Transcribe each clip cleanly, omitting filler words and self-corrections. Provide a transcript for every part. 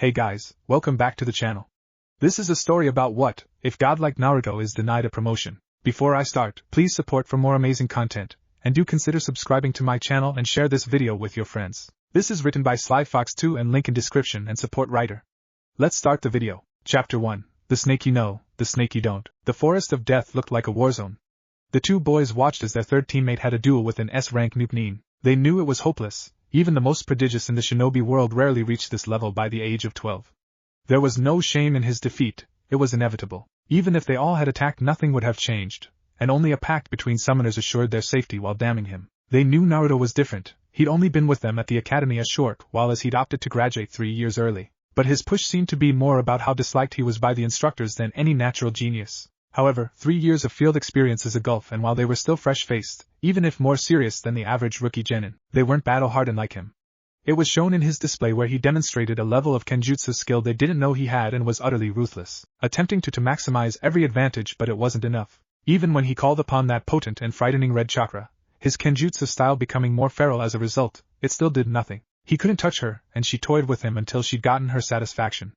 Hey guys, welcome back to the channel. This is a story about what if Godlike Naruto is denied a promotion. Before I start, please support for more amazing content, and do consider subscribing to my channel and share this video with your friends. This is written by SlyFox2 and link in description and support writer. Let's start the video. Chapter 1. The snake you know, the snake you don't. The forest of death looked like a war zone. The two boys watched as their third teammate had a duel with an S-rank noob. They knew it was hopeless. Even the most prodigious in the shinobi world rarely reached this level by the age of 12. There was no shame in his defeat, it was inevitable. Even if they all had attacked, nothing would have changed, and only a pact between summoners assured their safety while damning him. They knew Naruto was different. He'd only been with them at the academy a short while as he'd opted to graduate 3 years early. But his push seemed to be more about how disliked he was by the instructors than any natural genius. However, 3 years of field experience is a gulf, and while they were still fresh-faced, even if more serious than the average rookie genin, they weren't battle-hardened like him. It was shown in his display where he demonstrated a level of kenjutsu skill they didn't know he had and was utterly ruthless, attempting to maximize every advantage, but it wasn't enough. Even when he called upon that potent and frightening red chakra, his kenjutsu style becoming more feral as a result, it still did nothing. He couldn't touch her, and she toyed with him until she'd gotten her satisfaction.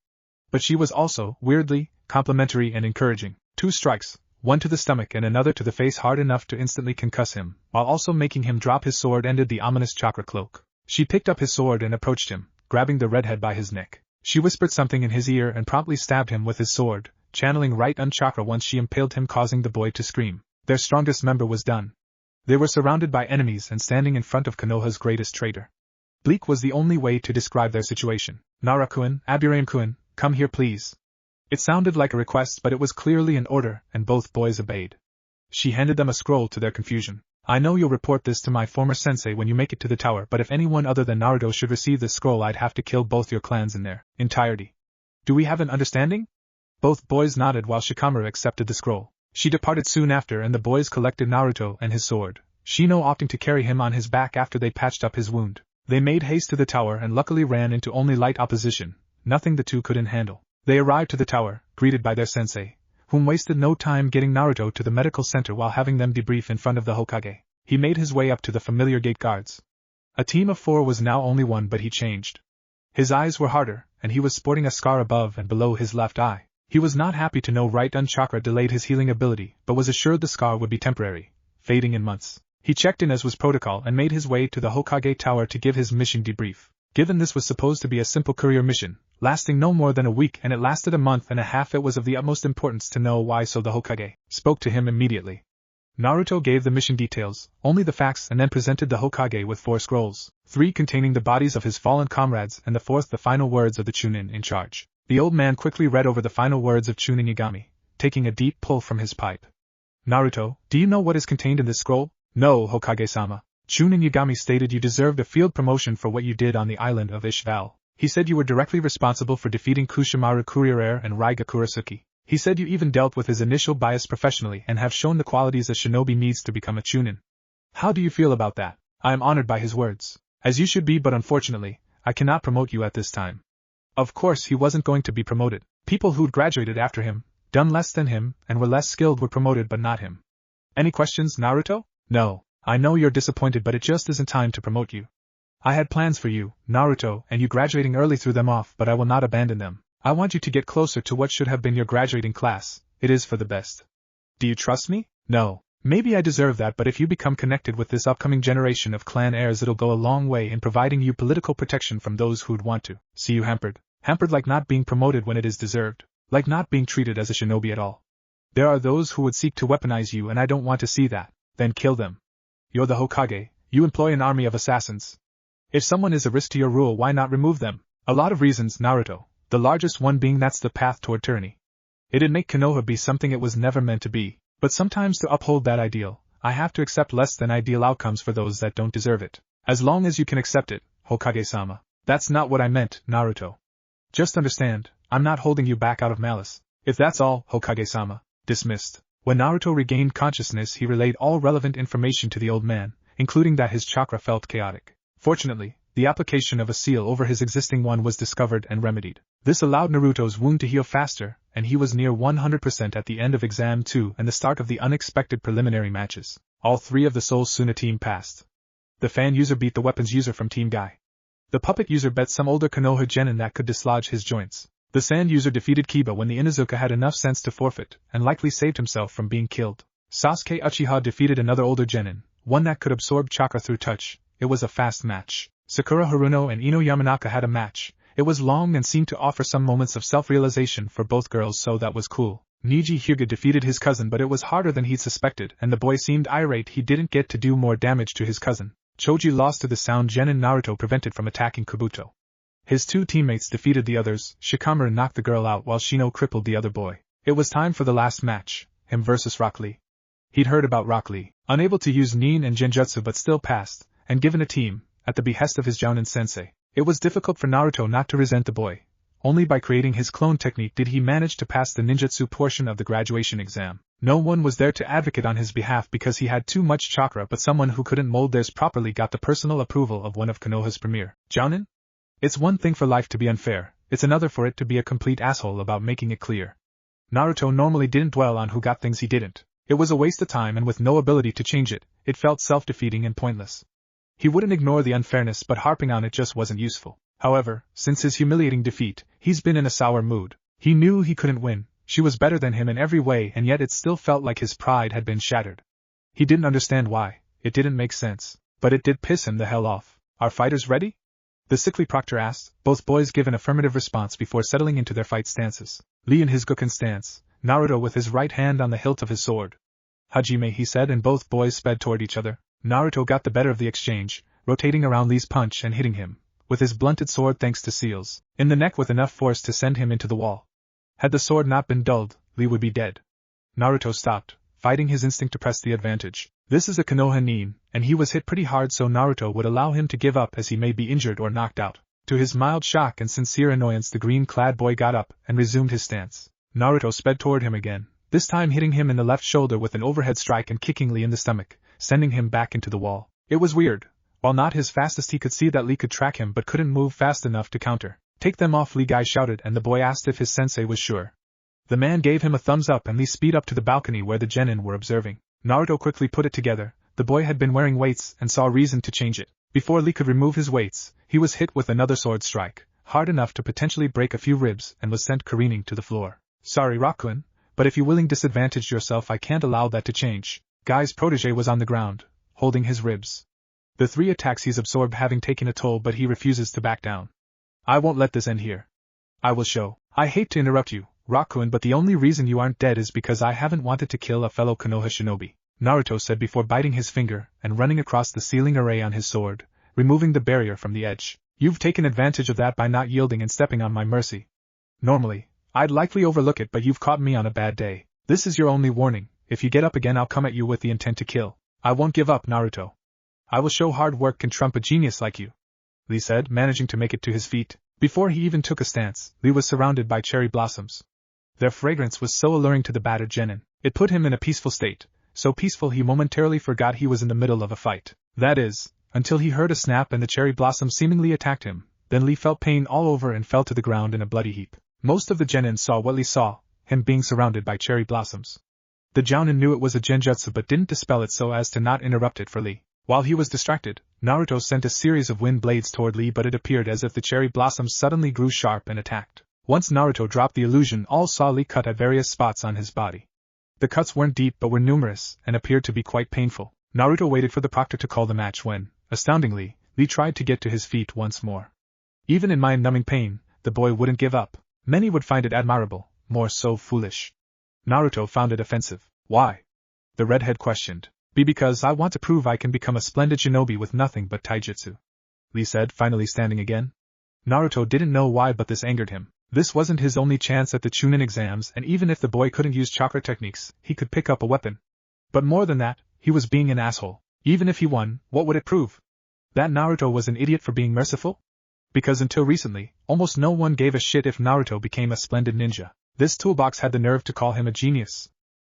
But she was also, weirdly, complimentary and encouraging. 2 strikes, one to the stomach and another to the face hard enough to instantly concuss him, while also making him drop his sword, ended the ominous chakra cloak. She picked up his sword and approached him, grabbing the redhead by his neck. She whispered something in his ear and promptly stabbed him with his sword, channeling right chakra once she impaled him, causing the boy to scream. Their strongest member was done. They were surrounded by enemies and standing in front of Konoha's greatest traitor. Bleak was the only way to describe their situation. Nara-kun, Aburame-kun, come here please. It sounded like a request, but it was clearly an order, and both boys obeyed. She handed them a scroll to their confusion. I know you'll report this to my former sensei when you make it to the tower, but if anyone other than Naruto should receive this scroll, I'd have to kill both your clans in their entirety. Do we have an understanding? Both boys nodded while Shikamaru accepted the scroll. She departed soon after, and the boys collected Naruto and his sword, Shino opting to carry him on his back after they patched up his wound. They made haste to the tower and luckily ran into only light opposition, nothing the two couldn't handle. They arrived to the tower, greeted by their sensei, whom wasted no time getting Naruto to the medical center while having them debrief in front of the Hokage. He made his way up to the familiar gate guards. A team of 4 was now only 1, but he changed. His eyes were harder, and he was sporting a scar above and below his left eye. He was not happy to know right chakra delayed his healing ability, but was assured the scar would be temporary, fading in months. He checked in as was protocol and made his way to the Hokage tower to give his mission debrief. Given this was supposed to be a simple courier mission, lasting no more than a week, and it lasted a month and a half, it was of the utmost importance to know why, so the Hokage spoke to him immediately. Naruto gave the mission details, only the facts, and then presented the Hokage with 4 scrolls, 3 containing the bodies of his fallen comrades and the 4th the final words of the Chunin in charge. The old man quickly read over the final words of Chunin Yagami, taking a deep pull from his pipe. Naruto, do you know what is contained in this scroll? No, Hokage-sama. Chunin Yagami stated you deserved a field promotion for what you did on the island of Ishval. He said you were directly responsible for defeating Kushimaru Kuriere and Raiga Kurasuki. He said you even dealt with his initial bias professionally and have shown the qualities a shinobi needs to become a Chunin. How do you feel about that? I am honored by his words. As you should be, but unfortunately, I cannot promote you at this time. Of course he wasn't going to be promoted. People who'd graduated after him, done less than him, and were less skilled were promoted, but not him. Any questions, Naruto? No. I know you're disappointed, but it just isn't time to promote you. I had plans for you, Naruto, and you graduating early threw them off, but I will not abandon them. I want you to get closer to what should have been your graduating class. It is for the best. Do you trust me? No. Maybe I deserve that, but if you become connected with this upcoming generation of clan heirs, it'll go a long way in providing you political protection from those who'd want to see you hampered. Hampered like not being promoted when it is deserved. Like not being treated as a shinobi at all. There are those who would seek to weaponize you, and I don't want to see that. Then kill them. You're the Hokage, you employ an army of assassins. If someone is a risk to your rule, why not remove them? A lot of reasons, Naruto, the largest one being that's the path toward tyranny. It'd make Konoha be something it was never meant to be, but sometimes to uphold that ideal, I have to accept less than ideal outcomes for those that don't deserve it. As long as you can accept it, Hokage-sama. That's not what I meant, Naruto. Just understand, I'm not holding you back out of malice. If that's all, Hokage-sama, dismissed. When Naruto regained consciousness, he relayed all relevant information to the old man, including that his chakra felt chaotic. Fortunately, the application of a seal over his existing one was discovered and remedied. This allowed Naruto's wound to heal faster, and he was near 100% at the end of Exam 2 and the start of the unexpected preliminary matches. All 3 of the Soul Suna team passed. The fan user beat the weapons user from Team Guy. The puppet user bet some older Konoha genin that could dislodge his joints. The sand user defeated Kiba when the Inuzuka had enough sense to forfeit, and likely saved himself from being killed. Sasuke Uchiha defeated another older genin, one that could absorb chakra through touch. It was a fast match. Sakura Haruno and Ino Yamanaka had a match. It was long and seemed to offer some moments of self-realization for both girls, so that was cool. Niji Hyuga defeated his cousin, but it was harder than he'd suspected, and the boy seemed irate he didn't get to do more damage to his cousin. Choji lost to the sound genin Naruto prevented from attacking Kabuto. His two teammates defeated the others. Shikamaru knocked the girl out while Shino crippled the other boy. It was time for the last match, him versus Rock Lee. He'd heard about Rock Lee, unable to use Nin and Genjutsu but still passed, and given a team, at the behest of his Jounin sensei. It was difficult for Naruto not to resent the boy. Only by creating his clone technique did he manage to pass the ninjutsu portion of the graduation exam. No one was there to advocate on his behalf because he had too much chakra, but someone who couldn't mold theirs properly got the personal approval of one of Konoha's premier Jounin? It's one thing for life to be unfair, it's another for it to be a complete asshole about making it clear. Naruto normally didn't dwell on who got things he didn't. It was a waste of time, and with no ability to change it, it felt self-defeating and pointless. He wouldn't ignore the unfairness, but harping on it just wasn't useful. However, since his humiliating defeat, he's been in a sour mood. He knew he couldn't win. She was better than him in every way, and yet it still felt like his pride had been shattered. He didn't understand why. It didn't make sense. But it did piss him the hell off. Are fighters ready? The sickly proctor asked. Both boys give an affirmative response before settling into their fight stances. Lee in his Gukken stance, Naruto with his right hand on the hilt of his sword. Hajime, he said, and both boys sped toward each other. Naruto got the better of the exchange, rotating around Lee's punch and hitting him with his blunted sword thanks to seals in the neck with enough force to send him into the wall. Had the sword not been dulled, Lee would be dead. Naruto stopped, fighting his instinct to press the advantage. This is a Konoha nin, and he was hit pretty hard, so Naruto would allow him to give up as he may be injured or knocked out. To his mild shock and sincere annoyance, the green-clad boy got up and resumed his stance. Naruto sped toward him again, this time hitting him in the left shoulder with an overhead strike and kicking Lee in the stomach, sending him back into the wall. It was weird. While not his fastest, he could see that Lee could track him but couldn't move fast enough to counter. Take them off, Lee guy shouted, and the boy asked if his sensei was sure. The man gave him a thumbs up and Lee speed up to the balcony where the genin were observing. Naruto quickly put it together. The boy had been wearing weights and saw reason to change it. Before Lee could remove his weights, he was hit with another sword strike, hard enough to potentially break a few ribs, and was sent careening to the floor. Sorry, Rockun, but if you willing disadvantage yourself, I can't allow that to change. Guy's protege was on the ground, holding his ribs. The 3 attacks he's absorbed having taken a toll, but he refuses to back down. I won't let this end here. I will show. I hate to interrupt you, Rockun, but the only reason you aren't dead is because I haven't wanted to kill a fellow Konoha shinobi, Naruto said before biting his finger and running across the ceiling array on his sword, removing the barrier from the edge. You've taken advantage of that by not yielding and stepping on my mercy. Normally, I'd likely overlook it, but you've caught me on a bad day. This is your only warning. If you get up again, I'll come at you with the intent to kill. I won't give up, Naruto. I will show hard work can trump a genius like you, Lee said, managing to make it to his feet. Before he even took a stance, Lee was surrounded by cherry blossoms. Their fragrance was so alluring to the battered genin. It put him in a peaceful state, so peaceful he momentarily forgot he was in the middle of a fight. That is, until he heard a snap and the cherry blossom seemingly attacked him. Then Lee felt pain all over and fell to the ground in a bloody heap. Most of the genin saw what Lee saw, him being surrounded by cherry blossoms. The Jounin knew it was a genjutsu but didn't dispel it so as to not interrupt it for Lee. While he was distracted, Naruto sent a series of wind blades toward Lee, but it appeared as if the cherry blossoms suddenly grew sharp and attacked. Once Naruto dropped the illusion, all saw Lee cut at various spots on his body. The cuts weren't deep but were numerous and appeared to be quite painful. Naruto waited for the proctor to call the match when, astoundingly, Lee tried to get to his feet once more. Even in mind-numbing pain, the boy wouldn't give up. Many would find it admirable, more so foolish. Naruto found it offensive. Why? The redhead questioned. Because I want to prove I can become a splendid shinobi with nothing but taijutsu, Lee said, finally standing again. Naruto didn't know why, but this angered him. This wasn't his only chance at the Chunin exams, and even if the boy couldn't use chakra techniques, he could pick up a weapon. But more than that, he was being an asshole. Even if he won, what would it prove? That Naruto was an idiot for being merciful? Because until recently, almost no one gave a shit if Naruto became a splendid ninja. This toolbox had the nerve to call him a genius.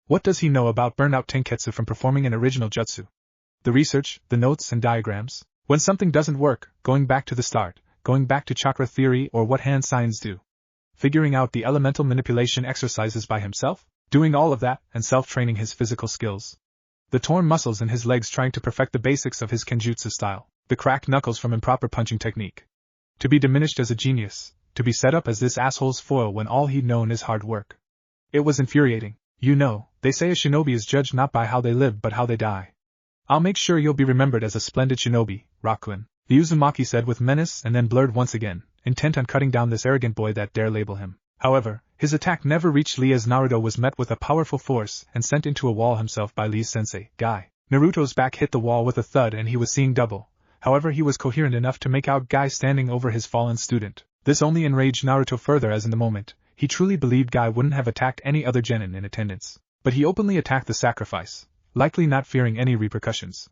What does he know about burnout tenketsu from performing an original jutsu? The research, the notes and diagrams. When something doesn't work, going back to the start, going back to chakra theory or what hand signs do. Figuring out the elemental manipulation exercises by himself? Doing all of that, and self-training his physical skills. The torn muscles in his legs trying to perfect the basics of his kenjutsu style. The cracked knuckles from improper punching technique. To be diminished as a genius, to be set up as this asshole's foil when all he'd known is hard work. It was infuriating. You know, they say a shinobi is judged not by how they live but how they die. I'll make sure you'll be remembered as a splendid shinobi, Rakuen, the Uzumaki said with menace and then blurred once again, intent on cutting down this arrogant boy that dare label him. However, his attack never reached Lee as Naruto was met with a powerful force and sent into a wall himself by Lee's sensei, Guy. Naruto's back hit the wall with a thud and he was seeing double. However, he was coherent enough to make out Guy standing over his fallen student. This only enraged Naruto further as in the moment, he truly believed Guy wouldn't have attacked any other genin in attendance. But he openly attacked the sacrifice, likely not fearing any repercussions.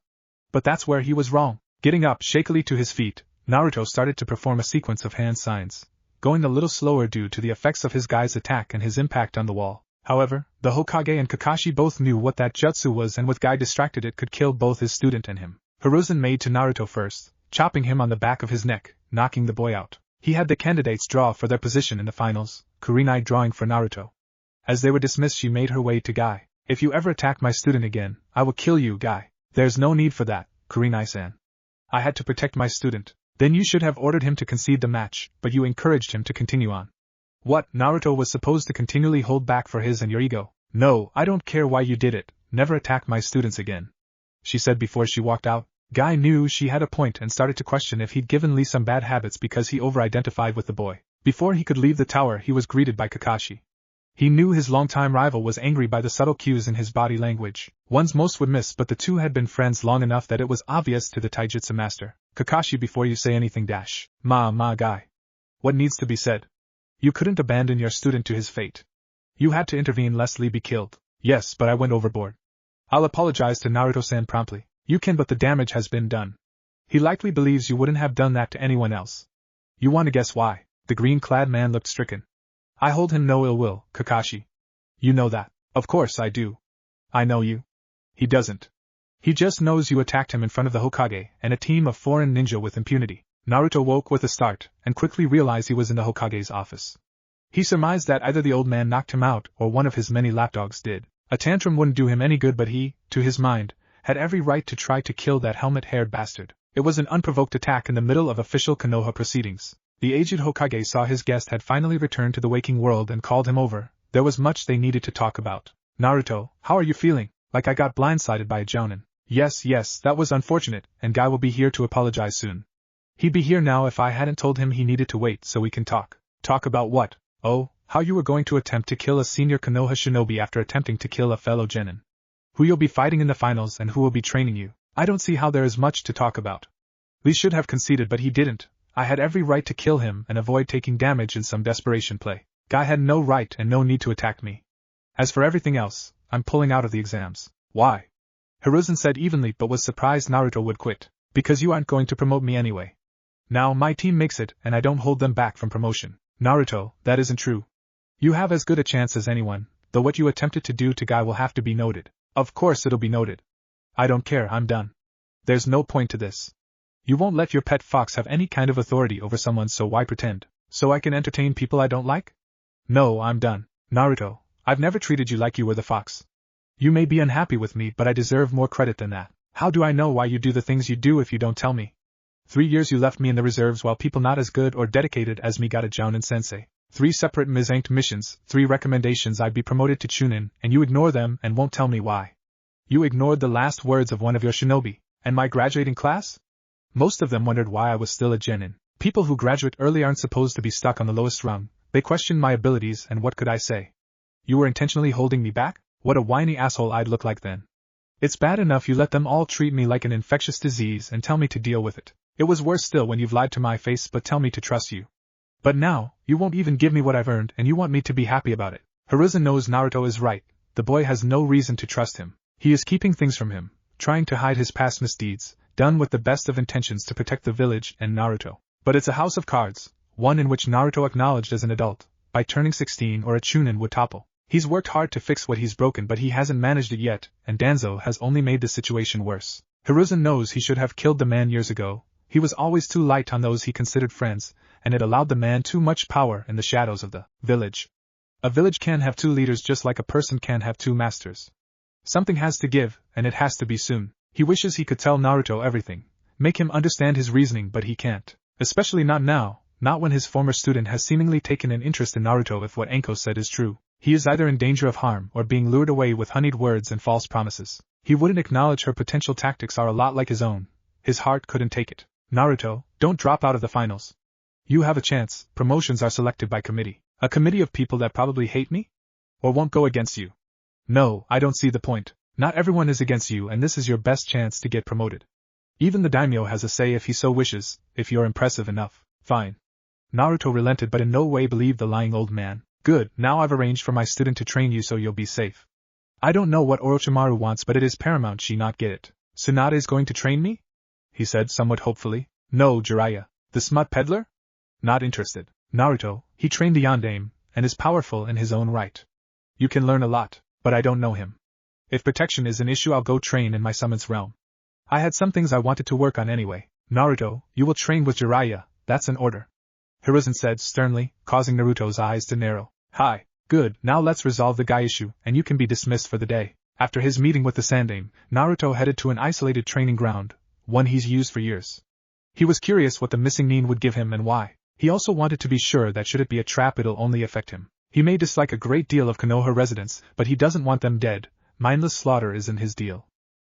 But that's where he was wrong. Getting up shakily to his feet, Naruto started to perform a sequence of hand signs, going a little slower due to the effects of his Guy's attack and his impact on the wall. However, the Hokage and Kakashi both knew what that jutsu was and with Guy distracted it could kill both his student and him. Hiruzen made to Naruto first, chopping him on the back of his neck, knocking the boy out. He had the candidates draw for their position in the finals, Kurenai drawing for Naruto. As they were dismissed she made her way to Guy. If you ever attack my student again, I will kill you, Guy. There's no need for that, Kurenai-san. I had to protect my student. Then you should have ordered him to concede the match, but you encouraged him to continue on. What, Naruto was supposed to continually hold back for his and your ego? No, I don't care why you did it, never attack my students again, she said before she walked out. Guy knew she had a point and started to question if he'd given Lee some bad habits because he over-identified with the boy. Before he could leave the tower he was greeted by Kakashi. He knew his longtime rival was angry by the subtle cues in his body language. Ones most would miss, but the two had been friends long enough that it was obvious to the taijutsu master. Kakashi, before you say anything Guy. What needs to be said? You couldn't abandon your student to his fate. You had to intervene lest Lee be killed. Yes, but I went overboard. I'll apologize to Naruto-san promptly. You can, but the damage has been done. He likely believes you wouldn't have done that to anyone else. You want to guess why? The green-clad man looked stricken. I hold him no ill will, Kakashi. You know that. Of course I do. I know you. He doesn't. He just knows you attacked him in front of the Hokage and a team of foreign ninja with impunity. Naruto woke with a start and quickly realized he was in the Hokage's office. He surmised that either the old man knocked him out or one of his many lapdogs did. A tantrum wouldn't do him any good, but he, to his mind, had every right to try to kill that helmet-haired bastard. It was an unprovoked attack in the middle of official Konoha proceedings. The aged Hokage saw his guest had finally returned to the waking world and called him over. There was much they needed to talk about. Naruto, how are you feeling? Like I got blindsided by a jounin. Yes, that was unfortunate, and Guy will be here to apologize soon. He'd be here now if I hadn't told him he needed to wait so we can talk. Talk about what? Oh, how you were going to attempt to kill a senior Konoha shinobi after attempting to kill a fellow genin. Who you'll be fighting in the finals and who will be training you. I don't see how there is much to talk about. Lee should have conceded, but he didn't. I had every right to kill him and avoid taking damage in some desperation play. Guy had no right and no need to attack me. As for everything else, I'm pulling out of the exams. Why? Hiruzen said evenly, but was surprised Naruto would quit. Because you aren't going to promote me anyway. Now my team makes it and I don't hold them back from promotion. Naruto, that isn't true. You have as good a chance as anyone, though what you attempted to do to Guy will have to be noted. Of course it'll be noted. I don't care, I'm done. There's no point to this. You won't let your pet fox have any kind of authority over someone, so why pretend? So I can entertain people I don't like? No, I'm done. Naruto, I've never treated you like you were the fox. You may be unhappy with me, but I deserve more credit than that. How do I know why you do the things you do if you don't tell me? 3 years you left me in the reserves while people not as good or dedicated as me got a jounin sensei. 3 separate misanked missions, 3 recommendations I'd be promoted to chunin, and you ignore them and won't tell me why. You ignored the last words of one of your shinobi, and my graduating class? Most of them wondered why I was still a genin. People who graduate early aren't supposed to be stuck on the lowest rung. They questioned my abilities, and what could I say? You were intentionally holding me back? What a whiny asshole I'd look like then. It's bad enough you let them all treat me like an infectious disease and tell me to deal with it. It was worse still when you've lied to my face but tell me to trust you. But now, you won't even give me what I've earned and you want me to be happy about it. Hiruzen knows Naruto is right. The boy has no reason to trust him. He is keeping things from him, trying to hide his past misdeeds, done with the best of intentions to protect the village and Naruto. But it's a house of cards, one in which Naruto acknowledged as an adult, by turning 16 or a chunin would topple. He's worked hard to fix what he's broken, but he hasn't managed it yet, and Danzo has only made the situation worse. Hiruzen knows he should have killed the man years ago. He was always too light on those he considered friends, and it allowed the man too much power in the shadows of the village. A village can't have 2 leaders just like a person can't have 2 masters. Something has to give, and it has to be soon. He wishes he could tell Naruto everything, make him understand his reasoning, but he can't. Especially not now, not when his former student has seemingly taken an interest in Naruto. If what Anko said is true, he is either in danger of harm or being lured away with honeyed words and false promises. He wouldn't acknowledge her potential tactics are a lot like his own. His heart couldn't take it. Naruto, don't drop out of the finals. You have a chance. Promotions are selected by committee. A committee of people that probably hate me? Or won't go against you? No, I don't see the point. Not everyone is against you, and this is your best chance to get promoted. Even the daimyo has a say if he so wishes, if you're impressive enough. Fine. Naruto relented but in no way believed the lying old man. Good, now I've arranged for my student to train you so you'll be safe. I don't know what Orochimaru wants, but it is paramount she not get it. Tsunade is going to train me? He said somewhat hopefully. No, Jiraiya. The smut peddler? Not interested. Naruto, he trained a yandere, and is powerful in his own right. You can learn a lot, but I don't know him. If protection is an issue, I'll go train in my summon's realm. I had some things I wanted to work on anyway. Naruto, you will train with Jiraiya, that's an order. Hiruzen said sternly, causing Naruto's eyes to narrow. Hi. Good, now let's resolve the guy issue, and you can be dismissed for the day. After his meeting with the Sandame, Naruto headed to an isolated training ground, one he's used for years. He was curious what the missing Nin would give him and why. He also wanted to be sure that should it be a trap it'll only affect him. He may dislike a great deal of Konoha residents, but he doesn't want them dead. Mindless slaughter isn't his deal.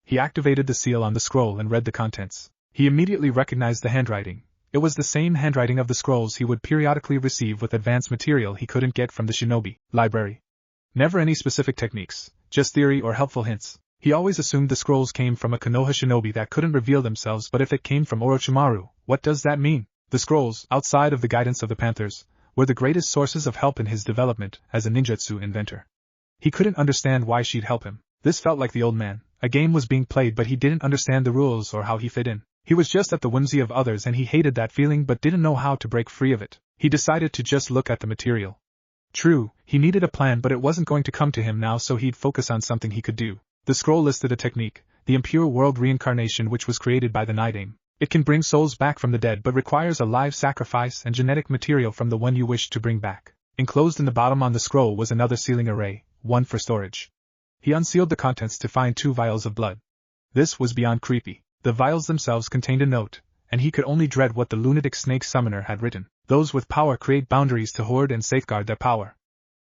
He activated the seal on the scroll and read the contents. He immediately recognized the handwriting. It was the same handwriting of the scrolls he would periodically receive with advanced material he couldn't get from the shinobi library. Never any specific techniques, just theory or helpful hints. He always assumed the scrolls came from a Konoha shinobi that couldn't reveal themselves, but if it came from Orochimaru, what does that mean? The scrolls, outside of the guidance of the Panthers, were the greatest sources of help in his development as a ninjutsu inventor. He couldn't understand why she'd help him. This felt like the old man. A game was being played but he didn't understand the rules or how he fit in. He was just at the whimsy of others and he hated that feeling but didn't know how to break free of it. He decided to just look at the material. True, he needed a plan but it wasn't going to come to him now, so he'd focus on something he could do. The scroll listed a technique, the impure world reincarnation, which was created by the Nidame. It can bring souls back from the dead but requires a live sacrifice and genetic material from the one you wish to bring back. Enclosed in the bottom on the scroll was another sealing array, one for storage. He unsealed the contents to find 2 vials of blood. This was beyond creepy. The vials themselves contained a note, and he could only dread what the lunatic snake summoner had written. Those with power create boundaries to hoard and safeguard their power.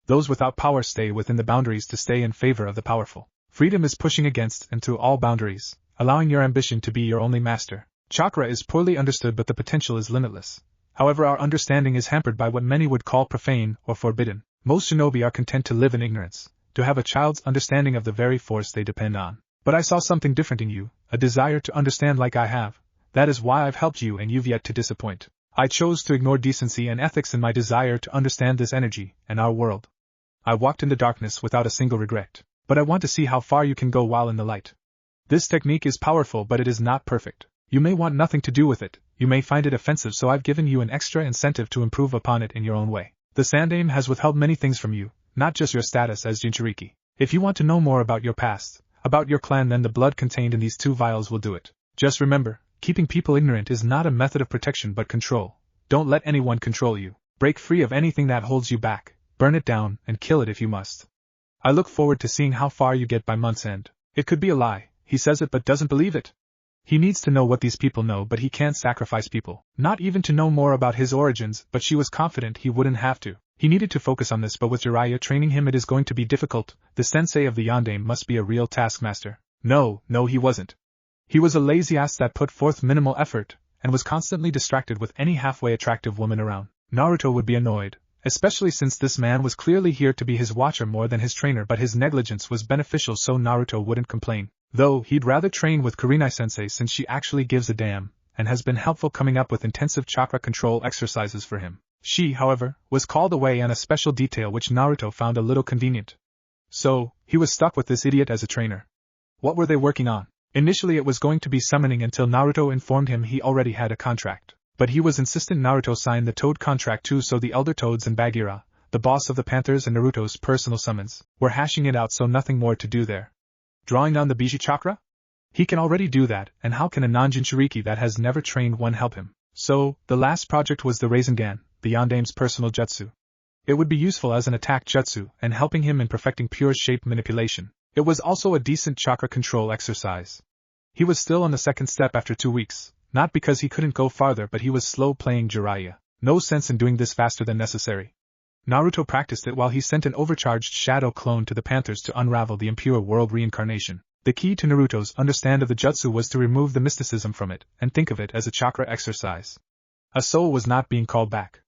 Those without power stay within the boundaries to stay in favor of the powerful. Freedom is pushing against and through all boundaries, allowing your ambition to be your only master. Chakra is poorly understood but the potential is limitless. However, our understanding is hampered by what many would call profane or forbidden. Most shinobi are content to live in ignorance, to have a child's understanding of the very force they depend on. But I saw something different in you, a desire to understand like I have. That is why I've helped you and you've yet to disappoint. I chose to ignore decency and ethics in my desire to understand this energy and our world. I walked in the darkness without a single regret. But I want to see how far you can go while in the light. This technique is powerful but it is not perfect. You may want nothing to do with it, you may find it offensive, so I've given you an extra incentive to improve upon it in your own way. The Sandame has withheld many things from you, not just your status as Jinchuriki. If you want to know more about your past, about your clan, then the blood contained in these 2 vials will do it. Just remember, keeping people ignorant is not a method of protection but control. Don't let anyone control you. Break free of anything that holds you back, burn it down, and kill it if you must. I look forward to seeing how far you get by month's end. It could be a lie, he says it but doesn't believe it. He needs to know what these people know, but he can't sacrifice people. Not even to know more about his origins, but she was confident he wouldn't have to. He needed to focus on this, but with Jiraiya training him it is going to be difficult. The sensei of the yandere must be a real taskmaster. No, he wasn't. He was a lazy ass that put forth minimal effort, and was constantly distracted with any halfway attractive woman around. Naruto would be annoyed, especially since this man was clearly here to be his watcher more than his trainer, but his negligence was beneficial so Naruto wouldn't complain. Though, he'd rather train with Kurenai-sensei since she actually gives a damn, and has been helpful coming up with intensive chakra control exercises for him. She, however, was called away on a special detail which Naruto found a little convenient. So, he was stuck with this idiot as a trainer. What were they working on? Initially it was going to be summoning until Naruto informed him he already had a contract. But he was insistent Naruto sign the Toad contract too, so the Elder Toads and Bagheera, the boss of the Panthers and Naruto's personal summons, were hashing it out, so nothing more to do there. Drawing down the Biji chakra? He can already do that, and how can a non-Jinchuriki that has never trained one help him? So, the last project was the Rasengan, the Yandame's personal jutsu. It would be useful as an attack jutsu and helping him in perfecting pure shape manipulation. It was also a decent chakra control exercise. He was still on the second step after 2 weeks, not because he couldn't go farther but he was slow playing Jiraiya. No sense in doing this faster than necessary. Naruto practiced it while he sent an overcharged shadow clone to the Panthers to unravel the impure world reincarnation. The key to Naruto's understand of the jutsu was to remove the mysticism from it and think of it as a chakra exercise. A soul was not being called back.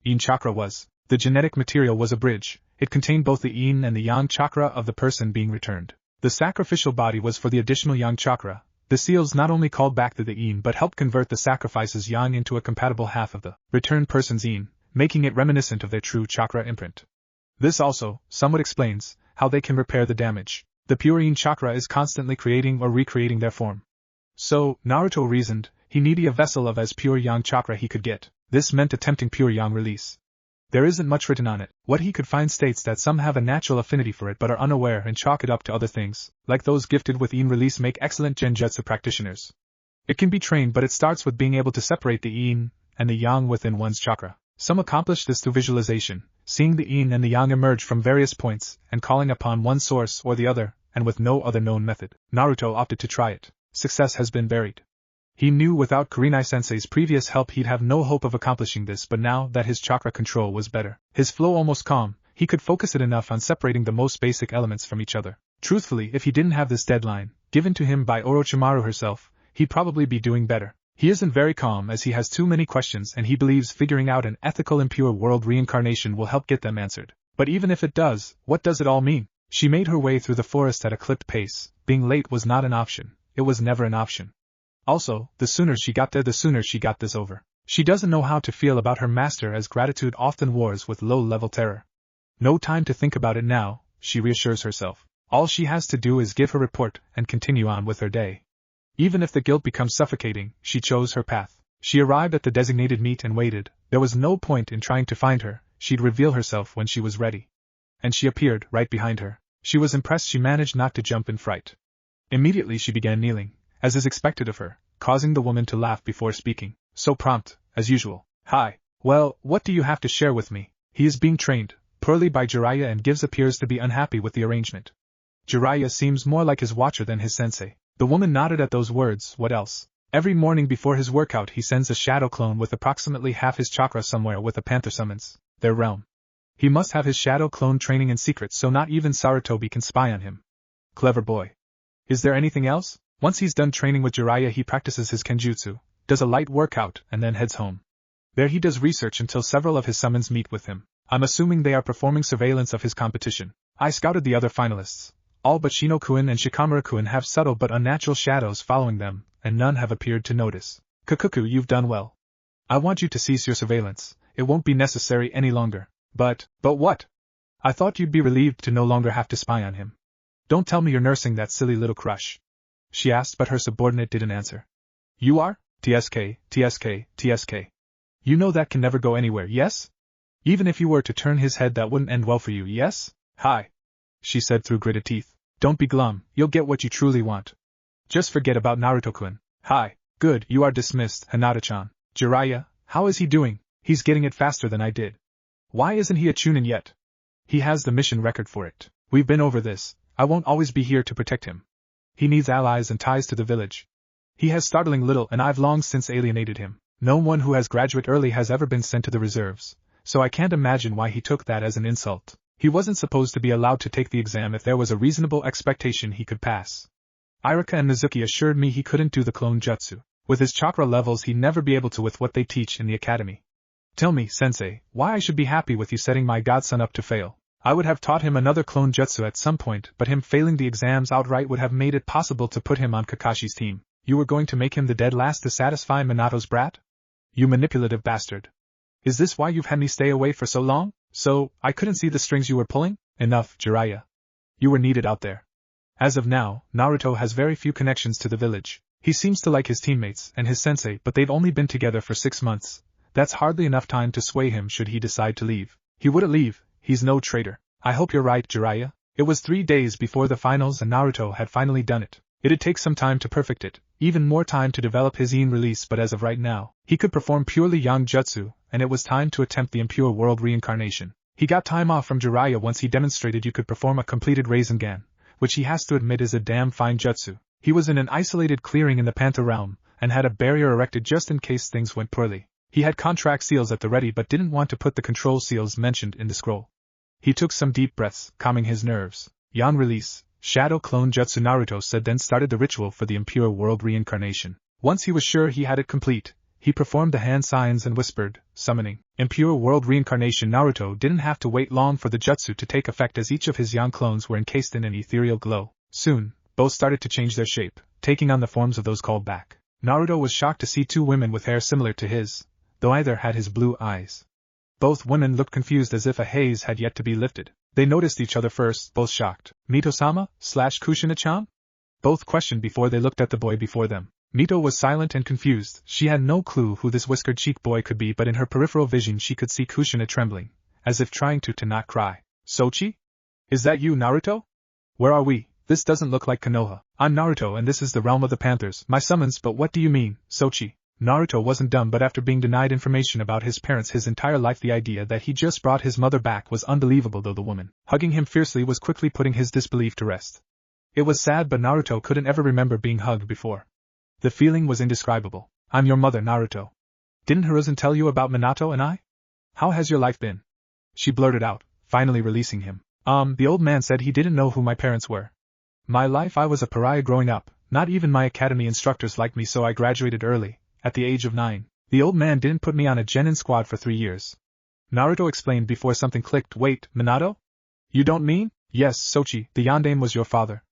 Yin chakra was. The genetic material was a bridge. It contained both the yin and the yang chakra of the person being returned. The sacrificial body was for the additional yang chakra. The seals not only called back the yin but helped convert the sacrifice's yang into a compatible half of the returned person's yin, making it reminiscent of their true chakra imprint. This also, somewhat explains, how they can repair the damage. The pure yin chakra is constantly creating or recreating their form. So, Naruto reasoned, he needed a vessel of as pure yang chakra he could get. This meant attempting pure yang release. There isn't much written on it. What he could find states that some have a natural affinity for it but are unaware and chalk it up to other things, like those gifted with yin release make excellent genjutsu practitioners. It can be trained but it starts with being able to separate the yin and the yang within one's chakra. Some accomplish this through visualization, seeing the yin and the yang emerge from various points and calling upon one source or the other, and with no other known method. Naruto opted to try it. Success has been varied. He knew without Kurenai-sensei's previous help he'd have no hope of accomplishing this, but now that his chakra control was better, his flow almost calm, he could focus it enough on separating the most basic elements from each other. Truthfully, if he didn't have this deadline, given to him by Orochimaru herself, he'd probably be doing better. He isn't very calm as he has too many questions and he believes figuring out an ethical impure world reincarnation will help get them answered. But even if it does, what does it all mean? She made her way through the forest at a clipped pace. Being late was not an option. It was never an option. Also, the sooner she got there, the sooner she got this over. She doesn't know how to feel about her master as gratitude often wars with low-level terror. No time to think about it now, she reassures herself. All she has to do is give her report and continue on with her day. Even if the guilt becomes suffocating, she chose her path. She arrived at the designated meet and waited. There was no point in trying to find her. She'd reveal herself when she was ready. And she appeared right behind her. She was impressed she managed not to jump in fright. Immediately she began kneeling, as is expected of her, causing the woman to laugh before speaking. So prompt, as usual. Hi. Well, what do you have to share with me? He is being trained, poorly by Jiraiya and appears to be unhappy with the arrangement. Jiraiya seems more like his watcher than his sensei. The woman nodded at those words. What else? Every morning before his workout he sends a shadow clone with approximately half his chakra somewhere with a panther summons their realm. He must have his shadow clone training in secret so not even Sarutobi can spy on him. Clever boy. Is there anything else? Once he's done training with Jiraiya he practices his kenjutsu, does a light workout and then heads home. There he does research until several of his summons meet with him. I'm assuming they are performing surveillance of his competition. I scouted the other finalists. All but Shino-kun and Shikamaru-kun have subtle but unnatural shadows following them, and none have appeared to notice. Kakuku, you've done well. I want you to cease your surveillance. It won't be necessary any longer. But what? I thought you'd be relieved to no longer have to spy on him. Don't tell me you're nursing that silly little crush. She asked, but her subordinate didn't answer. You are? TSK. You know that can never go anywhere, yes? Even if you were to turn his head that wouldn't end well for you, yes? Hi. She said through gritted teeth. Don't be glum, you'll get what you truly want. Just forget about Naruto-kun. Hi. Good, you are dismissed, Hinata-chan. Jiraiya, how is he doing? He's getting it faster than I did. Why isn't he a chunin yet? He has the mission record for it. We've been over this. I won't always be here to protect him. He needs allies and ties to the village. He has startling little and I've long since alienated him. No one who has graduate early has ever been sent to the reserves, so I can't imagine why he took that as an insult. He wasn't supposed to be allowed to take the exam if there was a reasonable expectation he could pass. Irika and Mizuki assured me he couldn't do the clone jutsu. With his chakra levels he'd never be able to with what they teach in the academy. Tell me, sensei, why I should be happy with you setting my godson up to fail. I would have taught him another clone jutsu at some point, but him failing the exams outright would have made it possible to put him on Kakashi's team. You were going to make him the dead last to satisfy Minato's brat? You manipulative bastard. Is this why you've had me stay away for so long? So, I couldn't see the strings you were pulling? Enough, Jiraiya. You were needed out there. As of now, Naruto has very few connections to the village. He seems to like his teammates and his sensei, but they've only been together for 6 months. That's hardly enough time to sway him should he decide to leave. He wouldn't leave, he's no traitor. I hope you're right, Jiraiya. It was 3 days before the finals and Naruto had finally done it. It'd take some time to perfect it, even more time to develop his yin release, but as of right now, he could perform purely yang jutsu, and it was time to attempt the impure world reincarnation. He got time off from Jiraiya once he demonstrated you could perform a completed Rasengan, which he has to admit is a damn fine jutsu. He was in an isolated clearing in the Panther realm, and had a barrier erected just in case things went poorly. He had contract seals at the ready but didn't want to put the control seals mentioned in the scroll. He took some deep breaths, calming his nerves. Yang release, Shadow Clone Jutsu Naruto said, then started the ritual for the impure world reincarnation. Once he was sure he had it complete, he performed the hand signs and whispered, summoning impure world reincarnation. Naruto didn't have to wait long for the jutsu to take effect, as each of his Yang clones were encased in an ethereal glow. Soon, both started to change their shape, taking on the forms of those called back. Naruto was shocked to see two women with hair similar to his, though either had his blue eyes. Both women looked confused, as if a haze had yet to be lifted. They noticed each other first, both shocked. Mito-sama / Kushina-chan? Both questioned before they looked at the boy before them. Mito was silent and confused. She had no clue who this whiskered-cheeked boy could be, but in her peripheral vision she could see Kushina trembling, as if trying to not cry. Sochi? Is that you, Naruto? Where are we? This doesn't look like Konoha. I'm Naruto and this is the realm of the Panthers. My summons, but what do you mean, Sochi? Naruto wasn't dumb, but after being denied information about his parents his entire life, the idea that he just brought his mother back was unbelievable, though the woman hugging him fiercely was quickly putting his disbelief to rest. It was sad, but Naruto couldn't ever remember being hugged before. The feeling was indescribable. I'm your mother, Naruto. Didn't Hiruzen tell you about Minato and I? How has your life been? She blurted out, finally releasing him. The old man said he didn't know who my parents were. My life, I was a pariah growing up. Not even my academy instructors liked me, so I graduated early, at the age of 9. The old man didn't put me on a genin squad for 3 years. Naruto explained before something clicked. Wait, Minato? You don't mean? Yes, Sochi, the yandame was your father.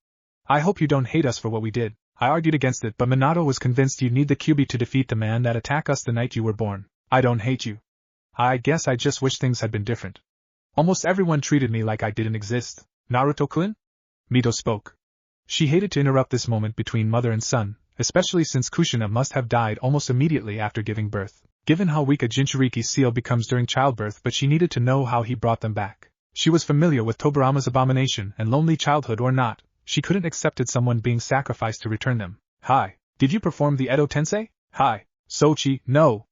I hope you don't hate us for what we did. I argued against it, but Minato was convinced you'd need the Kyuubi to defeat the man that attacked us the night you were born. I don't hate you. I guess I just wish things had been different. Almost everyone treated me like I didn't exist. Naruto-kun? Mito spoke. She hated to interrupt this moment between mother and son, especially since Kushina must have died almost immediately after giving birth, given how weak a Jinchuriki seal becomes during childbirth, but she needed to know how he brought them back. She was familiar with Tobirama's abomination and lonely childhood or not, she couldn't accepted someone being sacrificed to return them. Hi, did you perform the Edo Tensei? Hi, Sochi, no.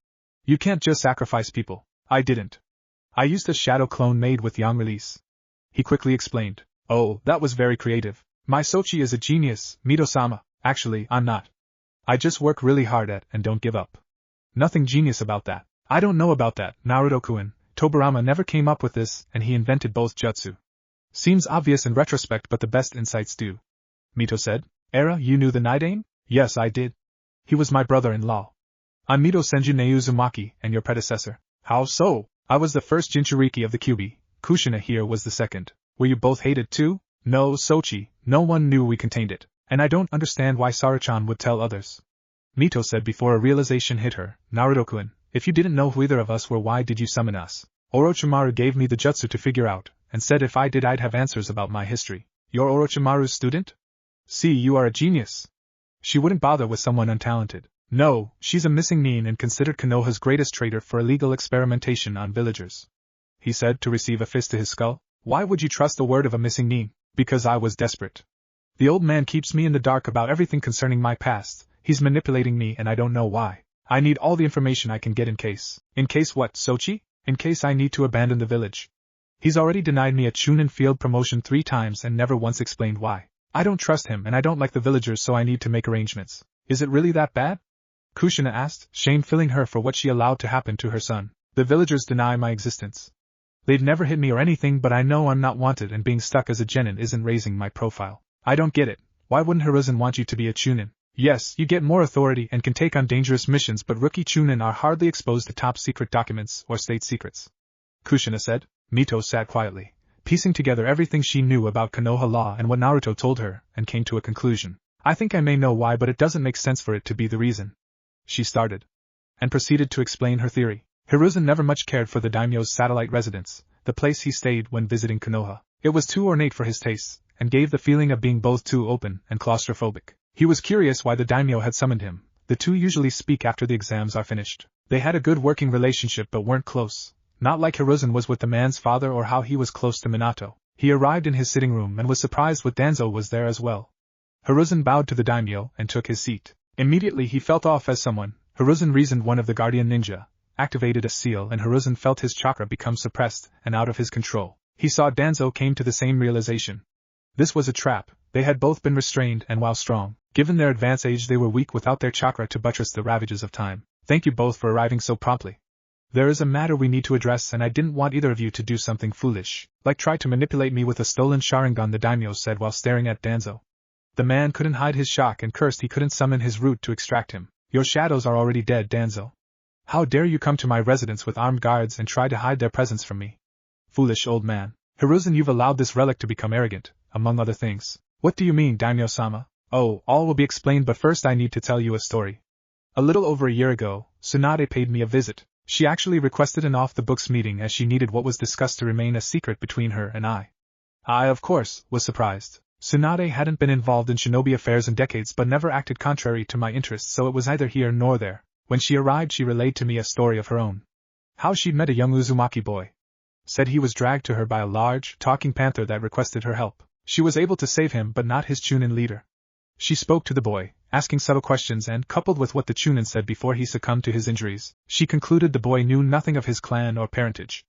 You can't just sacrifice people. I didn't. I used a shadow clone made with Yang release. He quickly explained. Oh, that was very creative. My Sochi is a genius, Mito-sama. Actually, I'm not. I just work really hard at and don't give up. Nothing genius about that. I don't know about that, Naruto-kun. Tobirama never came up with this, and he invented both jutsu. Seems obvious in retrospect, but the best insights do. Mito said. Era, you knew the Nidame? Yes, I did. He was my brother-in-law. I'm Mito Senju Neuzumaki, and your predecessor. How so? I was the first Jinchuriki of the Kyuubi. Kushina here was the second. Were you both hated too? No, Sochi, no one knew we contained it. And I don't understand why Sarachan would tell others. Mito said before a realization hit her. Naruto-kun, if you didn't know who either of us were, why did you summon us? Orochimaru gave me the jutsu to figure out, and said if I did I'd have answers about my history. You're Orochimaru's student? See, you are a genius. She wouldn't bother with someone untalented. No, she's a missing nin and considered Konoha's greatest traitor for illegal experimentation on villagers. He said to receive a fist to his skull. Why would you trust the word of a missing nin? Because I was desperate. The old man keeps me in the dark about everything concerning my past. He's manipulating me and I don't know why. I need all the information I can get in case. In case what, Sochi? In case I need to abandon the village. He's already denied me a Chunin field promotion 3 times and never once explained why. I don't trust him and I don't like the villagers, so I need to make arrangements. Is it really that bad? Kushina asked, shame filling her for what she allowed to happen to her son. The villagers deny my existence. They've never hit me or anything, but I know I'm not wanted and being stuck as a genin isn't raising my profile. I don't get it. Why wouldn't Hiruzen want you to be a Chunin? Yes, you get more authority and can take on dangerous missions, but rookie Chunin are hardly exposed to top-secret documents or state secrets. Kushina said. Mito sat quietly, piecing together everything she knew about Konoha law and what Naruto told her, and came to a conclusion. I think I may know why, but it doesn't make sense for it to be the reason. She started. And proceeded to explain her theory. Hiruzen never much cared for the daimyo's satellite residence, the place he stayed when visiting Konoha. It was too ornate for his tastes, and gave the feeling of being both too open and claustrophobic. He was curious why the daimyo had summoned him. The two usually speak after the exams are finished. They had a good working relationship but weren't close. Not like Hiruzen was with the man's father or how he was close to Minato. He arrived in his sitting room and was surprised when Danzo was there as well. Hiruzen bowed to the daimyo and took his seat. Immediately he felt off as someone. Hiruzen reasoned one of the guardian ninja, activated a seal, and Hiruzen felt his chakra become suppressed and out of his control. He saw Danzo came to the same realization. This was a trap, They had both been restrained, and while strong, given their advanced age they were weak without their chakra to buttress the ravages of time. Thank you both for arriving so promptly. There is a matter we need to address, and I didn't want either of you to do something foolish, like try to manipulate me with a stolen Sharingan, the daimyo said while staring at Danzo. The man couldn't hide his shock and cursed he couldn't summon his root to extract him. Your shadows are already dead, Danzo. How dare you come to my residence with armed guards and try to hide their presence from me? Foolish old man. Hiruzen, you've allowed this relic to become arrogant, among other things. What do you mean, Daimyo-sama? Oh, all will be explained, but first I need to tell you a story. A little over a year ago, Tsunade paid me a visit. She actually requested an off-the-books meeting as she needed what was discussed to remain a secret between her and I. I, of course, was surprised. Tsunade hadn't been involved in shinobi affairs in decades but never acted contrary to my interests, so it was neither here nor there. When she arrived, she relayed to me a story of her own. How she'd met a young Uzumaki boy. Said he was dragged to her by a large, talking panther that requested her help. She was able to save him but not his Chunin leader. She spoke to the boy, asking subtle questions, and coupled with what the Chunin said before he succumbed to his injuries, she concluded the boy knew nothing of his clan or parentage.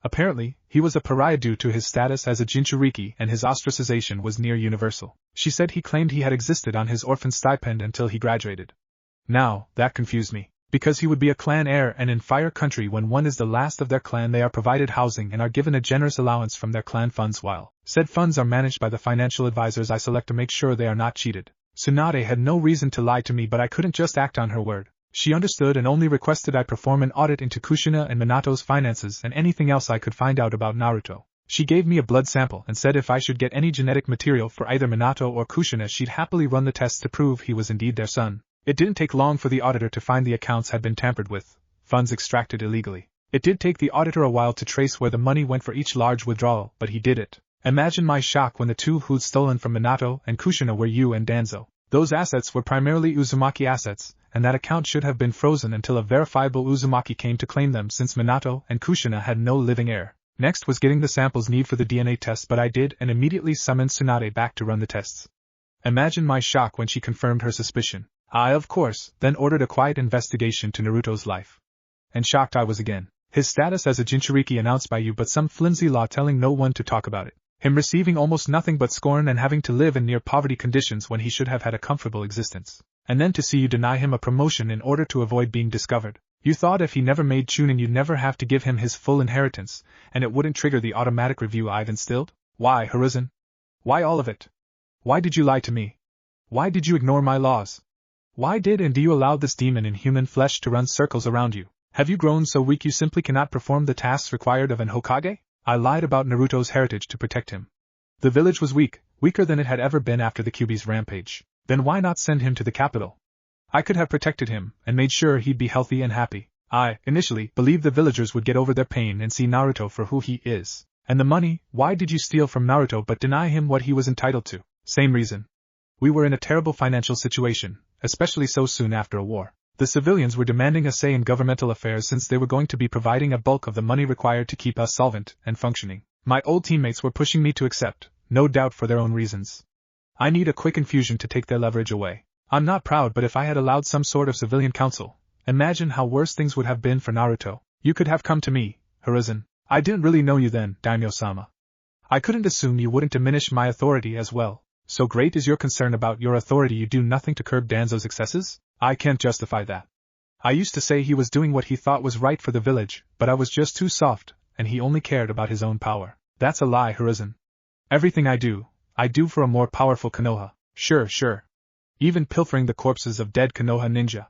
Apparently, he was a pariah due to his status as a Jinchuriki, and his ostracization was near universal. She said he claimed he had existed on his orphan stipend until he graduated. Now, that confused me, because he would be a clan heir, and in Fire Country when one is the last of their clan they are provided housing and are given a generous allowance from their clan funds, while said funds are managed by the financial advisors I select to make sure they are not cheated. Tsunade had no reason to lie to me, but I couldn't just act on her word. She understood and only requested I perform an audit into Kushina and Minato's finances and anything else I could find out about Naruto. She gave me a blood sample and said if I should get any genetic material for either Minato or Kushina, she'd happily run the tests to prove he was indeed their son. It didn't take long for the auditor to find the accounts had been tampered with, funds extracted illegally. It did take the auditor a while to trace where the money went for each large withdrawal, but he did it. Imagine my shock when the two who'd stolen from Minato and Kushina were you and Danzo. Those assets were primarily Uzumaki assets, and that account should have been frozen until a verifiable Uzumaki came to claim them, since Minato and Kushina had no living heir. Next was getting the samples needed for the DNA test, but I did and immediately summoned Tsunade back to run the tests. Imagine my shock when she confirmed her suspicion. I, of course, then ordered a quiet investigation to Naruto's life. And shocked I was again. His status as a Jinchuriki announced by you, but some flimsy law telling no one to talk about it. Him receiving almost nothing but scorn and having to live in near poverty conditions when he should have had a comfortable existence. And then to see you deny him a promotion in order to avoid being discovered. You thought if he never made Chunin you'd never have to give him his full inheritance, and it wouldn't trigger the automatic review I've instilled? Why, Hiruzen? Why all of it? Why did you lie to me? Why did you ignore my laws? Why did and do you allow this demon in human flesh to run circles around you? Have you grown so weak you simply cannot perform the tasks required of an Hokage? I lied about Naruto's heritage to protect him. The village was weak, weaker than it had ever been after the Kyuubi's rampage. Then why not send him to the capital? I could have protected him, and made sure he'd be healthy and happy. I, initially, believed the villagers would get over their pain and see Naruto for who he is. And the money, why did you steal from Naruto but deny him what he was entitled to? Same reason. We were in a terrible financial situation, especially so soon after a war. The civilians were demanding a say in governmental affairs since they were going to be providing a bulk of the money required to keep us solvent and functioning. My old teammates were pushing me to accept, no doubt for their own reasons. I need a quick infusion to take their leverage away. I'm not proud, but if I had allowed some sort of civilian council, imagine how worse things would have been for Naruto. You could have come to me, Hiruzen. I didn't really know you then, Daimyo-sama. I couldn't assume you wouldn't diminish my authority as well. So great is your concern about your authority you do nothing to curb Danzo's excesses? I can't justify that. I used to say he was doing what he thought was right for the village, but I was just too soft, and he only cared about his own power. That's a lie, Hiruzen. Everything I do for a more powerful Konoha. Sure. Even pilfering the corpses of dead Konoha ninja.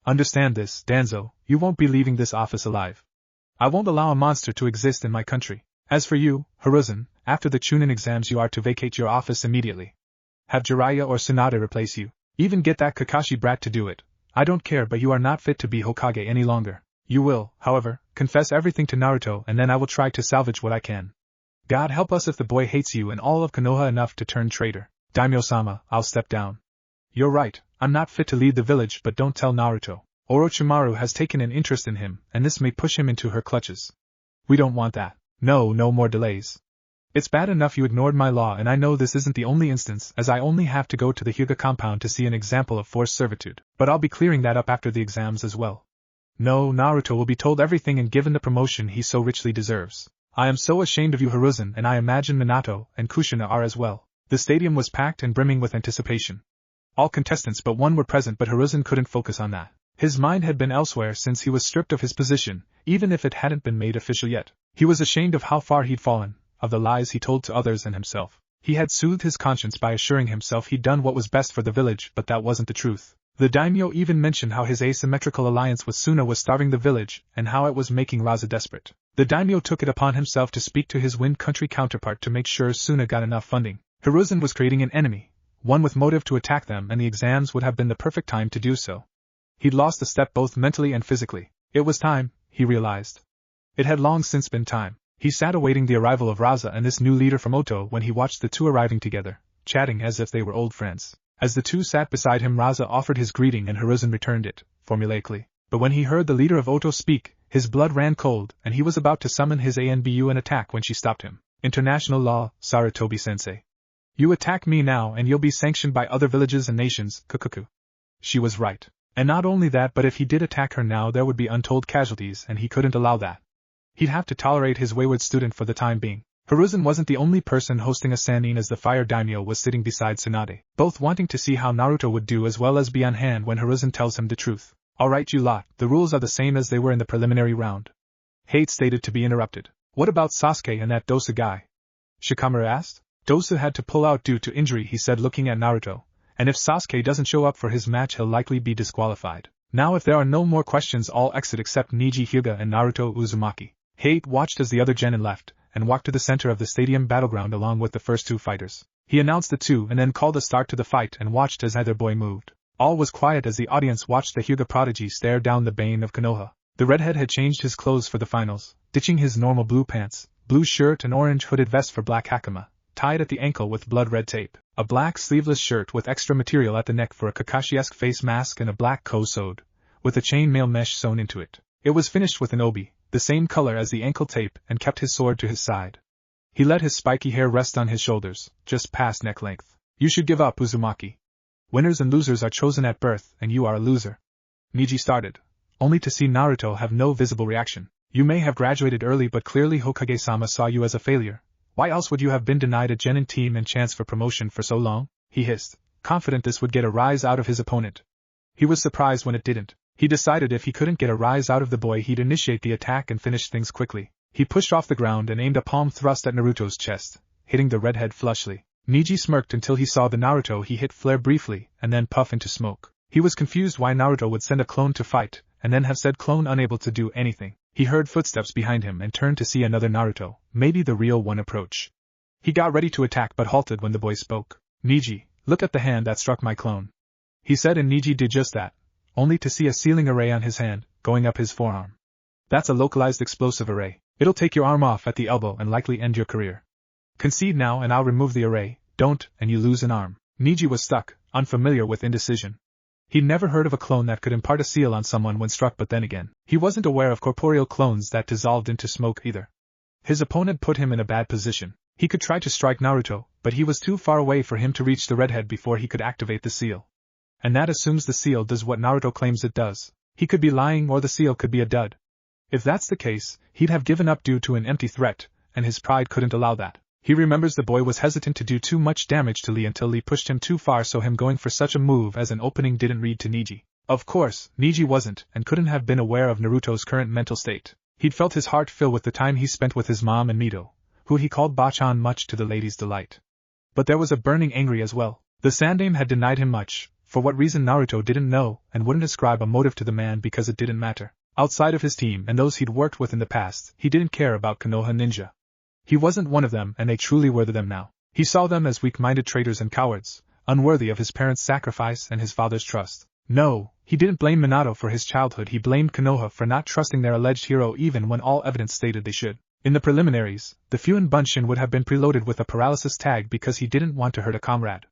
Understand this, Danzo, you won't be leaving this office alive. I won't allow a monster to exist in my country. As for you, Hiruzen, after the Chunin exams you are to vacate your office immediately. Have Jiraiya or Tsunade replace you. Even get that Kakashi brat to do it. I don't care, but you are not fit to be Hokage any longer. You will, however, confess everything to Naruto, and then I will try to salvage what I can. God help us if the boy hates you and all of Konoha enough to turn traitor. Daimyo-sama, I'll step down. You're right, I'm not fit to lead the village, but don't tell Naruto. Orochimaru has taken an interest in him, and this may push him into her clutches. We don't want that. No more delays. It's bad enough you ignored my law, and I know this isn't the only instance, as I only have to go to the Hyuga compound to see an example of forced servitude, but I'll be clearing that up after the exams as well. No, Naruto will be told everything and given the promotion he so richly deserves. I am so ashamed of you, Hiruzen, and I imagine Minato and Kushina are as well. The stadium was packed and brimming with anticipation. All contestants but one were present, but Hiruzen couldn't focus on that. His mind had been elsewhere since he was stripped of his position, even if it hadn't been made official yet. He was ashamed of how far he'd fallen, of the lies he told to others and himself. He had soothed his conscience by assuring himself he'd done what was best for the village, but that wasn't the truth. The daimyo even mentioned how his asymmetrical alliance with Suna was starving the village, and how it was making Raza desperate. The daimyo took it upon himself to speak to his Wind Country counterpart to make sure Suna got enough funding. Hiruzen was creating an enemy, one with motive to attack them, and the exams would have been the perfect time to do so. He'd lost a step both mentally and physically. It was time, he realized. It had long since been time. He sat awaiting the arrival of Raza and this new leader from Oto when he watched the two arriving together, chatting as if they were old friends. As the two sat beside him, Raza offered his greeting and Hiruzen returned it, formulaically. But when he heard the leader of Oto speak, his blood ran cold, and he was about to summon his ANBU and attack when she stopped him. International law, Sarutobi-sensei. You attack me now and you'll be sanctioned by other villages and nations, kukuku. She was right. And not only that, but if he did attack her now there would be untold casualties, and he couldn't allow that. He'd have to tolerate his wayward student for the time being. Hiruzen wasn't the only person hosting a Sannin, as the fire daimyo was sitting beside Tsunade, both wanting to see how Naruto would do as well as be on hand when Hiruzen tells him the truth. Alright you lot, the rules are the same as they were in the preliminary round. Hate stated to be interrupted. What about Sasuke and that Dosa guy? Shikamaru asked. Dosa had to pull out due to injury, he said, looking at Naruto, and if Sasuke doesn't show up for his match he'll likely be disqualified. Now if there are no more questions all exit except Niji Hyuga and Naruto Uzumaki. Hate watched as the other genin left, and walked to the center of the stadium battleground along with the first two fighters. He announced the two and then called a start to the fight and watched as either boy moved. All was quiet as the audience watched the Hyuga prodigy stare down the bane of Konoha. The redhead had changed his clothes for the finals, ditching his normal blue pants, blue shirt and orange hooded vest for black hakama, tied at the ankle with blood-red tape, a black sleeveless shirt with extra material at the neck for a Kakashi-esque face mask, and a black ko-sode, with a chainmail mesh sewn into it. It was finished with an obi, the same color as the ankle tape, and kept his sword to his side. He let his spiky hair rest on his shoulders, just past neck length. You should give up, Uzumaki. Winners and losers are chosen at birth, and you are a loser. Niji started, only to see Naruto have no visible reaction. You may have graduated early, but clearly Hokage-sama saw you as a failure. Why else would you have been denied a genin team and chance for promotion for so long? He hissed, confident this would get a rise out of his opponent. He was surprised when it didn't. He decided if he couldn't get a rise out of the boy he'd initiate the attack and finish things quickly. He pushed off the ground and aimed a palm thrust at Naruto's chest, hitting the redhead flushly. Niji smirked until he saw the Naruto he hit flare briefly and then puff into smoke. He was confused why Naruto would send a clone to fight, and then have said clone unable to do anything. He heard footsteps behind him and turned to see another Naruto, maybe the real one, approach. He got ready to attack but halted when the boy spoke. Niji, look at the hand that struck my clone. He said, and Niji did just that, only to see a sealing array on his hand, going up his forearm. That's a localized explosive array. It'll take your arm off at the elbow and likely end your career. Concede now and I'll remove the array. Don't, and you lose an arm. Niji was stuck, unfamiliar with indecision. He'd never heard of a clone that could impart a seal on someone when struck, but then again, he wasn't aware of corporeal clones that dissolved into smoke either. His opponent put him in a bad position. He could try to strike Naruto, but he was too far away for him to reach the redhead before he could activate the seal. And that assumes the seal does what Naruto claims it does. He could be lying, or the seal could be a dud. If that's the case, he'd have given up due to an empty threat, and his pride couldn't allow that. He remembers the boy was hesitant to do too much damage to Lee until Lee pushed him too far, so him going for such a move as an opening didn't read to Niji. Of course, Niji wasn't and couldn't have been aware of Naruto's current mental state. He'd felt his heart fill with the time he spent with his mom and Mito, who he called Bachan, much to the lady's delight. But there was a burning anger as well. The Sandaime had denied him much, for what reason Naruto didn't know, and wouldn't ascribe a motive to the man because it didn't matter. Outside of his team and those he'd worked with in the past, he didn't care about Konoha Ninja. He wasn't one of them, and they truly were them now. He saw them as weak-minded traitors and cowards, unworthy of his parents' sacrifice and his father's trust. No, he didn't blame Minato for his childhood, he blamed Konoha for not trusting their alleged hero even when all evidence stated they should. In the preliminaries, the Fuin Bunshin would have been preloaded with a paralysis tag because he didn't want to hurt a comrade.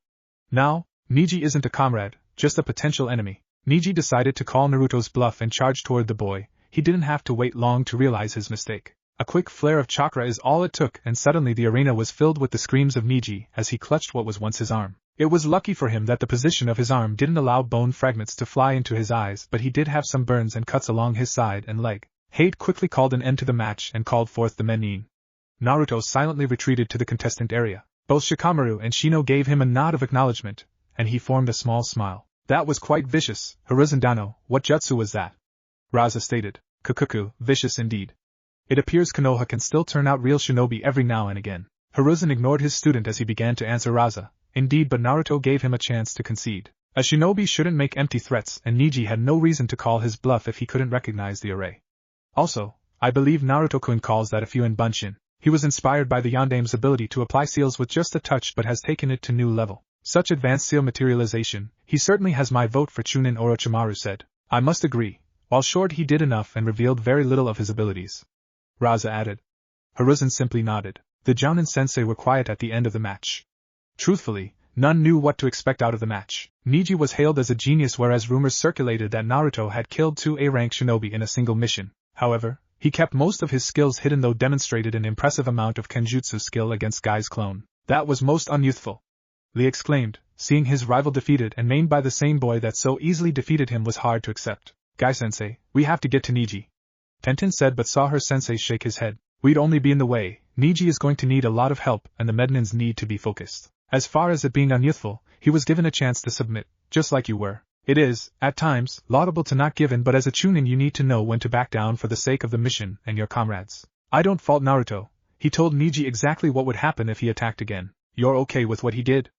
Now, Niji isn't a comrade, just a potential enemy. Niji decided to call Naruto's bluff and charge toward the boy. He didn't have to wait long to realize his mistake. A quick flare of chakra is all it took, and suddenly the arena was filled with the screams of Niji as he clutched what was once his arm. It was lucky for him that the position of his arm didn't allow bone fragments to fly into his eyes, but he did have some burns and cuts along his side and leg. Hate quickly called an end to the match and called forth the menin. Naruto silently retreated to the contestant area. Both Shikamaru and Shino gave him a nod of acknowledgement, and he formed a small smile. That was quite vicious. Horizondano, what jutsu was that? Raza stated. Kukuku, vicious indeed. It appears Konoha can still turn out real shinobi every now and again. Hiruzen ignored his student as he began to answer Raza. Indeed, but Naruto gave him a chance to concede. A shinobi shouldn't make empty threats, and Niji had no reason to call his bluff if he couldn't recognize the array. Also, I believe Naruto-kun calls that a Fuin Bunshin. He was inspired by the Yandame's ability to apply seals with just a touch but has taken it to new level. Such advanced seal materialization, he certainly has my vote for Chunin, Orochimaru said. I must agree. While short, he did enough and revealed very little of his abilities. Raza added. Hiruzen simply nodded. The Jounin sensei were quiet at the end of the match. Truthfully, none knew what to expect out of the match. Niji was hailed as a genius, whereas rumors circulated that Naruto had killed 2 A-rank shinobi in a single mission. However, he kept most of his skills hidden, though demonstrated an impressive amount of kenjutsu skill against Guy's clone. That was most unyouthful. Lee exclaimed, seeing his rival defeated and mained by the same boy that so easily defeated him was hard to accept. Guy-sensei, we have to get to Niji. Tenten said, but saw her sensei shake his head. We'd only be in the way. Niji is going to need a lot of help, and the Mednins need to be focused. As far as it being unyouthful, he was given a chance to submit, just like you were. It is, at times, laudable to not give in, but as a Chunin you need to know when to back down for the sake of the mission and your comrades. I don't fault Naruto. He told Niji exactly what would happen if he attacked again. You're okay with what he did?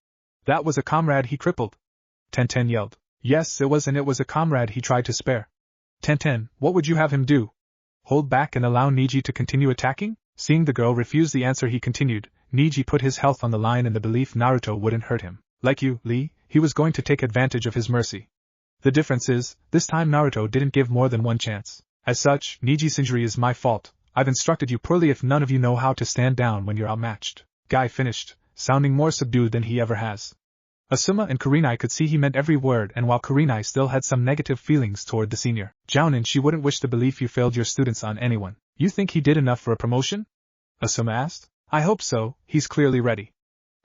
That was a comrade he crippled. Tenten yelled. Yes, it was, and it was a comrade he tried to spare. Tenten, what would you have him do? Hold back and allow Niji to continue attacking? Seeing the girl refuse the answer, he continued. Niji put his health on the line in the belief Naruto wouldn't hurt him. Like you, Lee, he was going to take advantage of his mercy. The difference is, this time Naruto didn't give more than one chance. As such, Niji's injury is my fault. I've instructed you poorly if none of you know how to stand down when you're outmatched. Guy finished, sounding more subdued than he ever has. Asuma and Kurenai could see he meant every word, and while Kurenai still had some negative feelings toward the senior Jounin, she wouldn't wish the belief you failed your students on anyone. You think he did enough for a promotion? Asuma asked. I hope so, he's clearly ready.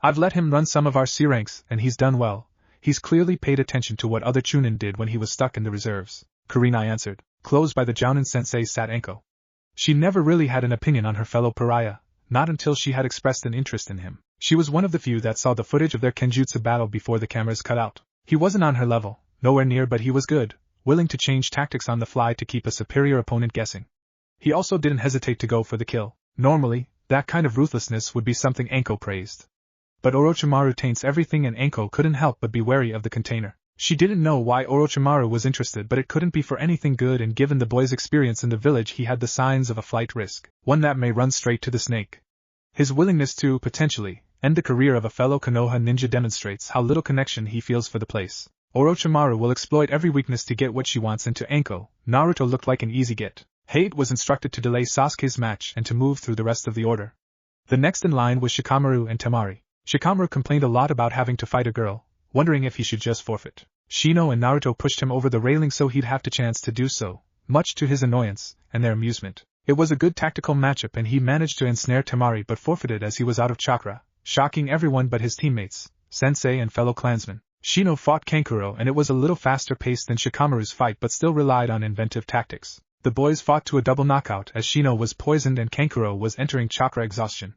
I've let him run some of our C ranks, and he's done well. He's clearly paid attention to what other Chunin did when he was stuck in the reserves. Kurenai answered. Close by the Jounin sensei sat Enko. She never really had an opinion on her fellow pariah, not until she had expressed an interest in him. She was one of the few that saw the footage of their kenjutsu battle before the cameras cut out. He wasn't on her level, nowhere near, but he was good, willing to change tactics on the fly to keep a superior opponent guessing. He also didn't hesitate to go for the kill. Normally, that kind of ruthlessness would be something Enko praised. But Orochimaru taints everything, and Enko couldn't help but be wary of the container. She didn't know why Orochimaru was interested, but it couldn't be for anything good, and given the boy's experience in the village, he had the signs of a flight risk, one that may run straight to the snake. His willingness to, potentially, end the career of a fellow Konoha ninja demonstrates how little connection he feels for the place. Orochimaru will exploit every weakness to get what she wants, and to Enko, Naruto looked like an easy get. Hate was instructed to delay Sasuke's match and to move through the rest of the order. The next in line was Shikamaru and Temari. Shikamaru complained a lot about having to fight a girl, wondering if he should just forfeit. Shino and Naruto pushed him over the railing so he'd have the chance to do so, much to his annoyance and their amusement. It was a good tactical matchup, and he managed to ensnare Temari but forfeited as he was out of chakra, shocking everyone but his teammates, sensei and fellow clansmen. Shino fought Kankuro, and it was a little faster paced than Shikamaru's fight, but still relied on inventive tactics. The boys fought to a double knockout as Shino was poisoned and Kankuro was entering chakra exhaustion.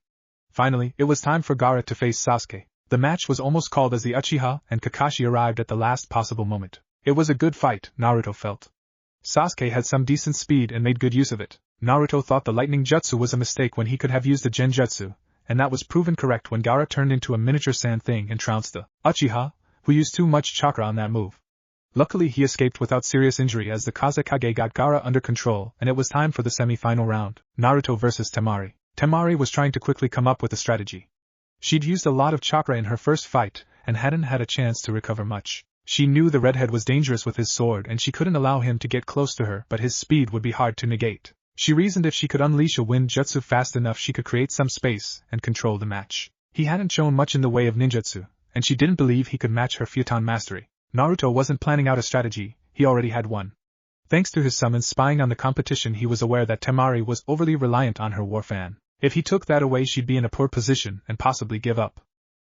Finally, it was time for Gaara to face Sasuke. The match was almost called as the Uchiha, and Kakashi arrived at the last possible moment. It was a good fight, Naruto felt. Sasuke had some decent speed and made good use of it. Naruto thought the lightning jutsu was a mistake when he could have used the genjutsu, and that was proven correct when Gaara turned into a miniature sand thing and trounced the Uchiha, who used too much chakra on that move. Luckily he escaped without serious injury as the Kazekage got Gaara under control, and it was time for the semi-final round, Naruto versus Temari. Temari was trying to quickly come up with a strategy. She'd used a lot of chakra in her first fight, and hadn't had a chance to recover much. She knew the redhead was dangerous with his sword, and she couldn't allow him to get close to her, but his speed would be hard to negate. She reasoned if she could unleash a wind jutsu fast enough she could create some space and control the match. He hadn't shown much in the way of ninjutsu, and she didn't believe he could match her futon mastery. Naruto wasn't planning out a strategy, he already had one. Thanks to his summons spying on the competition, he was aware that Temari was overly reliant on her war fan. If he took that away, she'd be in a poor position and possibly give up.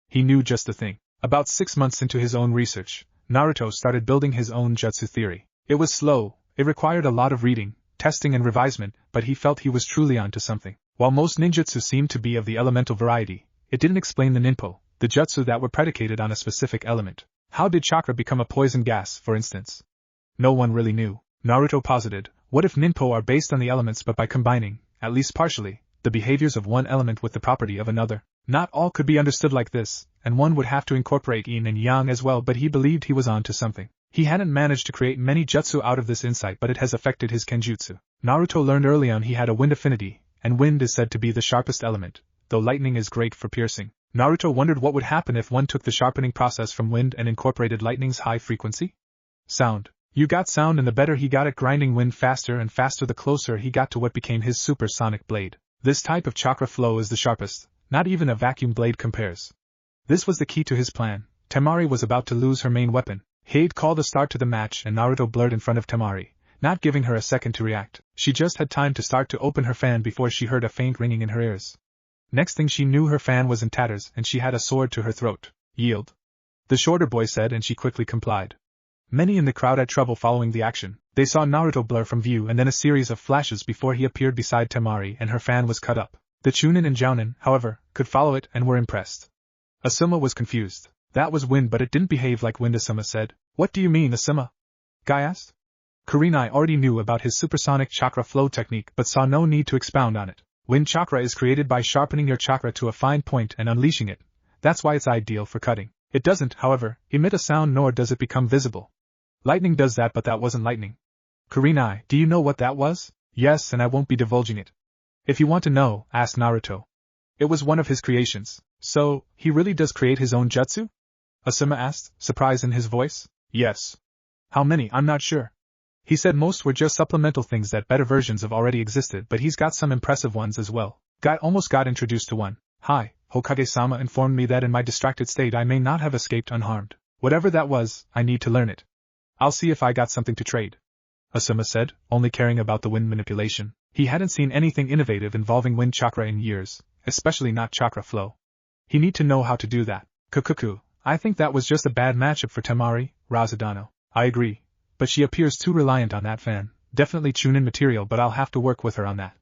He knew just the thing. About 6 months into his own research, Naruto started building his own jutsu theory. It was slow, it required a lot of reading, testing and revisement, but he felt he was truly onto something. While most ninjutsu seemed to be of the elemental variety, It didn't explain the ninpo, the jutsu that were predicated on a specific element. How did chakra become a poison gas, for instance? No one really knew. Naruto posited, what if ninpo are based on the elements but by combining, at least partially, the behaviors of one element with the property of another? Not all could be understood like this, and one would have to incorporate yin and yang as well, but he believed he was on to something. He hadn't managed to create many jutsu out of this insight, but it has affected his kenjutsu. Naruto learned early on he had a wind affinity, and wind is said to be the sharpest element, though lightning is great for piercing. Naruto wondered what would happen if one took the sharpening process from wind and incorporated lightning's high frequency? Sound. You got sound, and the better he got at grinding wind faster and faster the closer he got to what became his supersonic blade. This type of chakra flow is the sharpest, not even a vacuum blade compares. This was the key to his plan. Temari was about to lose her main weapon. Hade called a start to the match and Naruto blurred in front of Temari, not giving her a second to react. She just had time to start to open her fan before she heard a faint ringing in her ears. Next thing she knew, her fan was in tatters and she had a sword to her throat. Yield, the shorter boy said, and she quickly complied. Many in the crowd had trouble following the action. They saw Naruto blur from view and then a series of flashes before he appeared beside Temari and her fan was cut up. The Chunin and Jounin, however, could follow it and were impressed. Asuma was confused. That was wind, but it didn't behave like wind, Asuma said. What do you mean, Asuma? Guy asked. Kurenai already knew about his supersonic chakra flow technique but saw no need to expound on it. Wind chakra is created by sharpening your chakra to a fine point and unleashing it. That's why it's ideal for cutting. It doesn't, however, emit a sound nor does it become visible. Lightning does that, but that wasn't lightning. Kurenai, do you know what that was? Yes, and I won't be divulging it. If you want to know, asked Naruto. It was one of his creations. So, he really does create his own jutsu? Asuma asked, surprise in his voice. Yes. How many? I'm not sure. He said most were just supplemental things that better versions of already existed, but he's got some impressive ones as well. Almost got introduced to one. Hi, Hokage-sama informed me that in my distracted state I may not have escaped unharmed. Whatever that was, I need to learn it. I'll see if I got something to trade. Asuma said, only caring about the wind manipulation. He hadn't seen anything innovative involving wind chakra in years, especially not chakra flow. He need to know how to do that. Kukuku, I think that was just a bad matchup for Temari, Razadano. I agree. But she appears too reliant on that fan. Definitely Chunin material, but I'll have to work with her on that.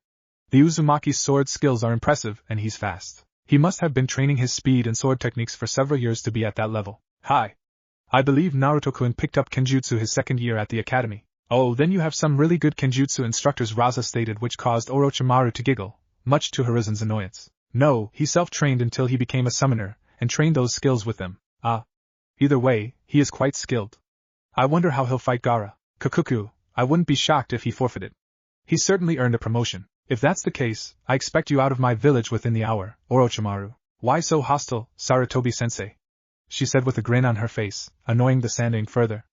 The Uzumaki's sword skills are impressive, and he's fast. He must have been training his speed and sword techniques for several years to be at that level. Hi. I believe Naruto-kun picked up Kenjutsu his second year at the academy. Oh, then you have some really good Kenjutsu instructors, Raza stated, which caused Orochimaru to giggle, much to Hiruzen's annoyance. No, he self-trained until he became a summoner, and trained those skills with them. Either way, he is quite skilled. I wonder how he'll fight Gaara. Kukuku, I wouldn't be shocked if he forfeited. He certainly earned a promotion. If that's the case, I expect you out of my village within the hour, Orochimaru. Why so hostile, Sarutobi-sensei? She said with a grin on her face, annoying the Sanding further.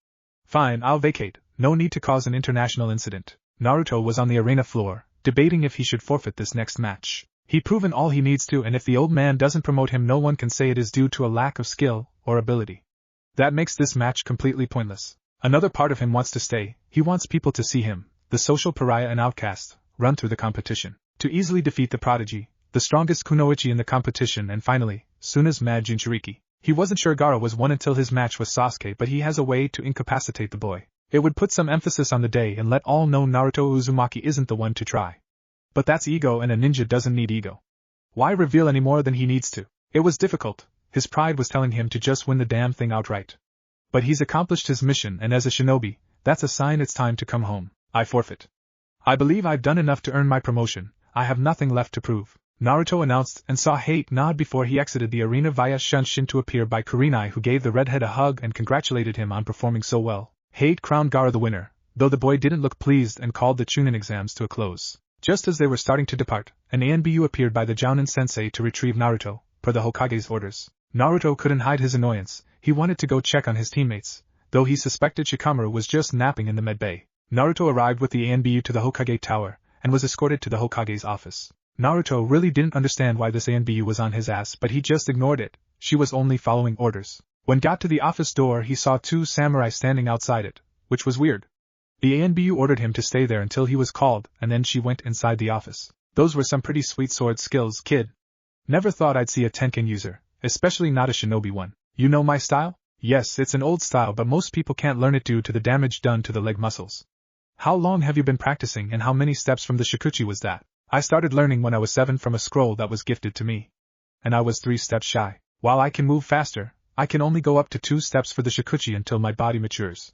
Fine, I'll vacate. No need to cause an international incident. Naruto was on the arena floor, debating if he should forfeit this next match. He'd proven all he needs to, and if the old man doesn't promote him, no one can say it is due to a lack of skill or ability. That makes this match completely pointless. Another part of him wants to stay. He wants people to see him, the social pariah and outcast, run through the competition, to easily defeat the prodigy, the strongest kunoichi in the competition, and finally, Suna's mad Jinchuriki. He wasn't sure Gaara was one until his match with Sasuke, but he has a way to incapacitate the boy. It would put some emphasis on the day and let all know Naruto Uzumaki isn't the one to try. But that's ego, and a ninja doesn't need ego. Why reveal any more than he needs to? It was difficult. His pride was telling him to just win the damn thing outright. But he's accomplished his mission, and as a shinobi, that's a sign it's time to come home. I forfeit. I believe I've done enough to earn my promotion. I have nothing left to prove, Naruto announced, and saw Hate nod before he exited the arena via Shunshin to appear by Kurenai, who gave the redhead a hug and congratulated him on performing so well. Hate crowned Gaara the winner, though the boy didn't look pleased, and called the Chunin exams to a close. Just as they were starting to depart, an ANBU appeared by the Jounin sensei to retrieve Naruto, per the Hokage's orders. Naruto couldn't hide his annoyance. He wanted to go check on his teammates, though he suspected Shikamaru was just napping in the med bay. Naruto arrived with the ANBU to the Hokage tower, and was escorted to the Hokage's office. Naruto really didn't understand why this ANBU was on his ass, but he just ignored it. She was only following orders. When got to the office door, he saw two samurai standing outside it, which was weird. The ANBU ordered him to stay there until he was called, and then she went inside the office. Those were some pretty sweet sword skills, kid. Never thought I'd see a Tenkan user, especially not a shinobi one. You know my style? Yes, it's an old style, but most people can't learn it due to the damage done to the leg muscles. How long have you been practicing, and how many steps from the Shikuchi was that? I started learning when I was 7 from a scroll that was gifted to me. and I was 3 steps shy. While I can move faster, I can only go up to 2 steps for the Shikuchi until my body matures.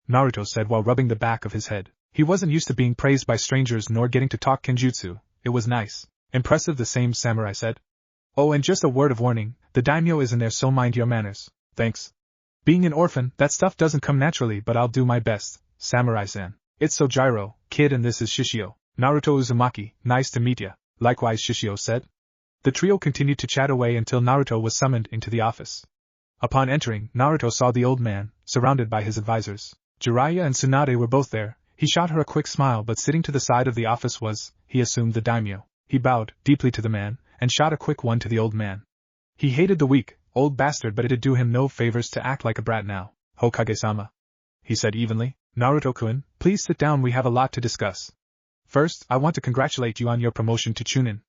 Naruto said while rubbing the back of his head. He wasn't used to being praised by strangers nor getting to talk kenjutsu. It was nice. Impressive, the same samurai said. Oh, and just a word of warning, the daimyo isn't there, so mind your manners. Thanks. Being an orphan, that stuff doesn't come naturally, but I'll do my best, samurai-san. It's Sojiro, kid, and this is Shishio. Naruto Uzumaki, nice to meet ya. Likewise, Shishio said. The trio continued to chat away until Naruto was summoned into the office. Upon entering, Naruto saw the old man, surrounded by his advisors. Jiraiya and Tsunade were both there. He shot her a quick smile, but sitting to the side of the office was, he assumed, the daimyo. He bowed deeply to the man, and shot a quick one to the old man. He hated the weak, old bastard, but it did do him no favors to act like a brat now. Hokage-sama, he said evenly. Naruto-kun, please sit down, we have a lot to discuss. First, I want to congratulate you on your promotion to Chunin.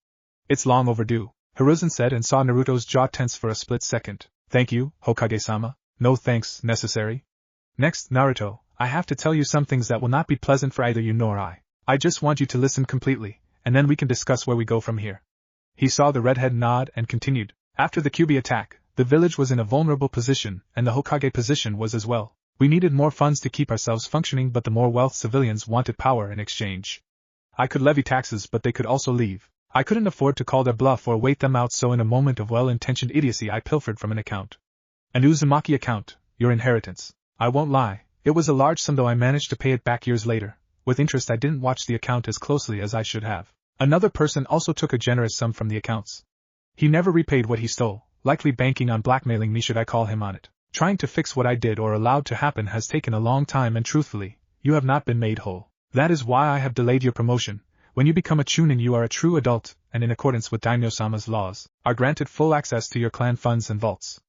It's long overdue, Hiruzen said and saw Naruto's jaw tense for a split second. Thank you, Hokage-sama. No thanks necessary. Next, Naruto, I have to tell you some things that will not be pleasant for either you nor I. I just want you to listen completely, and then we can discuss where we go from here. He saw the redhead nod and continued. After the Kyuubi attack, the village was in a vulnerable position, and the Hokage position was as well. We needed more funds to keep ourselves functioning, but the more wealth civilians wanted power in exchange. I could levy taxes, but they could also leave. I couldn't afford to call their bluff or wait them out, so in a moment of well-intentioned idiocy I pilfered from an account. An Uzumaki account, your inheritance. I won't lie, it was a large sum, though I managed to pay it back years later. With interest, I didn't watch the account as closely as I should have. Another person also took a generous sum from the accounts. He never repaid what he stole, likely banking on blackmailing me should I call him on it. Trying to fix what I did or allowed to happen has taken a long time, and truthfully, you have not been made whole. That is why I have delayed your promotion. When you become a Chunin, you are a true adult, and in accordance with Daimyo-sama's laws, are granted full access to your clan funds and vaults.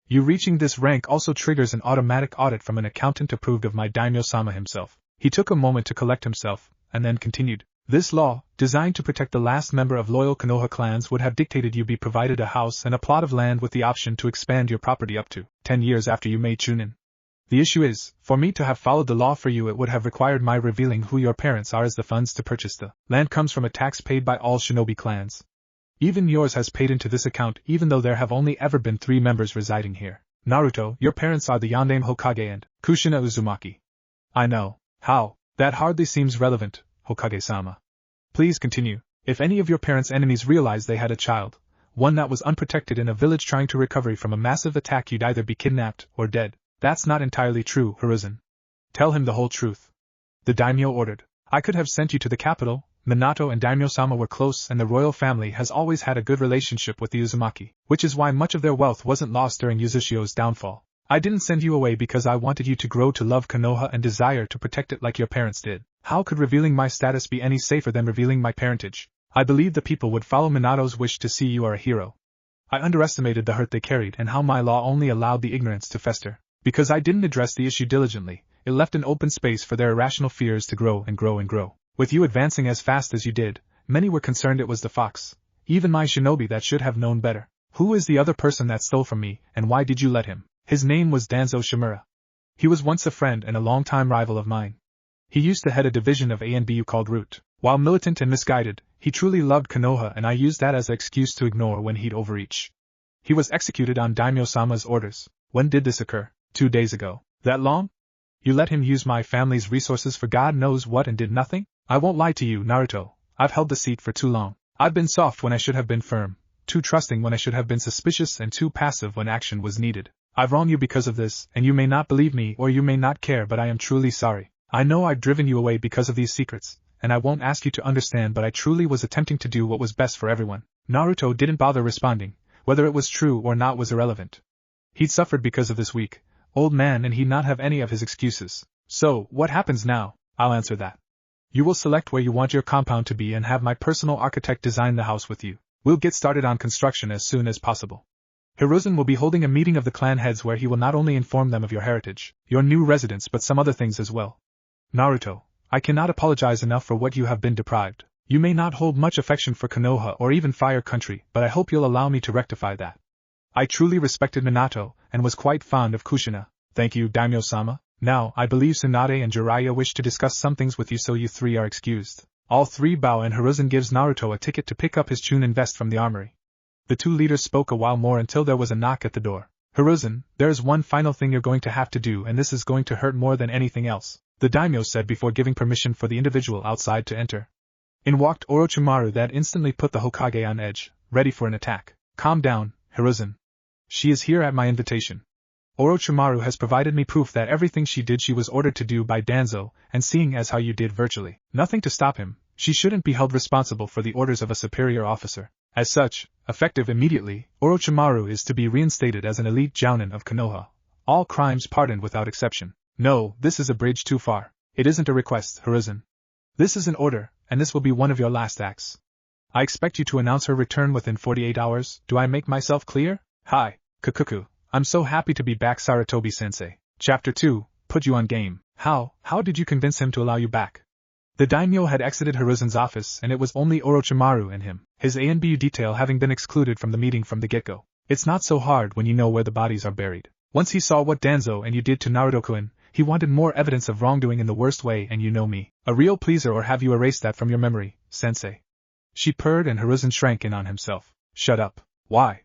You reaching this rank also triggers an automatic audit from an accountant approved of my Daimyo-sama himself. He took a moment to collect himself, and then continued. This law, designed to protect the last member of loyal Konoha clans, would have dictated you be provided a house and a plot of land with the option to expand your property up to 10 years after you made Chunin. The issue is, for me to have followed the law for you, it would have required my revealing who your parents are, as the funds to purchase the land comes from a tax paid by all shinobi clans. Even yours has paid into this account, even though there have only ever been 3 members residing here. Naruto, your parents are the Yondaime Hokage and Kushina Uzumaki. I know. How? That hardly seems relevant, Hokage-sama. Please continue. If any of your parents' enemies realized they had a child, one that was unprotected in a village trying to recover from a massive attack, you'd either be kidnapped or dead. That's not entirely true, Hiruzen. Tell him the whole truth. The daimyo ordered. I could have sent you to the capital. Minato and Daimyo-sama were close, and the royal family has always had a good relationship with the Uzumaki, which is why much of their wealth wasn't lost during Uzushio's downfall. I didn't send you away because I wanted you to grow to love Konoha and desire to protect it like your parents did. How could revealing my status be any safer than revealing my parentage? I believe the people would follow Minato's wish to see you are a hero. I underestimated the hurt they carried and how my law only allowed the ignorance to fester. Because I didn't address the issue diligently, it left an open space for their irrational fears to grow and grow and grow. With you advancing as fast as you did, many were concerned it was the fox. Even my shinobi that should have known better. Who is the other person that stole from me, and why did you let him? His name was Danzo Shimura. He was once a friend and a long-time rival of mine. He used to head a division of ANBU called Root. While militant and misguided, he truly loved Konoha, and I used that as an excuse to ignore when he'd overreach. He was executed on Daimyo-sama's orders. When did this occur? 2 days ago. That long? You let him use my family's resources for God knows what and did nothing? I won't lie to you, Naruto. I've held the seat for too long. I've been soft when I should have been firm, too trusting when I should have been suspicious, and too passive when action was needed. I've wronged you because of this, and you may not believe me or you may not care, but I am truly sorry. I know I've driven you away because of these secrets, and I won't ask you to understand, but I truly was attempting to do what was best for everyone. Naruto didn't bother responding. Whether it was true or not was irrelevant. He'd suffered because of this weak, old man, and he'd not have any of his excuses. So, what happens now? I'll answer that. You will select where you want your compound to be and have my personal architect design the house with you. We'll get started on construction as soon as possible. Hiruzen will be holding a meeting of the clan heads where he will not only inform them of your heritage, your new residence, but some other things as well. Naruto, I cannot apologize enough for what you have been deprived. You may not hold much affection for Konoha or even Fire Country, but I hope you'll allow me to rectify that. I truly respected Minato, and was quite fond of Kushina. Thank you, Daimyo-sama. Now, I believe Tsunade and Jiraiya wish to discuss some things with you, so you 3 are excused. All 3 bow, and Hiruzen gives Naruto a ticket to pick up his Chunin vest from the armory. The two leaders spoke a while more until there was a knock at the door. Hiruzen, there is one final thing you're going to have to do, and this is going to hurt more than anything else, the daimyo said before giving permission for the individual outside to enter. In walked Orochimaru. That instantly put the Hokage on edge, ready for an attack. Calm down, Hiruzen. She is here at my invitation. Orochimaru has provided me proof that everything she did she was ordered to do by Danzo, and seeing as how you did virtually nothing to stop him, she shouldn't be held responsible for the orders of a superior officer. As such, effective immediately, Orochimaru is to be reinstated as an elite jounin of Konoha. All crimes pardoned without exception. No, this is a bridge too far. It isn't a request, Hiruzen. This is an order, and this will be one of your last acts. I expect you to announce her return within 48 hours. Do I make myself clear? Hi, Kakuku. I'm so happy to be back, Sarutobi-sensei. Chapter 2, Put you on game. How did you convince him to allow you back? The daimyo had exited Hiruzen's office, and it was only Orochimaru and him, his ANBU detail having been excluded from the meeting from the get-go. It's not so hard when you know where the bodies are buried. Once he saw what Danzo and you did to Naruto-kun, he wanted more evidence of wrongdoing in the worst way, and you know me. A real pleaser, or have you erased that from your memory, sensei? She purred, and Hiruzen shrank in on himself. Shut up. Why?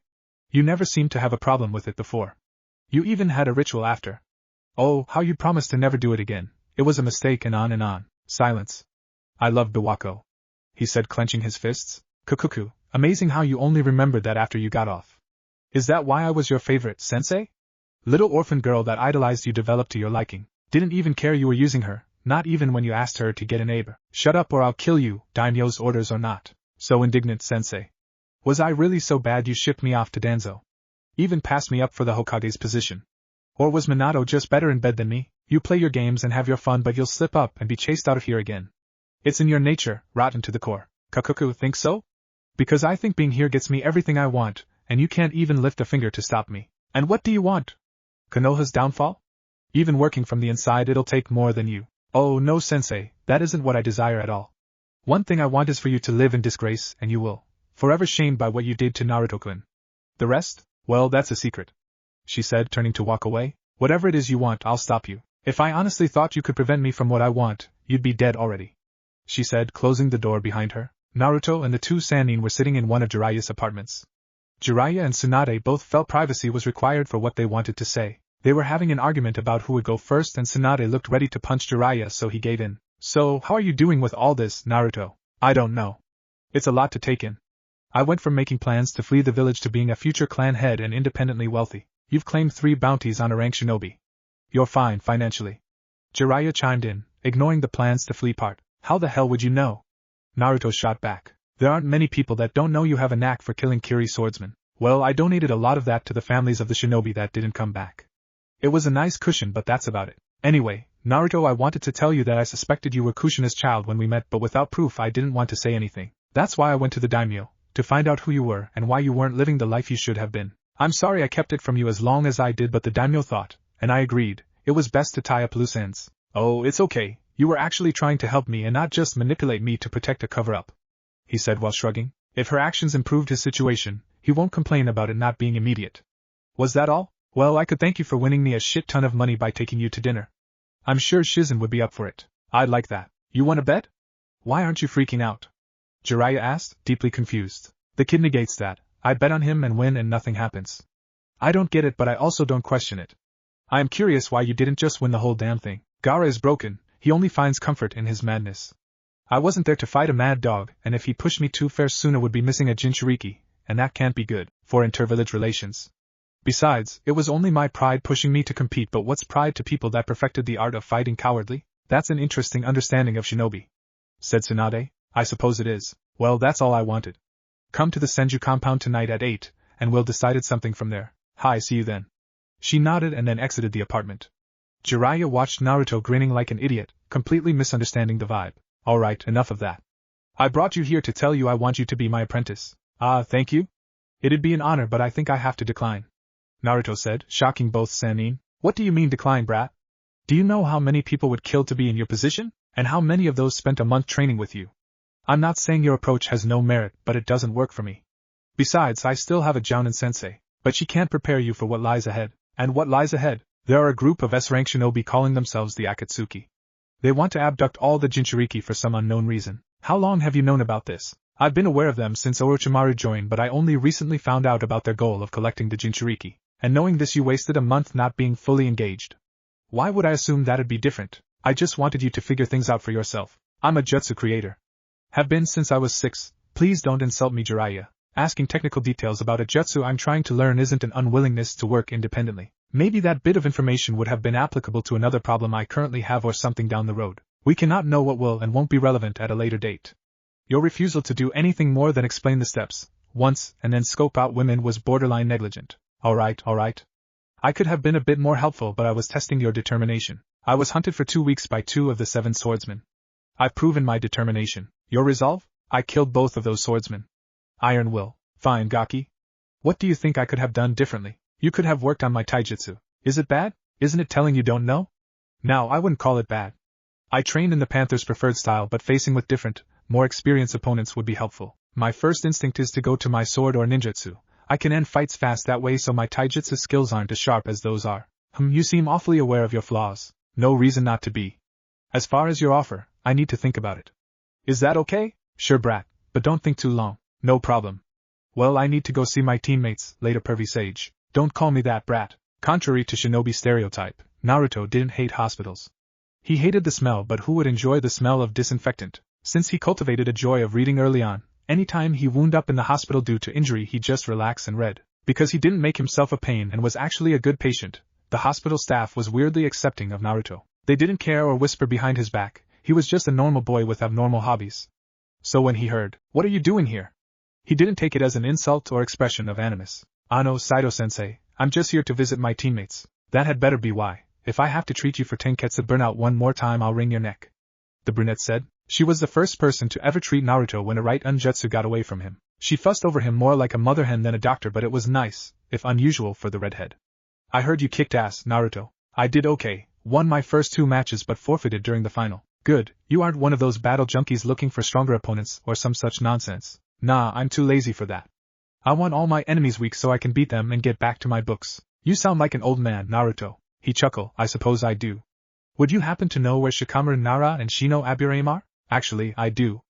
You never seemed to have a problem with it before. You even had a ritual after. Oh, how you promised to never do it again. It was a mistake, and on and on. Silence. I love Biwako, he said, clenching his fists. Kakuku, amazing how you only remembered that after you got off. Is that why I was your favorite, sensei? Little orphan girl that idolized you developed to your liking. Didn't even care you were using her, not even when you asked her to get an Abe. Shut up or I'll kill you, daimyo's orders or not. So indignant, sensei. Was I really so bad you shipped me off to Danzo? Even passed me up for the Hokage's position? Or was Minato just better in bed than me? You play your games and have your fun, but you'll slip up and be chased out of here again. It's in your nature, rotten to the core. Kakuku, think so? Because I think being here gets me everything I want, and you can't even lift a finger to stop me. And what do you want? Konoha's downfall? Even working from the inside it'll take more than you. Oh no, sensei, that isn't what I desire at all. One thing I want is for you to live in disgrace, and you will. Forever shamed by what you did to Naruto-kun. The rest? Well, that's a secret, she said, turning to walk away. Whatever it is you want, I'll stop you. If I honestly thought you could prevent me from what I want, you'd be dead already, she said, closing the door behind her. Naruto and the two Sannin were sitting in one of Jiraiya's apartments. Jiraiya and Tsunade both felt privacy was required for what they wanted to say. They were having an argument about who would go first, and Tsunade looked ready to punch Jiraiya, so he gave in. So, how are you doing with all this, Naruto? I don't know. It's a lot to take in. I went from making plans to flee the village to being a future clan head and independently wealthy. You've claimed 3 bounties on a rank shinobi. You're fine financially. Jiraiya chimed in, ignoring the plans to flee part. How the hell would you know? Naruto shot back. There aren't many people that don't know you have a knack for killing Kiri swordsmen. Well, I donated a lot of that to the families of the shinobi that didn't come back. It was a nice cushion, but that's about it. Anyway, Naruto, I wanted to tell you that I suspected you were Kushina's child when we met, but without proof I didn't want to say anything. That's why I went to the daimyo, to find out who you were and why you weren't living the life you should have been. I'm sorry I kept it from you as long as I did, but the daimyo thought, and I agreed, it was best to tie up loose ends. Oh, it's okay, you were actually trying to help me and not just manipulate me to protect a cover-up, he said while shrugging. If her actions improved his situation, he won't complain about it not being immediate. Was that all? Well, I could thank you for winning me a shit ton of money by taking you to dinner. I'm sure Shizen would be up for it. I'd like that. You want to bet? Why aren't you freaking out? Jiraiya asked, deeply confused. The kid negates that. I bet on him and win and nothing happens. I don't get it, but I also don't question it. I am curious why you didn't just win the whole damn thing. Gaara is broken, he only finds comfort in his madness. I wasn't there to fight a mad dog, and if he pushed me too fair Suna would be missing a Jinchuriki, and that can't be good for intervillage relations. Besides, it was only my pride pushing me to compete, but what's pride to people that perfected the art of fighting cowardly? That's an interesting understanding of shinobi, said Tsunade. I suppose it is. Well, that's all I wanted. Come to the Senju compound tonight at 8, and we'll decide something from there. Hi, see you then. She nodded and then exited the apartment. Jiraiya watched Naruto grinning like an idiot, completely misunderstanding the vibe. Alright, enough of that. I brought you here to tell you I want you to be my apprentice. Ah, thank you? It'd be an honor, but I think I have to decline, Naruto said, shocking both Sannin. What do you mean decline, brat? Do you know how many people would kill to be in your position? And how many of those spent a month training with you? I'm not saying your approach has no merit, but it doesn't work for me. Besides, I still have a Jounin sensei, but she can't prepare you for what lies ahead. And what lies ahead? There are a group of S-rank shinobi calling themselves the Akatsuki. They want to abduct all the Jinchuriki for some unknown reason. How long have you known about this? I've been aware of them since Orochimaru joined, but I only recently found out about their goal of collecting the Jinchuriki. And knowing this, you wasted a month not being fully engaged. Why would I assume that'd be different? I just wanted you to figure things out for yourself. I'm a jutsu creator. Have been since I was 6. Please don't insult me, Jiraiya. Asking technical details about a jutsu I'm trying to learn isn't an unwillingness to work independently. Maybe that bit of information would have been applicable to another problem I currently have or something down the road. We cannot know what will and won't be relevant at a later date. Your refusal to do anything more than explain the steps, once, and then scope out women was borderline negligent. Alright. I could have been a bit more helpful, but I was testing your determination. I was hunted for 2 weeks by 2 of the 7 swordsmen. I've proven my determination. Your resolve? I killed both of those swordsmen. Iron will. Fine, Gaki. What do you think I could have done differently? You could have worked on my taijutsu. Is it bad? Isn't it telling you don't know? Now, I wouldn't call it bad. I trained in the Panther's preferred style, but facing with different, more experienced opponents would be helpful. My first instinct is to go to my sword or ninjutsu. I can end fights fast that way, so my taijutsu skills aren't as sharp as those are. You seem awfully aware of your flaws. No reason not to be. As far as your offer, I need to think about it. Is that okay? Sure, brat, but don't think too long. No problem. Well, I need to go see my teammates, later pervy sage. Don't call me that, brat. Contrary to shinobi stereotype, Naruto didn't hate hospitals. He hated the smell, but who would enjoy the smell of disinfectant? Since he cultivated a joy of reading early on, anytime he wound up in the hospital due to injury he'd just relax and read. Because he didn't make himself a pain and was actually a good patient, the hospital staff was weirdly accepting of Naruto. They didn't care or whisper behind his back, he was just a normal boy with abnormal hobbies. So when he heard, "What are you doing here?" he didn't take it as an insult or expression of animus. "Ano, Saito-sensei, I'm just here to visit my teammates." "That had better be why. If I have to treat you for Tenketsu burnout one more time, I'll wring your neck," the brunette said. She was the first person to ever treat Naruto when a right unjutsu got away from him. She fussed over him more like a mother hen than a doctor, but it was nice, if unusual for the redhead. "I heard you kicked ass, Naruto." "I did okay, won my first 2 matches but forfeited during the final." "Good, you aren't one of those battle junkies looking for stronger opponents or some such nonsense." "Nah, I'm too lazy for that. I want all my enemies weak so I can beat them and get back to my books." "You sound like an old man, Naruto." He chuckled. "I suppose I do. Would you happen to know where Shikamaru Nara and Shino Aburame are?" "Actually, I do.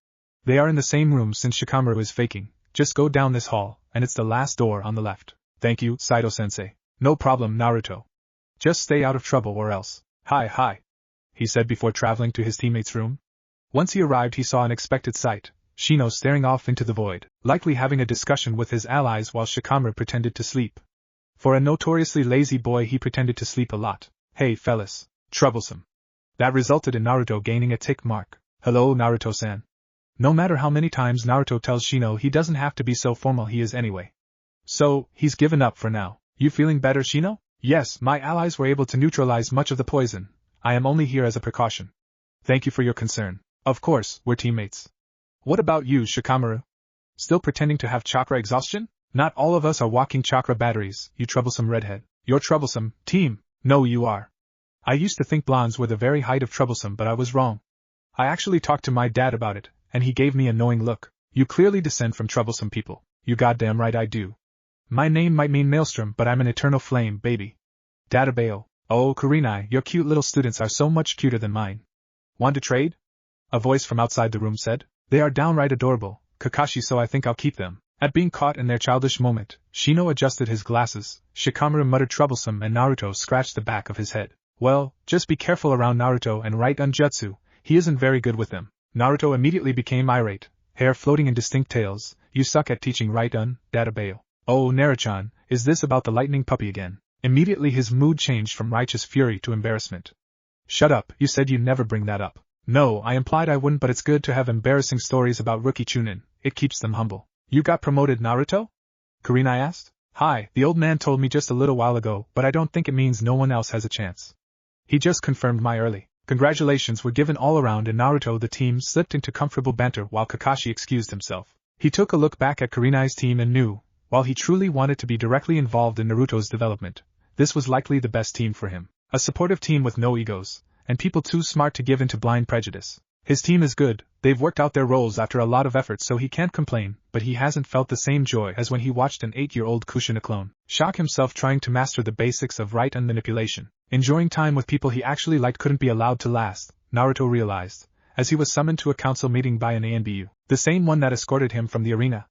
They are in the same room since Shikamaru is faking. Just go down this hall, and it's the last door on the left." "Thank you, Saito-sensei." "No problem, Naruto. Just stay out of trouble or else." Hi, he said before traveling to his teammate's room. Once he arrived, he saw an unexpected sight. Shino staring off into the void, likely having a discussion with his allies while Shikamaru pretended to sleep. For a notoriously lazy boy, he pretended to sleep a lot. "Hey fellas, troublesome." That resulted in Naruto gaining a tick mark. "Hello, Naruto-san." No matter how many times Naruto tells Shino he doesn't have to be so formal, he is anyway. So, he's given up for now. "You feeling better, Shino?" "Yes, my allies were able to neutralize much of the poison. I am only here as a precaution." "Thank you for your concern. Of course, we're teammates." "What about you, Shikamaru? Still pretending to have chakra exhaustion?" "Not all of us are walking chakra batteries, you troublesome redhead." "You're troublesome, team." "No, you are." "I used to think blondes were the very height of troublesome, but I was wrong. I actually talked to my dad about it, and he gave me a knowing look." "You clearly descend from troublesome people." "You goddamn right I do. My name might mean Maelstrom, but I'm an eternal flame, baby." "Databeo. Oh, Kurenai, your cute little students are so much cuter than mine." "Want to trade?" a voice from outside the room said. "They are downright adorable, Kakashi, so I think I'll keep them." At being caught in their childish moment, Shino adjusted his glasses, Shikamaru muttered troublesome, and Naruto scratched the back of his head. "Well, just be careful around Naruto and right unjutsu, he isn't very good with them." Naruto immediately became irate, hair floating in distinct tails. "You suck at teaching right Databeo." "Oh, Naruchan, is this about the lightning puppy again?" Immediately his mood changed from righteous fury to embarrassment. "Shut up, you said you'd never bring that up." "No, I implied I wouldn't, but it's good to have embarrassing stories about rookie Chunin, it keeps them humble." "You got promoted, Naruto?" Kurenai asked. "Hi, the old man told me just a little while ago, but I don't think it means no one else has a chance. He just confirmed my early congratulations were given all around, and Naruto the team slipped into comfortable banter while Kakashi excused himself. He took a look back at Kurenai's team and knew, while he truly wanted to be directly involved in Naruto's development, this was likely the best team for him. A supportive team with no egos, and people too smart to give in to blind prejudice. His team is good, they've worked out their roles after a lot of effort, so he can't complain, but he hasn't felt the same joy as when he watched an 8-year-old Kushina clone shock himself trying to master the basics of right and manipulation. Enjoying time with people he actually liked couldn't be allowed to last, Naruto realized, as he was summoned to a council meeting by an ANBU. The same one that escorted him from the arena.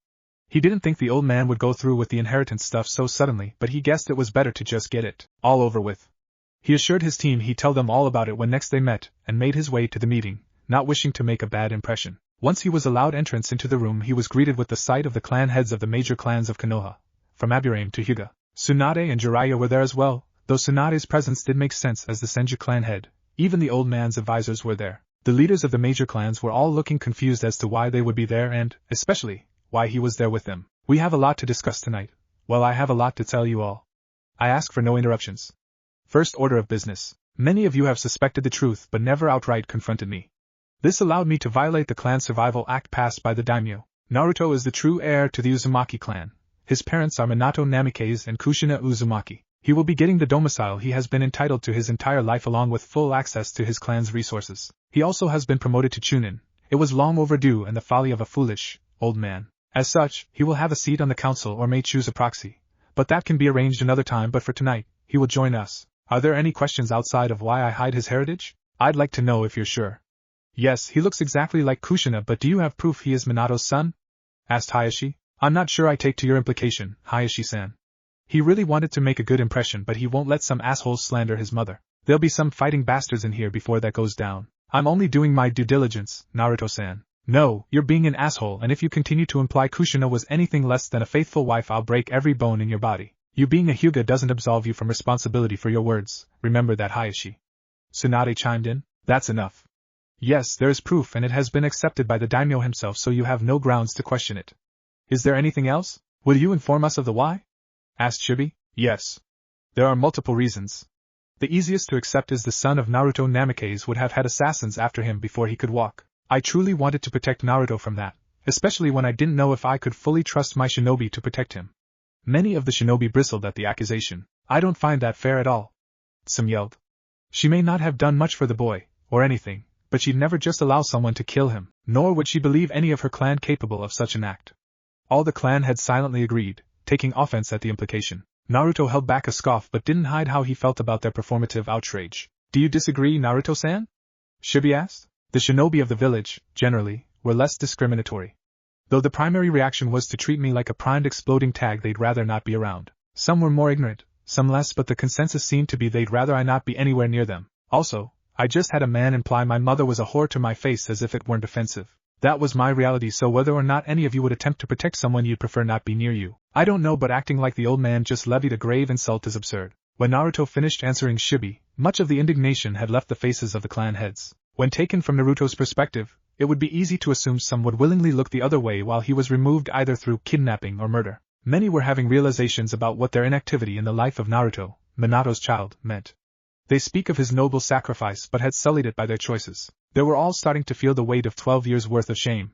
He didn't think the old man would go through with the inheritance stuff so suddenly, but he guessed it was better to just get it all over with. He assured his team he'd tell them all about it when next they met, and made his way to the meeting, not wishing to make a bad impression. Once he was allowed entrance into the room, he was greeted with the sight of the clan heads of the major clans of Konoha, from Aburame to Hyuga. Tsunade and Jiraiya were there as well, though Tsunade's presence did make sense as the Senju clan head. Even the old man's advisors were there. The leaders of the major clans were all looking confused as to why they would be there and, especially, why he was there with them. We have a lot to discuss tonight. Well, I have a lot to tell you all. I ask for no interruptions. First order of business. Many of you have suspected the truth but never outright confronted me. This allowed me to violate the clan survival act passed by the daimyo. Naruto is the true heir to the Uzumaki clan. His parents are Minato Namikaze and Kushina Uzumaki. He will be getting the domicile he has been entitled to his entire life along with full access to his clan's resources. He also has been promoted to Chunin. It was long overdue and the folly of a foolish, old man. As such, he will have a seat on the council or may choose a proxy. But that can be arranged another time, but for tonight, he will join us. Are there any questions outside of why I hide his heritage? I'd like to know if you're sure. Yes, he looks exactly like Kushina, but do you have proof he is Minato's son? Asked Hayashi. I'm not sure I take to your implication, Hayashi-san. He really wanted to make a good impression, but he won't let some assholes slander his mother. There'll be some fighting bastards in here before that goes down. I'm only doing my due diligence, Naruto-san. No, you're being an asshole, and if you continue to imply Kushina was anything less than a faithful wife, I'll break every bone in your body. You being a Hyuga doesn't absolve you from responsibility for your words, remember that, Hayashi. Tsunade chimed in. That's enough. Yes, there is proof and it has been accepted by the daimyo himself, so you have no grounds to question it. Is there anything else? Will you inform us of the why? Asked Shibi. Yes. There are multiple reasons. The easiest to accept is the son of Naruto Namikaze would have had assassins after him before he could walk. I truly wanted to protect Naruto from that, especially when I didn't know if I could fully trust my shinobi to protect him. Many of the shinobi bristled at the accusation. I don't find that fair at all. Some yelled. She may not have done much for the boy, or anything, but she'd never just allow someone to kill him, nor would she believe any of her clan capable of such an act. All the clan had silently agreed, taking offense at the implication. Naruto held back a scoff but didn't hide how he felt about their performative outrage. Do you disagree, Naruto-san? Shibi asked. The shinobi of the village, generally, were less discriminatory. Though the primary reaction was to treat me like a primed exploding tag they'd rather not be around. Some were more ignorant, some less, but the consensus seemed to be they'd rather I not be anywhere near them. Also, I just had a man imply my mother was a whore to my face as if it weren't offensive. That was my reality, so whether or not any of you would attempt to protect someone you'd prefer not be near you, I don't know, but acting like the old man just levied a grave insult is absurd. When Naruto finished answering Shibi, much of the indignation had left the faces of the clan heads. When taken from Naruto's perspective, it would be easy to assume some would willingly look the other way while he was removed either through kidnapping or murder. Many were having realizations about what their inactivity in the life of Naruto, Minato's child, meant. They speak of his noble sacrifice but had sullied it by their choices. They were all starting to feel the weight of 12 years' worth of shame.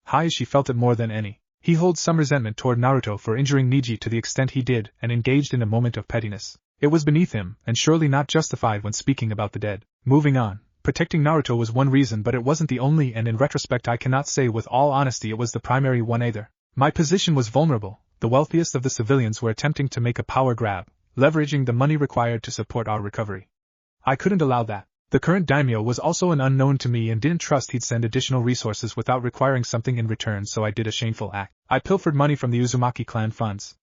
Hayashi felt it more than any. He holds some resentment toward Naruto for injuring Neji to the extent he did and engaged in a moment of pettiness. It was beneath him, and surely not justified when speaking about the dead. Moving on. Protecting Naruto was one reason, but it wasn't the only, and in retrospect I cannot say with all honesty it was the primary one either. My position was vulnerable. The wealthiest of the civilians were attempting to make a power grab, leveraging the money required to support our recovery. I couldn't allow that. The current daimyo was also an unknown to me and didn't trust he'd send additional resources without requiring something in return, so I did a shameful act. I pilfered money from the Uzumaki clan funds.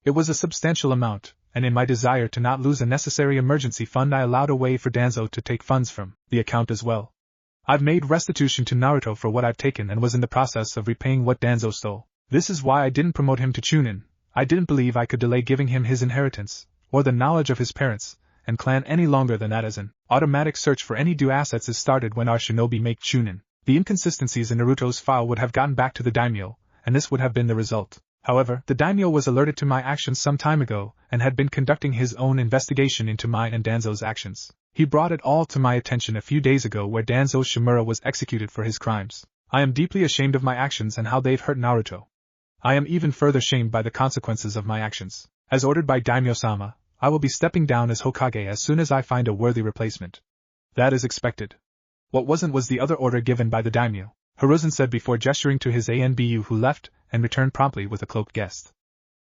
It was a substantial amount, and in my desire to not lose a necessary emergency fund I allowed a way for Danzo to take funds from the account as well. I've made restitution to Naruto for what I've taken and was in the process of repaying what Danzo stole. This is why I didn't promote him to Chunin. I didn't believe I could delay giving him his inheritance, or the knowledge of his parents and clan any longer than that, as an automatic search for any due assets is started when our shinobi make Chunin. The inconsistencies in Naruto's file would have gotten back to the daimyo, and this would have been the result. However, the daimyo was alerted to my actions some time ago, and had been conducting his own investigation into my and Danzo's actions. He brought it all to my attention a few days ago, where Danzo Shimura was executed for his crimes. I am deeply ashamed of my actions and how they've hurt Naruto. I am even further shamed by the consequences of my actions. As ordered by Daimyo-sama, I will be stepping down as Hokage as soon as I find a worthy replacement. That is expected. What wasn't was the other order given by the daimyo, Hiruzen said before gesturing to his ANBU, who left and returned promptly with a cloaked guest.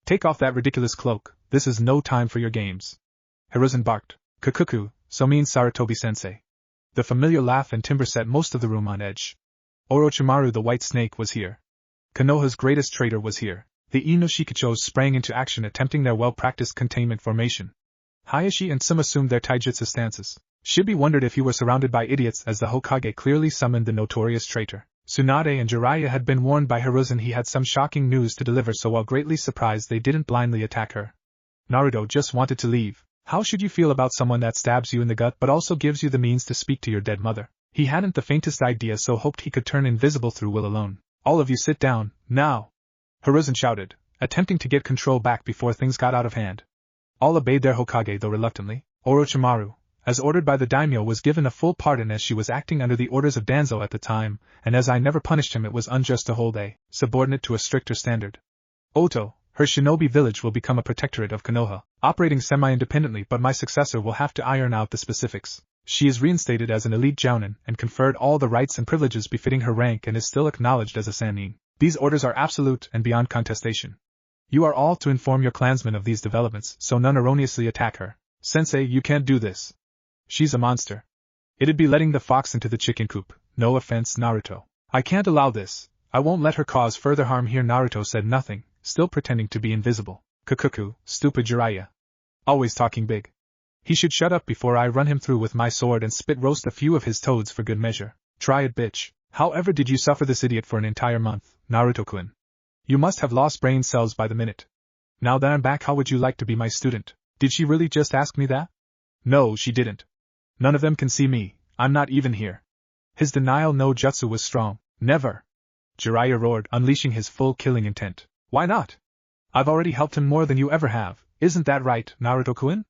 Take off that ridiculous cloak, this is no time for your games. Hiruzen barked. Kukuku, so means Sarutobi-sensei. The familiar laugh and timbre set most of the room on edge. Orochimaru the White Snake was here. Konoha's greatest traitor was here. The Inoshikachos sprang into action attempting their well-practiced containment formation. Hayashi and Sum assumed their taijutsu stances. Shibi wondered if he were surrounded by idiots as the Hokage clearly summoned the notorious traitor. Tsunade and Jiraiya had been warned by Hiruzen he had some shocking news to deliver, so while greatly surprised they didn't blindly attack her. Naruto just wanted to leave. How should you feel about someone that stabs you in the gut but also gives you the means to speak to your dead mother? He hadn't the faintest idea, so hoped he could turn invisible through will alone. All of you sit down, now! Hiruzen shouted, attempting to get control back before things got out of hand. All obeyed their Hokage, though reluctantly. Orochimaru, as ordered by the daimyo, was given a full pardon as she was acting under the orders of Danzo at the time, and as I never punished him, it was unjust to hold a subordinate to a stricter standard. Oto, her shinobi village will become a protectorate of Konoha, operating semi-independently, but my successor will have to iron out the specifics. She is reinstated as an elite jounin and conferred all the rights and privileges befitting her rank and is still acknowledged as a sannin. These orders are absolute and beyond contestation. You are all to inform your clansmen of these developments, so none erroneously attack her. Sensei, you can't do this. She's a monster. It'd be letting the fox into the chicken coop. No offense, Naruto. I can't allow this. I won't let her cause further harm here. Naruto said nothing, still pretending to be invisible. Kukuku, stupid Jiraiya. Always talking big. He should shut up before I run him through with my sword and spit roast a few of his toads for good measure. Try it, bitch. However did you suffer this idiot for an entire month, Naruto-kun? You must have lost brain cells by the minute. Now that I'm back, how would you like to be my student? Did she really just ask me that? No, she didn't. None of them can see me. I'm not even here. His denial no jutsu was strong. Never. Jiraiya roared, unleashing his full killing intent. Why not? I've already helped him more than you ever have. Isn't that right, Naruto-kun?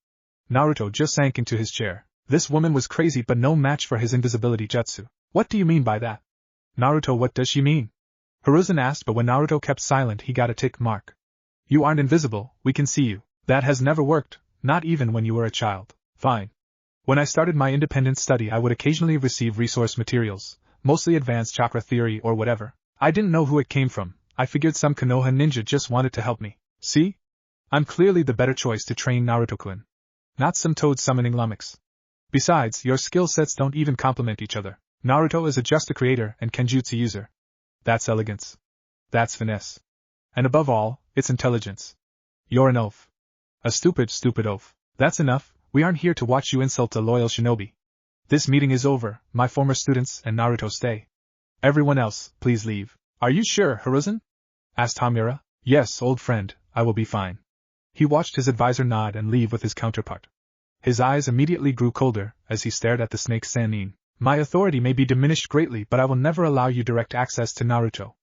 Naruto just sank into his chair. This woman was crazy but no match for his invisibility jutsu. What do you mean by that? Naruto, what does she mean? Hiruzen asked, but when Naruto kept silent he got a tick mark. You aren't invisible, we can see you. That has never worked, not even when you were a child. Fine. When I started my independent study I would occasionally receive resource materials, mostly advanced chakra theory or whatever. I didn't know who it came from. I figured some Konoha ninja just wanted to help me. See? I'm clearly the better choice to train Naruto-kun. Not some toad summoning lummox. Besides, your skill sets don't even complement each other. Naruto is just a creator and kenjutsu user. That's elegance. That's finesse. And above all, it's intelligence. You're an oaf. A stupid oaf. That's enough, we aren't here to watch you insult a loyal shinobi. This meeting is over, my former students and Naruto stay. Everyone else, please leave. Are you sure, Hiruzen? Asked Hamura. Yes, old friend, I will be fine. He watched his advisor nod and leave with his counterpart. His eyes immediately grew colder as he stared at the snake Sannin. My authority may be diminished greatly, but I will never allow you direct access to Naruto.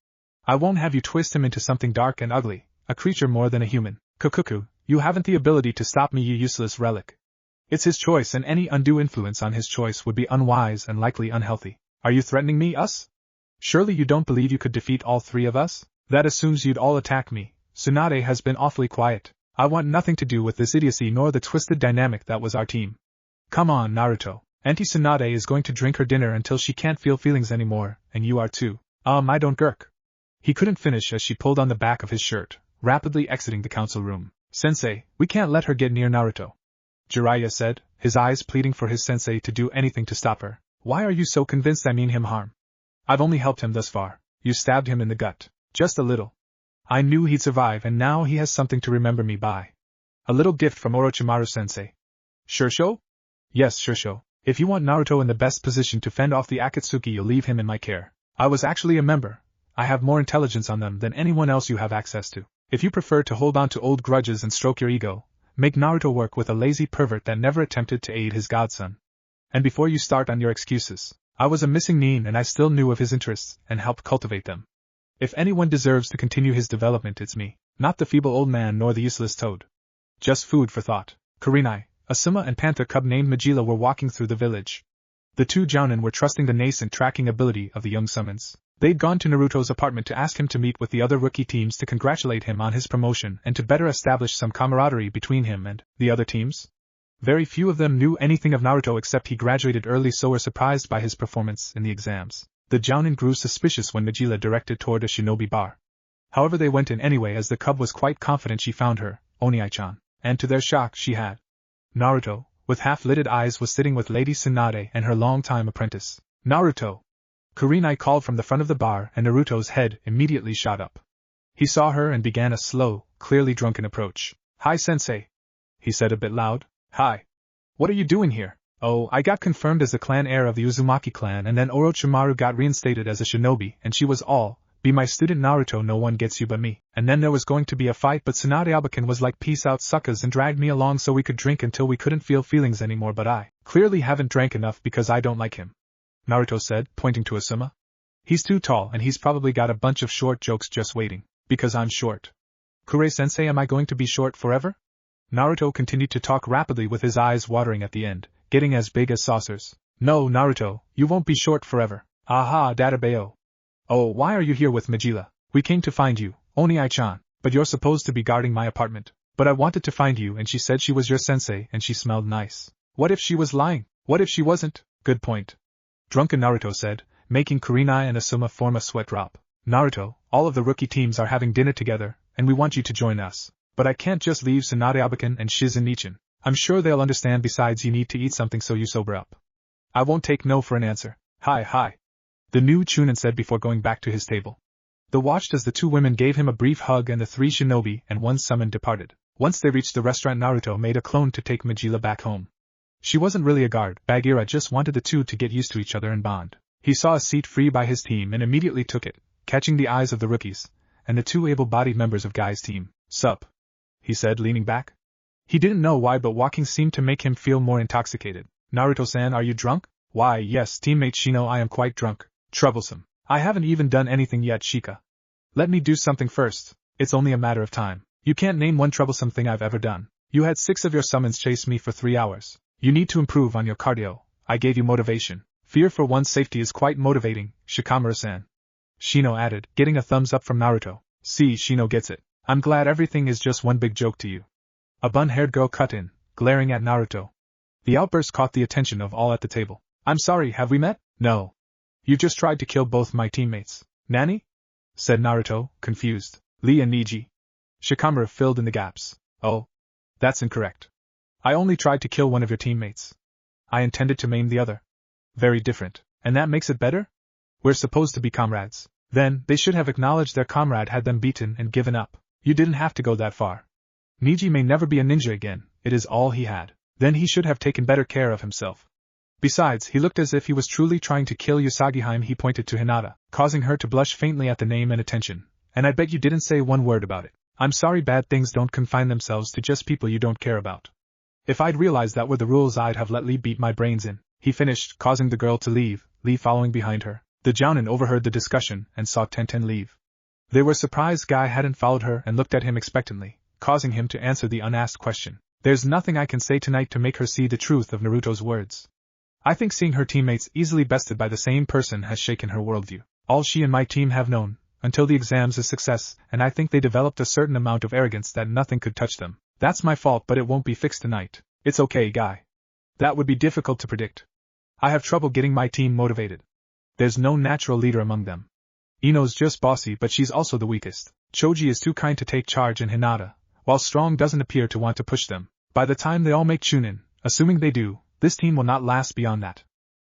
I won't have you twist him into something dark and ugly, a creature more than a human. Kukuku, you haven't the ability to stop me, you useless relic. It's his choice, and any undue influence on his choice would be unwise and likely unhealthy. Are you threatening me, us? Surely you don't believe you could defeat all three of us? That assumes you'd all attack me. Tsunade has been awfully quiet. I want nothing to do with this idiocy nor the twisted dynamic that was our team. Come on, Naruto. Auntie Tsunade is going to drink her dinner until she can't feel feelings anymore, and you are too. I don't gurk. He couldn't finish as she pulled on the back of his shirt, rapidly exiting the council room. Sensei, we can't let her get near Naruto. Jiraiya said, his eyes pleading for his sensei to do anything to stop her. Why are you so convinced I mean him harm? I've only helped him thus far. You stabbed him in the gut. Just a little. I knew he'd survive, and now he has something to remember me by. A little gift from Orochimaru-sensei. Shursho? Yes, Shursho. If you want Naruto in the best position to fend off the Akatsuki, you'll leave him in my care. I was actually a member. I have more intelligence on them than anyone else you have access to. If you prefer to hold on to old grudges and stroke your ego, make Naruto work with a lazy pervert that never attempted to aid his godson. And before you start on your excuses, I was a missing nin and I still knew of his interests and helped cultivate them. If anyone deserves to continue his development, it's me, not the feeble old man nor the useless toad. Just food for thought. Kurenai, Asuma and panther cub named Majila were walking through the village. The two jounin were trusting the nascent tracking ability of the young summons. They'd gone to Naruto's apartment to ask him to meet with the other rookie teams to congratulate him on his promotion and to better establish some camaraderie between him and the other teams. Very few of them knew anything of Naruto except he graduated early, so were surprised by his performance in the exams. The jounin grew suspicious when Majila directed toward a shinobi bar. However, they went in anyway as the cub was quite confident she found her, Oniai-chan, and to their shock she had. Naruto, with half-lidded eyes, was sitting with Lady Tsunade and her long-time apprentice. Naruto! Kurenai called from the front of the bar and Naruto's head immediately shot up. He saw her and began a slow, clearly drunken approach. "Hi sensei," he said a bit loud. "Hi. What are you doing here?" "Oh, I got confirmed as the clan heir of the Uzumaki clan and then Orochimaru got reinstated as a shinobi and she was all, be my student Naruto, no one gets you but me. And then there was going to be a fight but Tsunade Abakan was like peace out suckers and dragged me along so we could drink until we couldn't feel feelings anymore but I clearly haven't drank enough because I don't like him," Naruto said, pointing to Asuma. "He's too tall and he's probably got a bunch of short jokes just waiting. Because I'm short." "Kure-sensei, am I going to be short forever?" Naruto continued to talk rapidly with his eyes watering at the end, getting as big as saucers. "No, Naruto, you won't be short forever. Aha, Databeo. Oh, why are you here with Majila? We came to find you, Oni-chan, but you're supposed to be guarding my apartment. But I wanted to find you and she said she was your sensei and she smelled nice. What if she was lying? What if she wasn't?" "Good point," drunken Naruto said, making Kurenai and Asuma form a sweat drop. "Naruto, all of the rookie teams are having dinner together, and we want you to join us. But I can't just leave Tsunade Abakan and Shizen Nichin. I'm sure they'll understand, besides you need to eat something so you sober up." "I won't take no for an answer. Hi," the new Chunin said before going back to his table. They watched as the two women gave him a brief hug and the three shinobi and one summon departed. Once they reached the restaurant, Naruto made a clone to take Majila back home. She wasn't really a guard, Bagheera just wanted the two to get used to each other and bond. He saw a seat free by his team and immediately took it, catching the eyes of the rookies, and the two able-bodied members of Guy's team. "Sup?" he said, leaning back. He didn't know why, but walking seemed to make him feel more intoxicated. "Naruto-san, are you drunk?" "Why, yes, teammate Shino, I am quite drunk. Troublesome. I haven't even done anything yet, Shika. Let me do something first. It's only a matter of time. You can't name one troublesome thing I've ever done. You had 6 of your summons chase me for 3 hours. You need to improve on your cardio. I gave you motivation. Fear for one's safety is quite motivating, Shikamaru-san," Shino added, getting a thumbs up from Naruto. "See, Shino gets it. I'm glad everything is just one big joke to you." A bun-haired girl cut in, glaring at Naruto. The outburst caught the attention of all at the table. "I'm sorry, have we met?" "No. You just tried to kill both my teammates." "Nani?" said Naruto, confused. "Lee and Niji." Shikamaru filled in the gaps. "Oh. That's incorrect. I only tried to kill one of your teammates. I intended to maim the other." "Very different. And that makes it better? We're supposed to be comrades." "Then, they should have acknowledged their comrade had them beaten and given up. You didn't have to go that far. Niji may never be a ninja again, it is all he had. Then he should have taken better care of himself. Besides, he looked as if he was truly trying to kill Usagiheim." He pointed to Hinata, causing her to blush faintly at the name and attention. "And I bet you didn't say one word about it. I'm sorry, bad things don't confine themselves to just people you don't care about. If I'd realized that were the rules, I'd have let Lee beat my brains in," he finished, causing the girl to leave, Lee following behind her. The Jounin overheard the discussion and saw Tenten leave. They were surprised Guy hadn't followed her and looked at him expectantly, causing him to answer the unasked question. "There's nothing I can say tonight to make her see the truth of Naruto's words. I think seeing her teammates easily bested by the same person has shaken her worldview. All she and my team have known, until the exams, is success, and I think they developed a certain amount of arrogance that nothing could touch them. That's my fault, but it won't be fixed tonight. It's okay, Guy. That would be difficult to predict. I have trouble getting my team motivated. There's no natural leader among them. Ino's just bossy, but she's also the weakest. Choji is too kind to take charge, and Hinata, while strong, doesn't appear to want to push them. By the time they all make Chunin, assuming they do, this team will not last beyond that."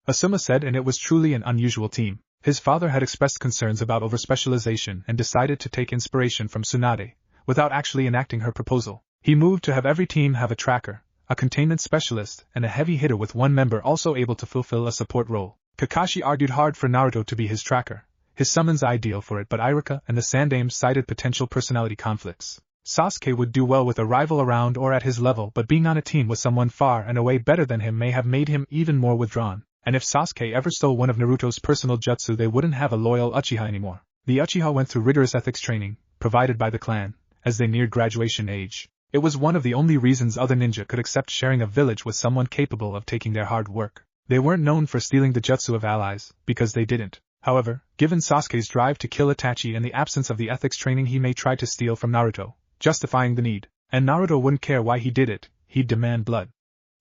Asuma said, and it was truly an unusual team. His father had expressed concerns about overspecialization and decided to take inspiration from Tsunade, without actually enacting her proposal. He moved to have every team have a tracker, a containment specialist, and a heavy hitter, with one member also able to fulfill a support role. Kakashi argued hard for Naruto to be his tracker, his summons ideal for it, but Iruka and the Sandaime cited potential personality conflicts. Sasuke would do well with a rival around or at his level, but being on a team with someone far and away better than him may have made him even more withdrawn, and if Sasuke ever stole one of Naruto's personal jutsu, they wouldn't have a loyal Uchiha anymore. The Uchiha went through rigorous ethics training, provided by the clan, as they neared graduation age. It was one of the only reasons other ninja could accept sharing a village with someone capable of taking their hard work. They weren't known for stealing the jutsu of allies, because they didn't. However, given Sasuke's drive to kill Itachi and the absence of the ethics training, he may try to steal from Naruto, justifying the need. And Naruto wouldn't care why he did it, he'd demand blood.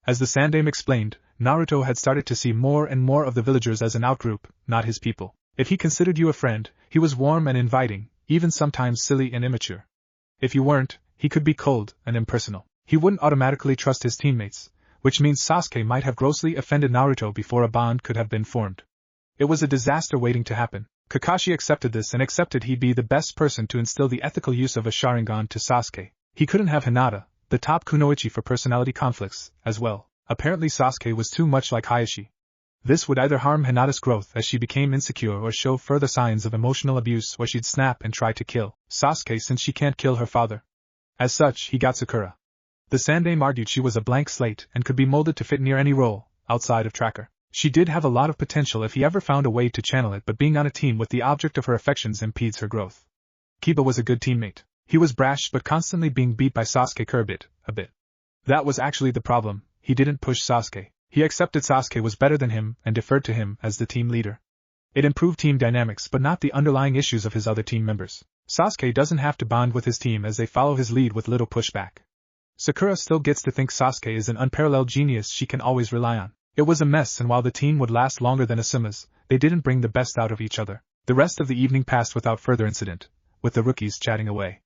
As the Sandaime explained, Naruto had started to see more and more of the villagers as an outgroup, not his people. If he considered you a friend, he was warm and inviting, even sometimes silly and immature. If you weren't, he could be cold and impersonal. He wouldn't automatically trust his teammates, which means Sasuke might have grossly offended Naruto before a bond could have been formed. It was a disaster waiting to happen. Kakashi accepted this and accepted he'd be the best person to instill the ethical use of a Sharingan to Sasuke. He couldn't have Hinata, the top kunoichi for personality conflicts, as well. Apparently Sasuke was too much like Hayashi. This would either harm Hinata's growth as she became insecure or show further signs of emotional abuse, or she'd snap and try to kill Sasuke since she can't kill her father. As such, he got Sakura. The Sandame argued she was a blank slate and could be molded to fit near any role, outside of Tracker. She did have a lot of potential if he ever found a way to channel it, but being on a team with the object of her affections impedes her growth. Kiba was a good teammate. He was brash but constantly being beat by Sasuke curbed it, a bit. That was actually the problem, he didn't push Sasuke. He accepted Sasuke was better than him and deferred to him as the team leader. It improved team dynamics but not the underlying issues of his other team members. Sasuke doesn't have to bond with his team as they follow his lead with little pushback. Sakura still gets to think Sasuke is an unparalleled genius she can always rely on. It was a mess, and while the team would last longer than Asuma's, they didn't bring the best out of each other. The rest of the evening passed without further incident, with the rookies chatting away.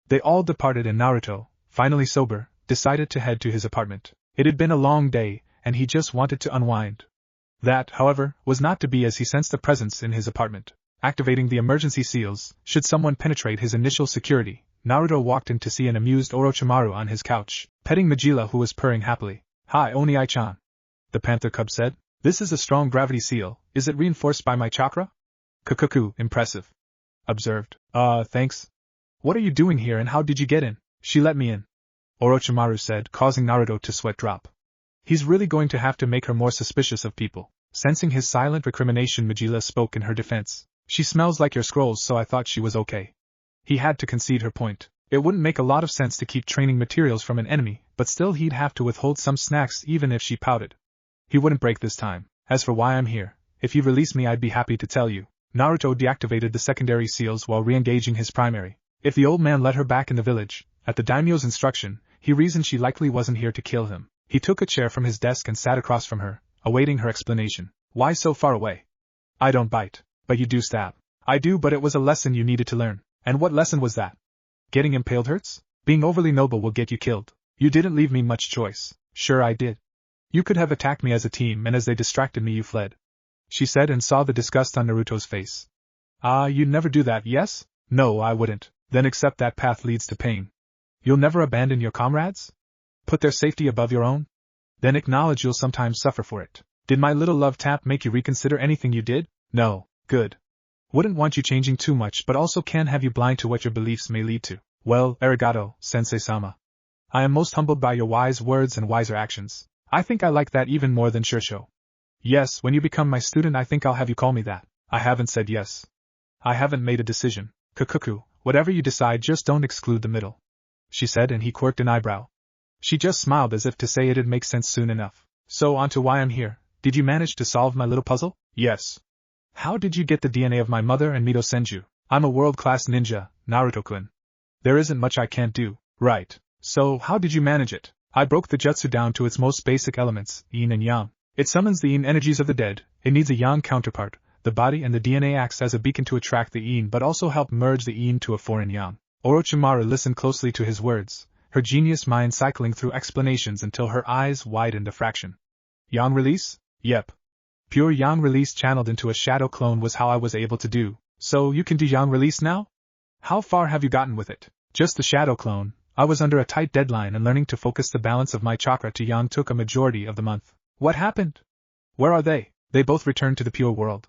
They all departed and Naruto, finally sober, decided to head to his apartment. It had been a long day, and he just wanted to unwind. That, however, was not to be as he sensed a presence in his apartment. Activating the emergency seals, should someone penetrate his initial security, Naruto walked in to see an amused Orochimaru on his couch, petting Majila who was purring happily. "Hi Oni-chan," the panther cub said. "This is a strong gravity seal, is it reinforced by my chakra?" "Kukuku, impressive," observed. Thanks. What are you doing here and how did you get in?" "She let me in," Orochimaru said, causing Naruto to sweat drop. He's really going to have to make her more suspicious of people. Sensing his silent recrimination, Majila spoke in her defense. "She smells like your scrolls, so I thought she was okay." He had to concede her point. It wouldn't make a lot of sense to keep training materials from an enemy, but still he'd have to withhold some snacks even if she pouted. He wouldn't break this time. "As for why I'm here, if you release me I'd be happy to tell you." Naruto deactivated the secondary seals while re-engaging his primary. If the old man let her back in the village, at the daimyo's instruction, he reasoned she likely wasn't here to kill him. He took a chair from his desk and sat across from her, awaiting her explanation. "Why so far away?" "I don't bite, but you do stab." "I do, but it was a lesson you needed to learn." "And what lesson was that?" "Getting impaled hurts? Being overly noble will get you killed." "You didn't leave me much choice." "Sure I did. You could have attacked me as a team, and as they distracted me you fled," she said, and saw the disgust on Naruto's face. You'd never do that, yes?" "No, I wouldn't." "Then accept that path leads to pain." "You'll never abandon your comrades? Put their safety above your own? Then acknowledge you'll sometimes suffer for it." "Did my little love tap make you reconsider anything you did?" "No." "Good. Wouldn't want you changing too much, but also can't have you blind to what your beliefs may lead to." "Well, arigato, Sensei-sama. I am most humbled by your wise words and wiser actions. I think I like that even more than Shursho." "Yes, when you become my student I think I'll have you call me that." "I haven't said yes. I haven't made a decision." "Kukuku, whatever you decide just don't exclude the middle," she said, and he quirked an eyebrow. She just smiled as if to say it'd make sense soon enough. "So on to why I'm here. Did you manage to solve my little puzzle?" "Yes." "How did you get the DNA of my mother and Mito Senju?" "I'm a world-class ninja, Naruto-kun. There isn't much I can't do." "Right. So how did you manage it?" "I broke the jutsu down to its most basic elements, yin and yang. It summons the yin energies of the dead, it needs a yang counterpart, the body, and the DNA acts as a beacon to attract the yin but also help merge the yin to a foreign yang." Orochimaru listened closely to his words, her genius mind cycling through explanations until her eyes widened a fraction. "Yang release?" "Yep. Pure yang release channeled into a shadow clone was how I was able to do." "So you can do yang release now? How far have you gotten with it?" "Just the shadow clone. I was under a tight deadline and learning to focus the balance of my chakra to yang took a majority of the month." "What happened?" "Where are they?" "They both returned to the pure world."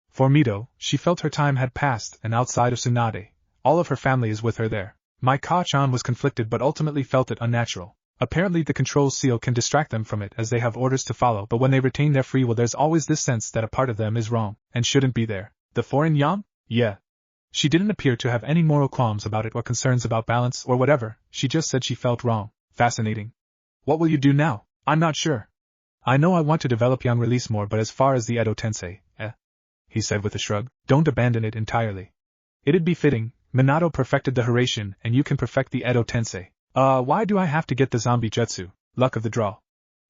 For Mito, she felt her time had passed, and outside of Tsunade, all of her family is with her there. My Ka-chan was conflicted but ultimately felt it unnatural. Apparently the control seal can distract them from it as they have orders to follow, but when they retain their free will there's always this sense that a part of them is wrong, and shouldn't be there. "The foreign yang?" "Yeah." She didn't appear to have any moral qualms about it or concerns about balance or whatever, she just said she felt wrong. "Fascinating. What will you do now?" "I'm not sure. I know I want to develop yang release more, but as far as the Edo Tensei, he said with a shrug, "don't abandon it entirely. It'd be fitting, Minato perfected the Hiraishin and you can perfect the Edo Tensei." Why do I have to get the zombie jutsu?" "Luck of the draw."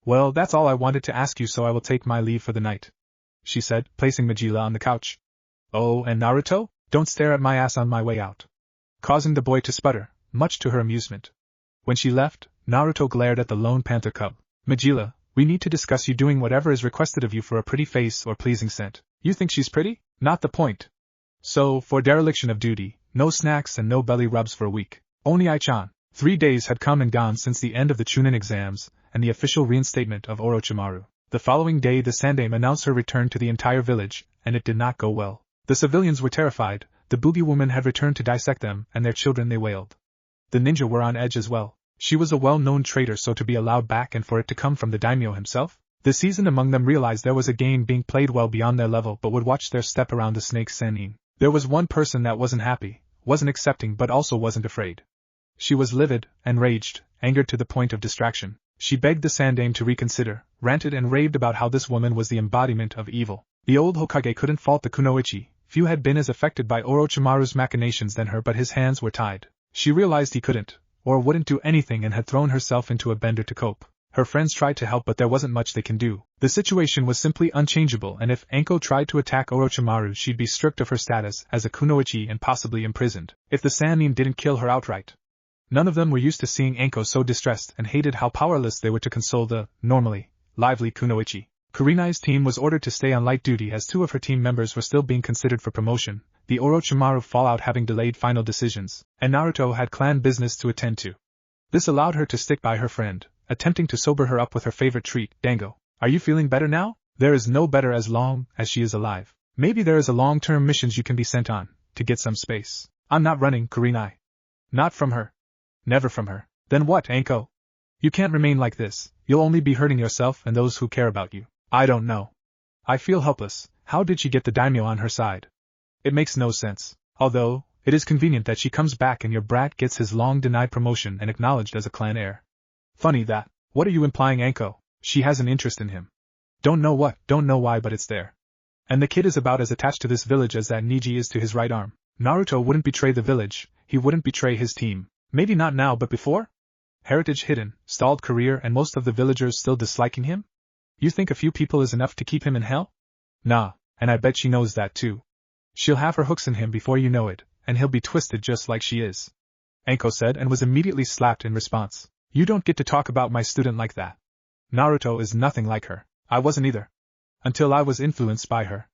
"Well, that's all I wanted to ask you, so I will take my leave for the night," she said, placing Majila on the couch. "Oh, and Naruto? Don't stare at my ass on my way out," causing the boy to sputter, much to her amusement. When she left, Naruto glared at the lone panther cub. "Majila, we need to discuss you doing whatever is requested of you for a pretty face or pleasing scent. You think she's pretty? Not the point. So, for dereliction of duty, no snacks and no belly rubs for a week. Oni-chan. 3 days had come and gone since the end of the Chunin exams, and the official reinstatement of Orochimaru. The following day the Sandaime announced her return to the entire village, and it did not go well. The civilians were terrified, the boogie woman had returned to dissect them, and their children they wailed. The ninja were on edge as well. She was a well-known traitor, so to be allowed back and for it to come from the daimyo himself? The seasoned among them realized there was a game being played well beyond their level but would watch their step around the snake Senin. There was one person that wasn't happy, wasn't accepting but also wasn't afraid. She was livid, enraged, angered to the point of distraction. She begged the Sandaime to reconsider, ranted and raved about how this woman was the embodiment of evil. The old Hokage couldn't fault the kunoichi. Few had been as affected by Orochimaru's machinations than her, but his hands were tied. She realized he couldn't, or wouldn't do anything and had thrown herself into a bender to cope. Her friends tried to help but there wasn't much they can do. The situation was simply unchangeable, and if Anko tried to attack Orochimaru she'd be stripped of her status as a kunoichi and possibly imprisoned, if the Sannin didn't kill her outright. None of them were used to seeing Anko so distressed and hated how powerless they were to console the, normally, lively kunoichi. Kurenai's team was ordered to stay on light duty as 2 of her team members were still being considered for promotion, the Orochimaru fallout having delayed final decisions, and Naruto had clan business to attend to. This allowed her to stick by her friend, attempting to sober her up with her favorite treat, dango. Are you feeling better now? There is no better as long as she is alive. Maybe there is a long-term missions you can be sent on, to get some space. I'm not running, Kurenai. Not from her. Never from her. Then what, Anko? You can't remain like this, you'll only be hurting yourself and those who care about you. I don't know. I feel helpless. How did she get the daimyo on her side? It makes no sense. Although, it is convenient that she comes back and your brat gets his long-denied promotion and acknowledged as a clan heir. Funny that. What are you implying, Anko? She has an interest in him. Don't know what, don't know why, but it's there. And the kid is about as attached to this village as that Niji is to his right arm. Naruto wouldn't betray the village, he wouldn't betray his team. Maybe not now, but before? Heritage hidden, stalled career, and most of the villagers still disliking him? You think a few people is enough to keep him in hell? Nah, and I bet she knows that too. She'll have her hooks in him before you know it, and he'll be twisted just like she is. Anko said and was immediately slapped in response. You don't get to talk about my student like that. Naruto is nothing like her. I wasn't either. Until I was influenced by her.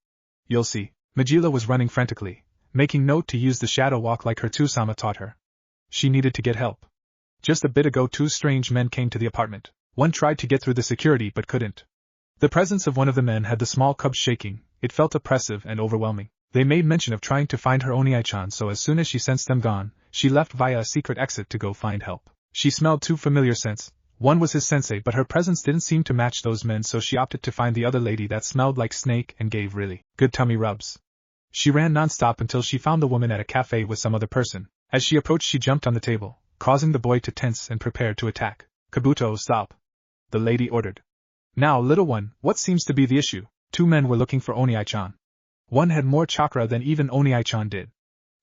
You'll see. Majila was running frantically, making note to use the shadow walk like her Tusama taught her. She needed to get help. Just a bit ago 2 strange men came to the apartment. One tried to get through the security but couldn't. The presence of one of the men had the small cubs shaking, it felt oppressive and overwhelming. They made mention of trying to find her Oni-chan, so as soon as she sensed them gone, she left via a secret exit to go find help. She smelled 2 familiar scents. One was his sensei, but her presence didn't seem to match those men, so she opted to find the other lady that smelled like snake and gave really good tummy rubs. She ran non-stop until she found the woman at a cafe with some other person. As she approached she jumped on the table, causing the boy to tense and prepare to attack. Kabuto, stop. The lady ordered. Now, little one, what seems to be the issue? 2 men were looking for Oni-chan. One had more chakra than even Oni-chan did.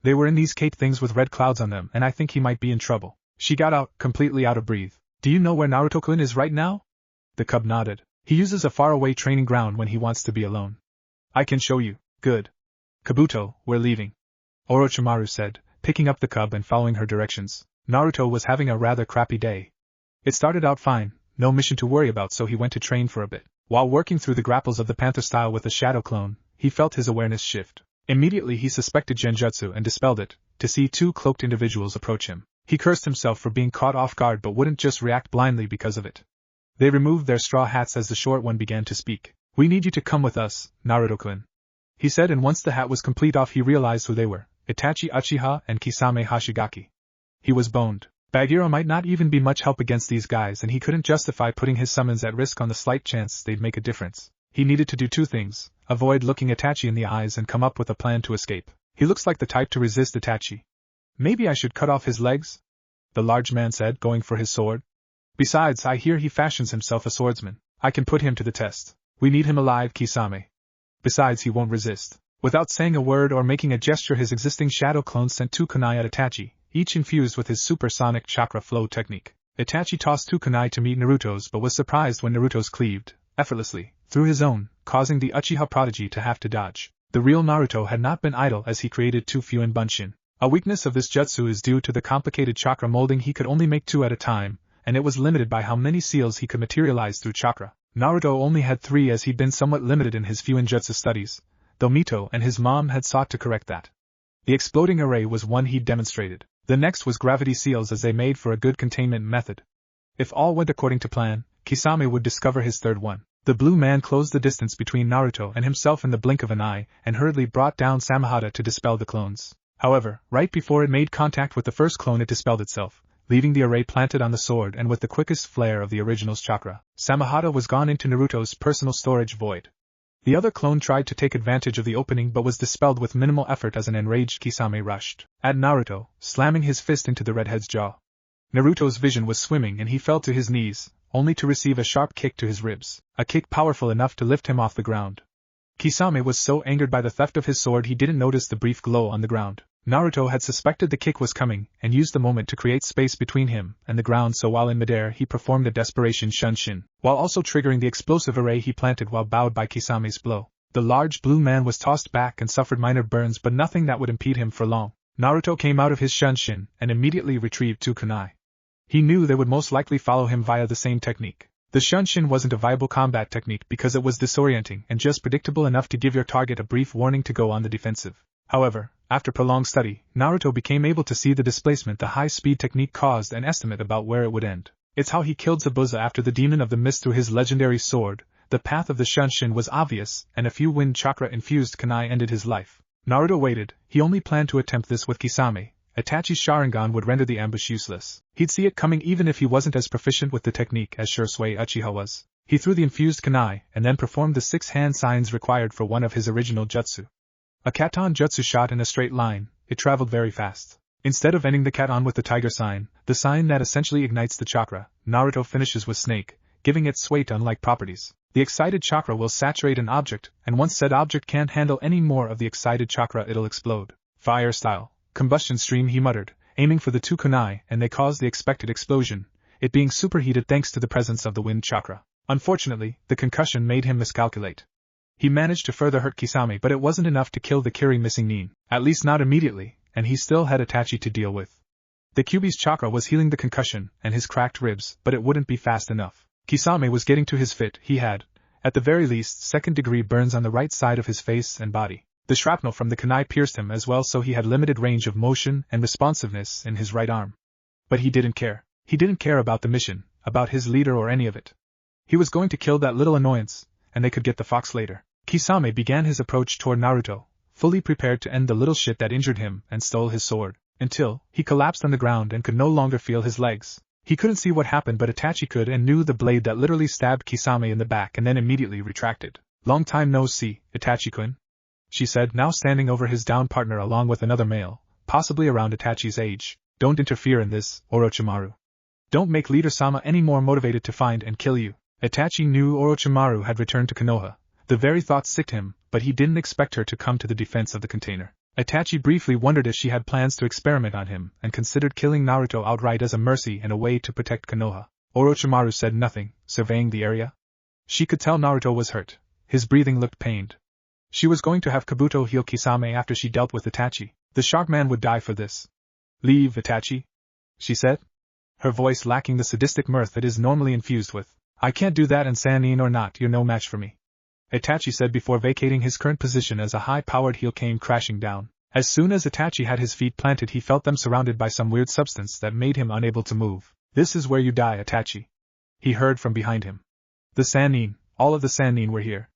They were in these cape things with red clouds on them, and I think he might be in trouble. She got out, completely out of breath. Do you know where Naruto-kun is right now? The cub nodded. He uses a faraway training ground when he wants to be alone. I can show you. Good. Kabuto, we're leaving. Orochimaru said, picking up the cub and following her directions. Naruto was having a rather crappy day. It started out fine, no mission to worry about, so he went to train for a bit. While working through the grapples of the panther style with the shadow clone, he felt his awareness shift. Immediately he suspected genjutsu and dispelled it, to see 2 cloaked individuals approach him. He cursed himself for being caught off guard but wouldn't just react blindly because of it. They removed their straw hats as the short one began to speak. We need you to come with us, Naruto-kun. He said, and once the hat was complete off he realized who they were, Itachi Uchiha and Kisame Hashigaki. He was boned. Bagheera might not even be much help against these guys, and he couldn't justify putting his summons at risk on the slight chance they'd make a difference. He needed to do 2 things, avoid looking Itachi in the eyes and come up with a plan to escape. He looks like the type to resist Itachi. Maybe I should cut off his legs? The large man said, going for his sword. Besides, I hear he fashions himself a swordsman. I can put him to the test. We need him alive, Kisame. Besides, he won't resist. Without saying a word or making a gesture, his existing shadow clones sent 2 kunai at Itachi, each infused with his supersonic chakra flow technique. Itachi tossed 2 kunai to meet Naruto's but was surprised when Naruto's cleaved, effortlessly, through his own, causing the Uchiha prodigy to have to dodge. The real Naruto had not been idle as he created 2 Fuin Bunshin. A weakness of this jutsu is due to the complicated chakra molding. He could only make 2 at a time, and it was limited by how many seals he could materialize through chakra. Naruto only had 3 as he'd been somewhat limited in his Fuin jutsu studies. though Mito and his mom had sought to correct that. The exploding array was one he'd demonstrated. The next was gravity seals, as they made for a good containment method. If all went according to plan, Kisame would discover his third one. The blue man closed the distance between Naruto and himself in the blink of an eye, and hurriedly brought down Samahata to dispel the clones. However, right before it made contact with the first clone, it dispelled itself, leaving the array planted on the sword, and with the quickest flare of the original's chakra, Samahata was gone into Naruto's personal storage void. The other clone tried to take advantage of the opening but was dispelled with minimal effort as an enraged Kisame rushed at Naruto, slamming his fist into the redhead's jaw. Naruto's vision was swimming and he fell to his knees, only to receive a sharp kick to his ribs, a kick powerful enough to lift him off the ground. Kisame was so angered by the theft of his sword he didn't notice the brief glow on the ground. Naruto had suspected the kick was coming, and used the moment to create space between him and the ground, so while in midair he performed a desperation shunshin, while also triggering the explosive array he planted while bowed by Kisame's blow. The large blue man was tossed back and suffered minor burns, but nothing that would impede him for long. Naruto came out of his shunshin and immediately retrieved 2 kunai. He knew they would most likely follow him via the same technique. The shunshin wasn't a viable combat technique because it was disorienting and just predictable enough to give your target a brief warning to go on the defensive. However, after prolonged study, Naruto became able to see the displacement the high-speed technique caused and estimate about where it would end. It's how he killed Zabuza after the Demon of the Mist through his legendary sword. The path of the shunshin was obvious, and a few wind chakra-infused kunai ended his life. Naruto waited. He only planned to attempt this with Kisame. Itachi's Sharingan would render the ambush useless. He'd see it coming even if he wasn't as proficient with the technique as Shursui Uchiha was. He threw the infused kunai, and then performed the 6 hand signs required for one of his original jutsu. A Katon jutsu shot in a straight line. It traveled very fast. Instead of ending the Katon with the tiger sign, the sign that essentially ignites the chakra, Naruto finishes with snake, giving it sway-to-unlike properties. The excited chakra will saturate an object, and once said object can't handle any more of the excited chakra, it'll explode. Fire style. Combustion stream, he muttered, aiming for the 2 kunai, and they caused the expected explosion, it being superheated thanks to the presence of the wind chakra. Unfortunately, the concussion made him miscalculate. He managed to further hurt Kisame, but it wasn't enough to kill the Kiri missing Nin, at least not immediately, and he still had Itachi to deal with. The Kyuubi's chakra was healing the concussion and his cracked ribs, but it wouldn't be fast enough. Kisame was getting to his fit. He had, at the very least, second-degree burns on the right side of his face and body. The shrapnel from the kunai pierced him as well, so he had limited range of motion and responsiveness in his right arm. But he didn't care. He didn't care about the mission, about his leader or any of it. He was going to kill that little annoyance, and they could get the fox later. Kisame began his approach toward Naruto, fully prepared to end the little shit that injured him, and stole his sword, until he collapsed on the ground and could no longer feel his legs. He couldn't see what happened, but Itachi could, and knew the blade that literally stabbed Kisame in the back and then immediately retracted. "Long time no see, Itachi-kun," she said, now standing over his downed partner along with another male, possibly around Itachi's age. "Don't interfere in this, Orochimaru. Don't make Leader-sama any more motivated to find and kill you." Itachi knew Orochimaru had returned to Konoha. The very thought sicked him, but he didn't expect her to come to the defense of the container. Itachi briefly wondered if she had plans to experiment on him, and considered killing Naruto outright as a mercy and a way to protect Konoha. Orochimaru said nothing, surveying the area. She could tell Naruto was hurt. His breathing looked pained. She was going to have Kabuto heal Kisame after she dealt with Itachi. The shark man would die for this. "Leave, Itachi," she said, her voice lacking the sadistic mirth it is normally infused with. "I can't do that, and Sannin or not, you're no match for me," Itachi said before vacating his current position as a high-powered heel came crashing down. As soon as Itachi had his feet planted, he felt them surrounded by some weird substance that made him unable to move. "This is where you die, Itachi," he heard from behind him. The Sannin, all of the Sannin were here.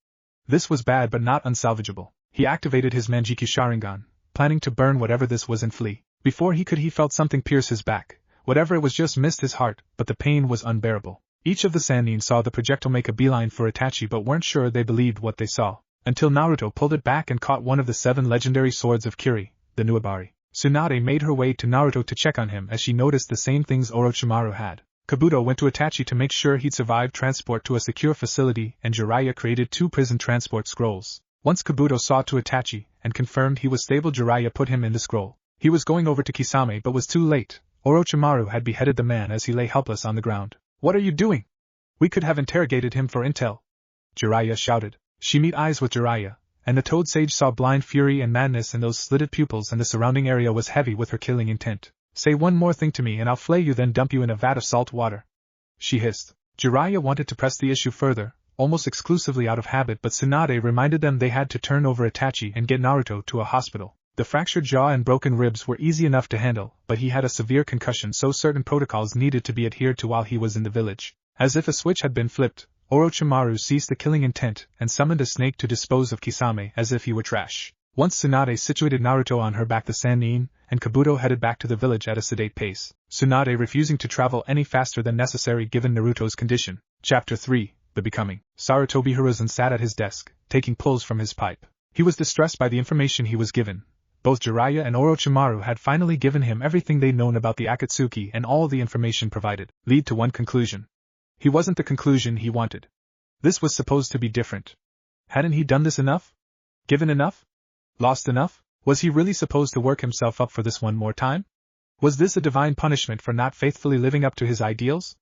This was bad but not unsalvageable. He activated his Manjiki Sharingan, planning to burn whatever this was and flee. Before he could, he felt something pierce his back. Whatever it was just missed his heart, but the pain was unbearable. Each of the Sannin saw the projectile make a beeline for Itachi but weren't sure they believed what they saw, until Naruto pulled it back and caught one of the 7 legendary swords of Kiri, the Nuabari. Tsunade made her way to Naruto to check on him as she noticed the same things Orochimaru had. Kabuto went to Itachi to make sure he'd survived transport to a secure facility, and Jiraiya created 2 prison transport scrolls. Once Kabuto saw to Itachi and confirmed he was stable, Jiraiya put him in the scroll. He was going over to Kisame but was too late. Orochimaru had beheaded the man as he lay helpless on the ground. "What are you doing? We could have interrogated him for intel," Jiraiya shouted. She met eyes with Jiraiya, and the Toad Sage saw blind fury and madness in those slitted pupils, and the surrounding area was heavy with her killing intent. "Say one more thing to me and I'll flay you, then dump you in a vat of salt water," she hissed. Jiraiya wanted to press the issue further, almost exclusively out of habit, but Tsunade reminded them they had to turn over Itachi and get Naruto to a hospital. The fractured jaw and broken ribs were easy enough to handle, but he had a severe concussion, so certain protocols needed to be adhered to while he was in the village. As if a switch had been flipped, Orochimaru seized the killing intent and summoned a snake to dispose of Kisame as if he were trash. Once Tsunade situated Naruto on her back, the Sannin and Kabuto headed back to the village at a sedate pace, Tsunade refusing to travel any faster than necessary given Naruto's condition. Chapter 3, The Becoming. Sarutobi Hiruzen sat at his desk, taking pulls from his pipe. He was distressed by the information he was given. Both Jiraiya and Orochimaru had finally given him everything they'd known about the Akatsuki, and all the information provided lead to one conclusion. He wasn't the conclusion he wanted. This was supposed to be different. Hadn't he done this enough? Given enough? Lost enough? Was he really supposed to work himself up for this one more time? Was this a divine punishment for not faithfully living up to his ideals?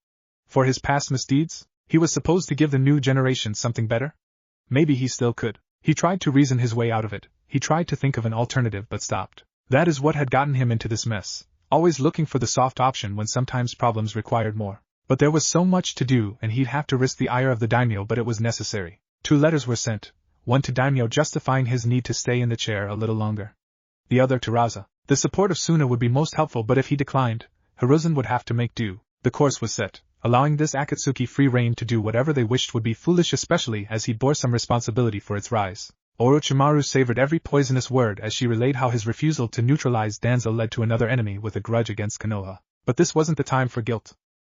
For his past misdeeds? He was supposed to give the new generation something better? Maybe he still could. He tried to reason his way out of it. He tried to think of an alternative but stopped. That is what had gotten him into this mess, always looking for the soft option when sometimes problems required more. But there was so much to do, and he'd have to risk the ire of the daimyo, but it was necessary. 2 letters were sent, one to daimyo justifying his need to stay in the chair a little longer. The other to Raza. The support of Suna would be most helpful, but if he declined, Hiruzen would have to make do. The course was set. Allowing this Akatsuki free rein to do whatever they wished would be foolish, especially as he bore some responsibility for its rise. Orochimaru savored every poisonous word as she relayed how his refusal to neutralize Danzo led to another enemy with a grudge against Konoha. But this wasn't the time for guilt.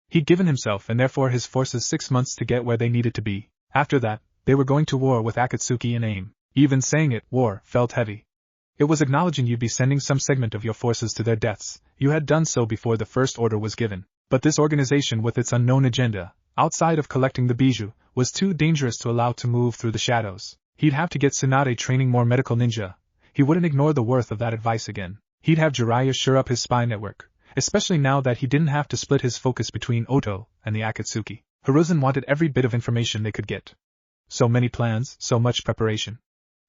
He'd given himself and therefore his forces 6 months to get where they needed to be. After that, they were going to war with Akatsuki in aim. Even saying it, war, felt heavy. It was acknowledging you'd be sending some segment of your forces to their deaths. You had done so before the first order was given. But this organization with its unknown agenda, outside of collecting the bijou, was too dangerous to allow to move through the shadows. He'd have to get Tsunade training more medical ninja. He wouldn't ignore the worth of that advice again. He'd have Jiraiya shore up his spy network, especially now that he didn't have to split his focus between Oto and the Akatsuki. Hiruzen wanted every bit of information they could get. So many plans, so much preparation.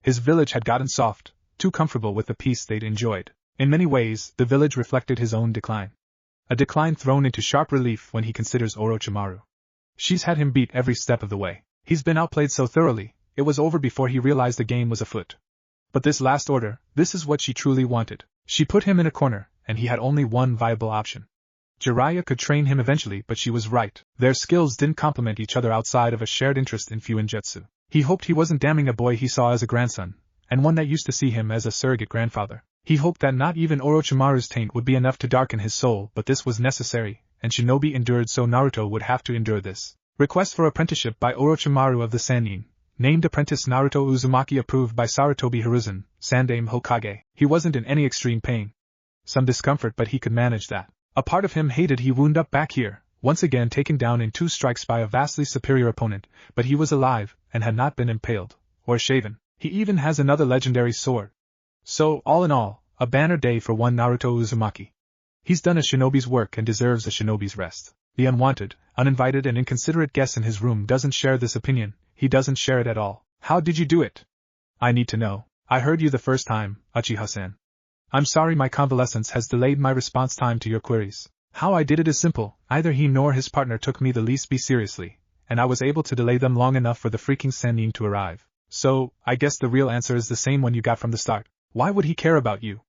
His village had gotten soft, too comfortable with the peace they'd enjoyed. In many ways, the village reflected his own decline. A decline thrown into sharp relief when he considers Orochimaru. She's had him beat every step of the way. He's been outplayed so thoroughly, it was over before he realized the game was afoot. But this last order, this is what she truly wanted. She put him in a corner, and he had only one viable option. Jiraiya could train him eventually, but she was right. Their skills didn't complement each other outside of a shared interest in Fuinjutsu. He hoped he wasn't damning a boy he saw as a grandson, and one that used to see him as a surrogate grandfather. He hoped that not even Orochimaru's taint would be enough to darken his soul, but this was necessary, and Shinobi endured, so Naruto would have to endure this. Request for apprenticeship by Orochimaru of the Sannin. Named apprentice Naruto Uzumaki, approved by Sarutobi Hiruzen, Sandaime Hokage. He wasn't in any extreme pain. Some discomfort, but he could manage that. A part of him hated he wound up back here, once again taken down in 2 strikes by a vastly superior opponent, but he was alive, and had not been impaled, or shaven. He even has another legendary sword. So, all in all, a banner day for one Naruto Uzumaki. He's done a shinobi's work and deserves a shinobi's rest. The unwanted, uninvited and inconsiderate guest in his room doesn't share this opinion. He doesn't share it at all. How did you do it? I need to know. I heard you the first time, Uchiha-san. I'm sorry my convalescence has delayed my response time to your queries. How I did it is simple. Either he nor his partner took me the least bit seriously, and I was able to delay them long enough for the freaking Sannin to arrive. So, I guess the real answer is the same one you got from the start. Why would he care about you?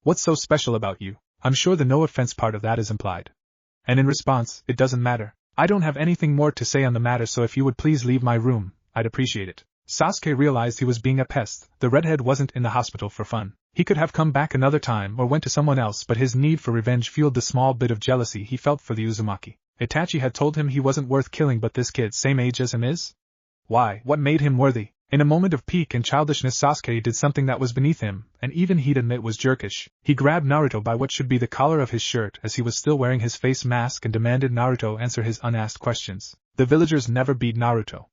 What's so special about you? I'm sure the no offense part of that is implied. And in response, it doesn't matter. I don't have anything more to say on the matter, so if you would please leave my room, I'd appreciate it. Sasuke realized he was being a pest. The redhead wasn't in the hospital for fun. He could have come back another time or went to someone else, but his need for revenge fueled the small bit of jealousy he felt for the Uzumaki. Itachi had told him he wasn't worth killing, but this kid, same age as him, is? Why, what made him worthy? In a moment of pique and childishness, Sasuke did something that was beneath him, and even he'd admit was jerkish. He grabbed Naruto by what should be the collar of his shirt as he was still wearing his face mask and demanded Naruto answer his unasked questions. The villagers never beat Naruto.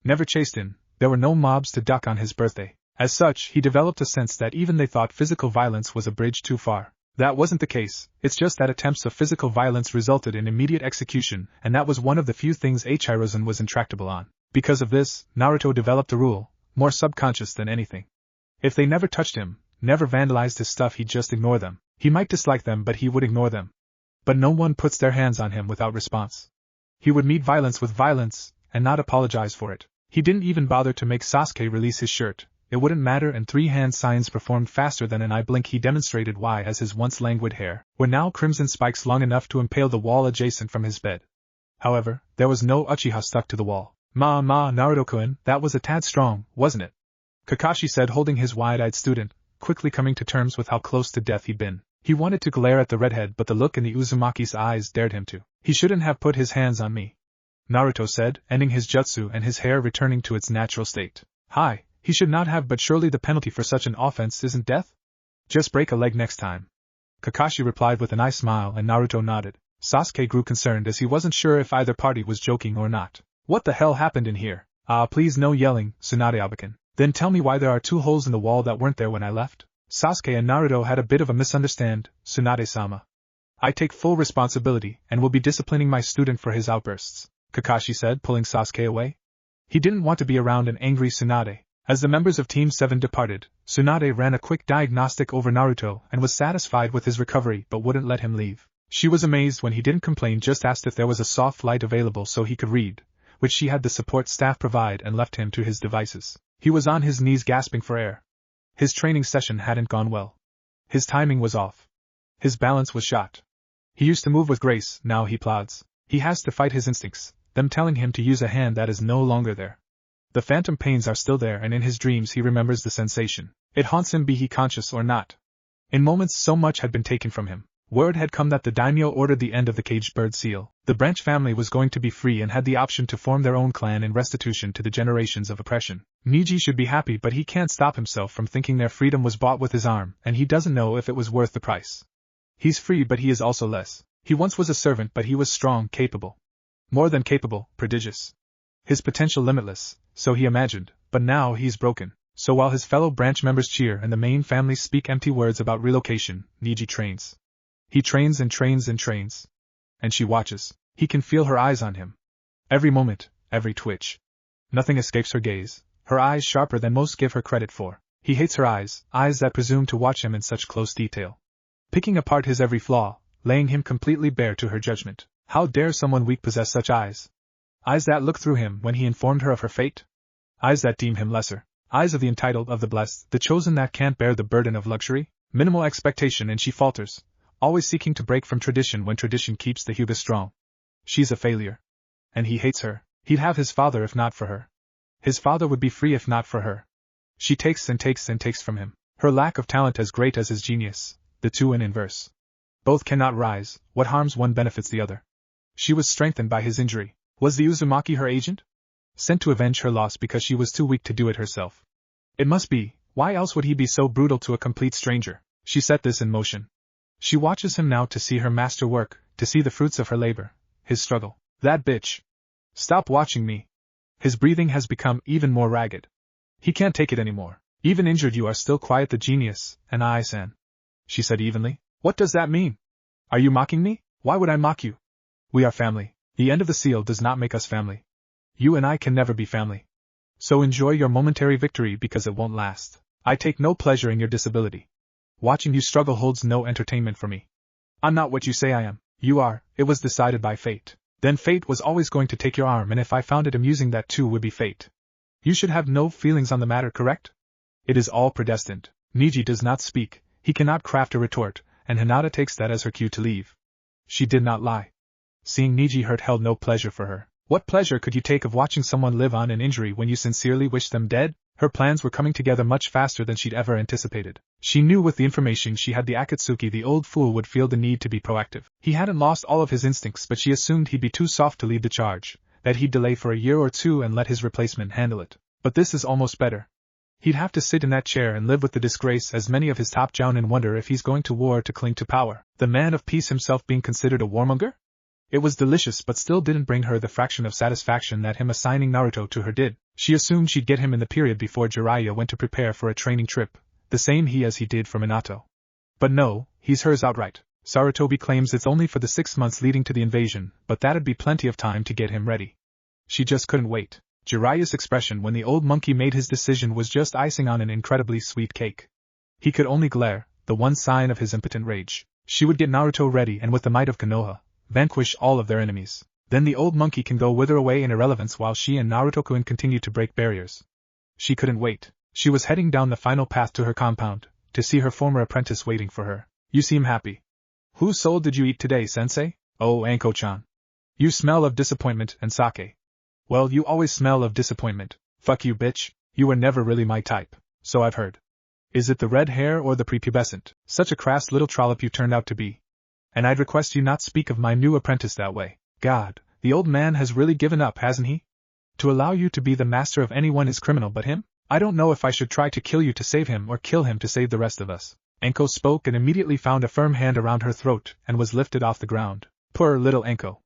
Never chased him. There were no mobs to duck on his birthday. As such, he developed a sense that even they thought physical violence was a bridge too far. That wasn't the case. It's just that attempts of physical violence resulted in immediate execution, and that was one of the few things Hiruzen was intractable on. Because of this, Naruto developed a rule, more subconscious than anything. If they never touched him, never vandalized his stuff, he'd just ignore them. He might dislike them, but he would ignore them. But no one puts their hands on him without response. He would meet violence with violence, and not apologize for it. He didn't even bother to make Sasuke release his shirt. It wouldn't matter, and three-hand signs performed faster than an eye blink. He demonstrated why, as his once languid hair were now crimson spikes long enough to impale the wall adjacent from his bed. However, there was no Uchiha stuck to the wall. Naruto-kun, that was a tad strong, wasn't it? Kakashi said, holding his wide-eyed student, quickly coming to terms with how close to death he'd been. He wanted to glare at the redhead, but the look in the Uzumaki's eyes dared him to. He shouldn't have put his hands on me, Naruto said, ending his jutsu and his hair returning to its natural state. Hi, he should not have, but surely the penalty for such an offense isn't death? Just break a leg next time, Kakashi replied with an eye smile, and Naruto nodded. Sasuke grew concerned as he wasn't sure if either party was joking or not. What the hell happened in here? Please no yelling, Tsunade-abakan. Then tell me why there are 2 holes in the wall that weren't there when I left? Sasuke and Naruto had a bit of a misunderstand, Tsunade-sama. I take full responsibility and will be disciplining my student for his outbursts, Kakashi said, pulling Sasuke away. He didn't want to be around an angry Tsunade. As the members of Team 7 departed, Tsunade ran a quick diagnostic over Naruto and was satisfied with his recovery but wouldn't let him leave. She was amazed when he didn't complain, just asked if there was a soft light available so he could read, which she had the support staff provide, and left him to his devices. He was on his knees gasping for air. His training session hadn't gone well. His timing was off. His balance was shot. He used to move with grace, now he plods. He has to fight his instincts, them telling him to use a hand that is no longer there. The phantom pains are still there, and in his dreams he remembers the sensation. It haunts him, be he conscious or not. In moments so much had been taken from him. Word had come that the daimyo ordered the end of the caged bird seal. The branch family was going to be free and had the option to form their own clan in restitution to the generations of oppression. Niji should be happy, but he can't stop himself from thinking their freedom was bought with his arm, and he doesn't know if it was worth the price. He's free, but he is also less. He once was a servant, but he was strong, capable. More than capable, prodigious. His potential limitless, so he imagined, but now he's broken. So while his fellow branch members cheer and the main families speak empty words about relocation, Niji trains. He trains and trains and trains. And she watches. He can feel her eyes on him. Every moment, every twitch. Nothing escapes her gaze, her eyes sharper than most give her credit for. He hates her eyes that presume to watch him in such close detail. Picking apart his every flaw, laying him completely bare to her judgment. How dare someone weak possess such eyes? Eyes that look through him when he informed her of her fate? Eyes that deem him lesser. Eyes of the entitled, of the blessed, the chosen that can't bear the burden of luxury? Minimal expectation, and she falters. Always seeking to break from tradition when tradition keeps the hubris strong. She's a failure. And he hates her. He'd have his father if not for her. His father would be free if not for her. She takes and takes and takes from him. Her lack of talent as great as his genius, the two in inverse. Both cannot rise, what harms one benefits the other. She was strengthened by his injury. Was the Uzumaki her agent? Sent to avenge her loss because she was too weak to do it herself. It must be, why else would he be so brutal to a complete stranger? She set this in motion. She watches him now to see her master work, to see the fruits of her labor, his struggle. That bitch. Stop watching me. His breathing has become even more ragged. He can't take it anymore. Even injured you are still quiet, the genius, and I-san. She said evenly. What does that mean? Are you mocking me? Why would I mock you? We are family. The end of the seal does not make us family. You and I can never be family. So enjoy your momentary victory because it won't last. I take no pleasure in your disability. Watching you struggle holds no entertainment for me. I'm not what you say I am. You are. It was decided by fate. Then fate was always going to take your arm, and if I found it amusing, that too would be fate. You should have no feelings on the matter, correct? It is all predestined. Niji does not speak, he cannot craft a retort, and Hinata takes that as her cue to leave. She did not lie. Seeing Niji hurt held no pleasure for her. What pleasure could you take of watching someone live on in injury when you sincerely wish them dead? Her plans were coming together much faster than she'd ever anticipated. She knew with the information she had the Akatsuki, the old fool, would feel the need to be proactive. He hadn't lost all of his instincts, but she assumed he'd be too soft to lead the charge, that he'd delay for a year or two and let his replacement handle it. But this is almost better. He'd have to sit in that chair and live with the disgrace as many of his top jounin wonder if he's going to war to cling to power. The man of peace himself being considered a warmonger? It was delicious, but still didn't bring her the fraction of satisfaction that him assigning Naruto to her did. She assumed she'd get him in the period before Jiraiya went to prepare for a training trip, the same he did for Minato. But no, he's hers outright. Sarutobi claims it's only for the 6 months leading to the invasion, but that'd be plenty of time to get him ready. She just couldn't wait. Jiraiya's expression when the old monkey made his decision was just icing on an incredibly sweet cake. He could only glare, the one sign of his impotent rage. She would get Naruto ready and with the might of Konoha, vanquish all of their enemies. Then the old monkey can go wither away in irrelevance while she and Naruto-kun continue to break barriers. She couldn't wait. She was heading down the final path to her compound, to see her former apprentice waiting for her. You seem happy. Whose soul did you eat today, sensei? Oh, Anko-chan. You smell of disappointment and sake. Well, you always smell of disappointment. Fuck you, bitch. You were never really my type, so I've heard. Is it the red hair or the prepubescent? Such a crass little trollop you turned out to be. And I'd request you not speak of my new apprentice that way. God, the old man has really given up, hasn't he? To allow you to be the master of anyone is criminal but him? I don't know if I should try to kill you to save him or kill him to save the rest of us. Anko spoke and immediately found a firm hand around her throat and was lifted off the ground. Poor little Anko.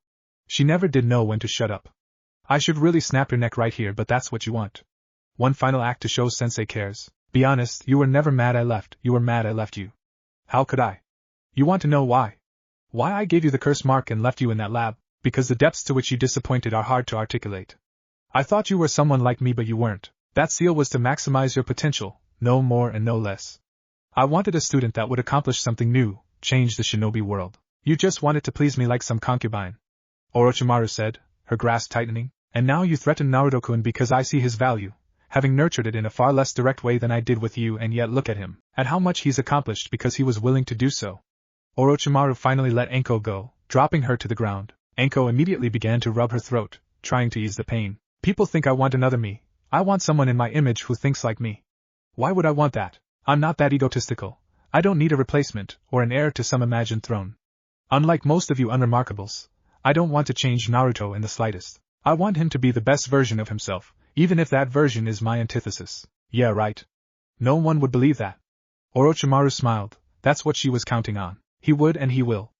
She never did know when to shut up. I should really snap your neck right here, but that's what you want. One final act to show sensei cares. Be honest, you were never mad I left, you were mad I left you. How could I? You want to know why? Why I gave you the curse mark and left you in that lab? Because the depths to which you disappointed are hard to articulate. I thought you were someone like me but you weren't. That seal was to maximize your potential, no more and no less. I wanted a student that would accomplish something new, change the shinobi world. You just wanted to please me like some concubine. Orochimaru said, her grasp tightening. And now you threaten Naruto-kun because I see his value, having nurtured it in a far less direct way than I did with you, and yet look at him, at how much he's accomplished because he was willing to do so. Orochimaru finally let Anko go, dropping her to the ground. Anko immediately began to rub her throat, trying to ease the pain. People think I want another me. I want someone in my image who thinks like me. Why would I want that? I'm not that egotistical. I don't need a replacement, or an heir to some imagined throne. Unlike most of you unremarkables, I don't want to change Naruto in the slightest. I want him to be the best version of himself, even if that version is my antithesis. Yeah, right. No one would believe that. Orochimaru smiled. That's what she was counting on. He would and he will.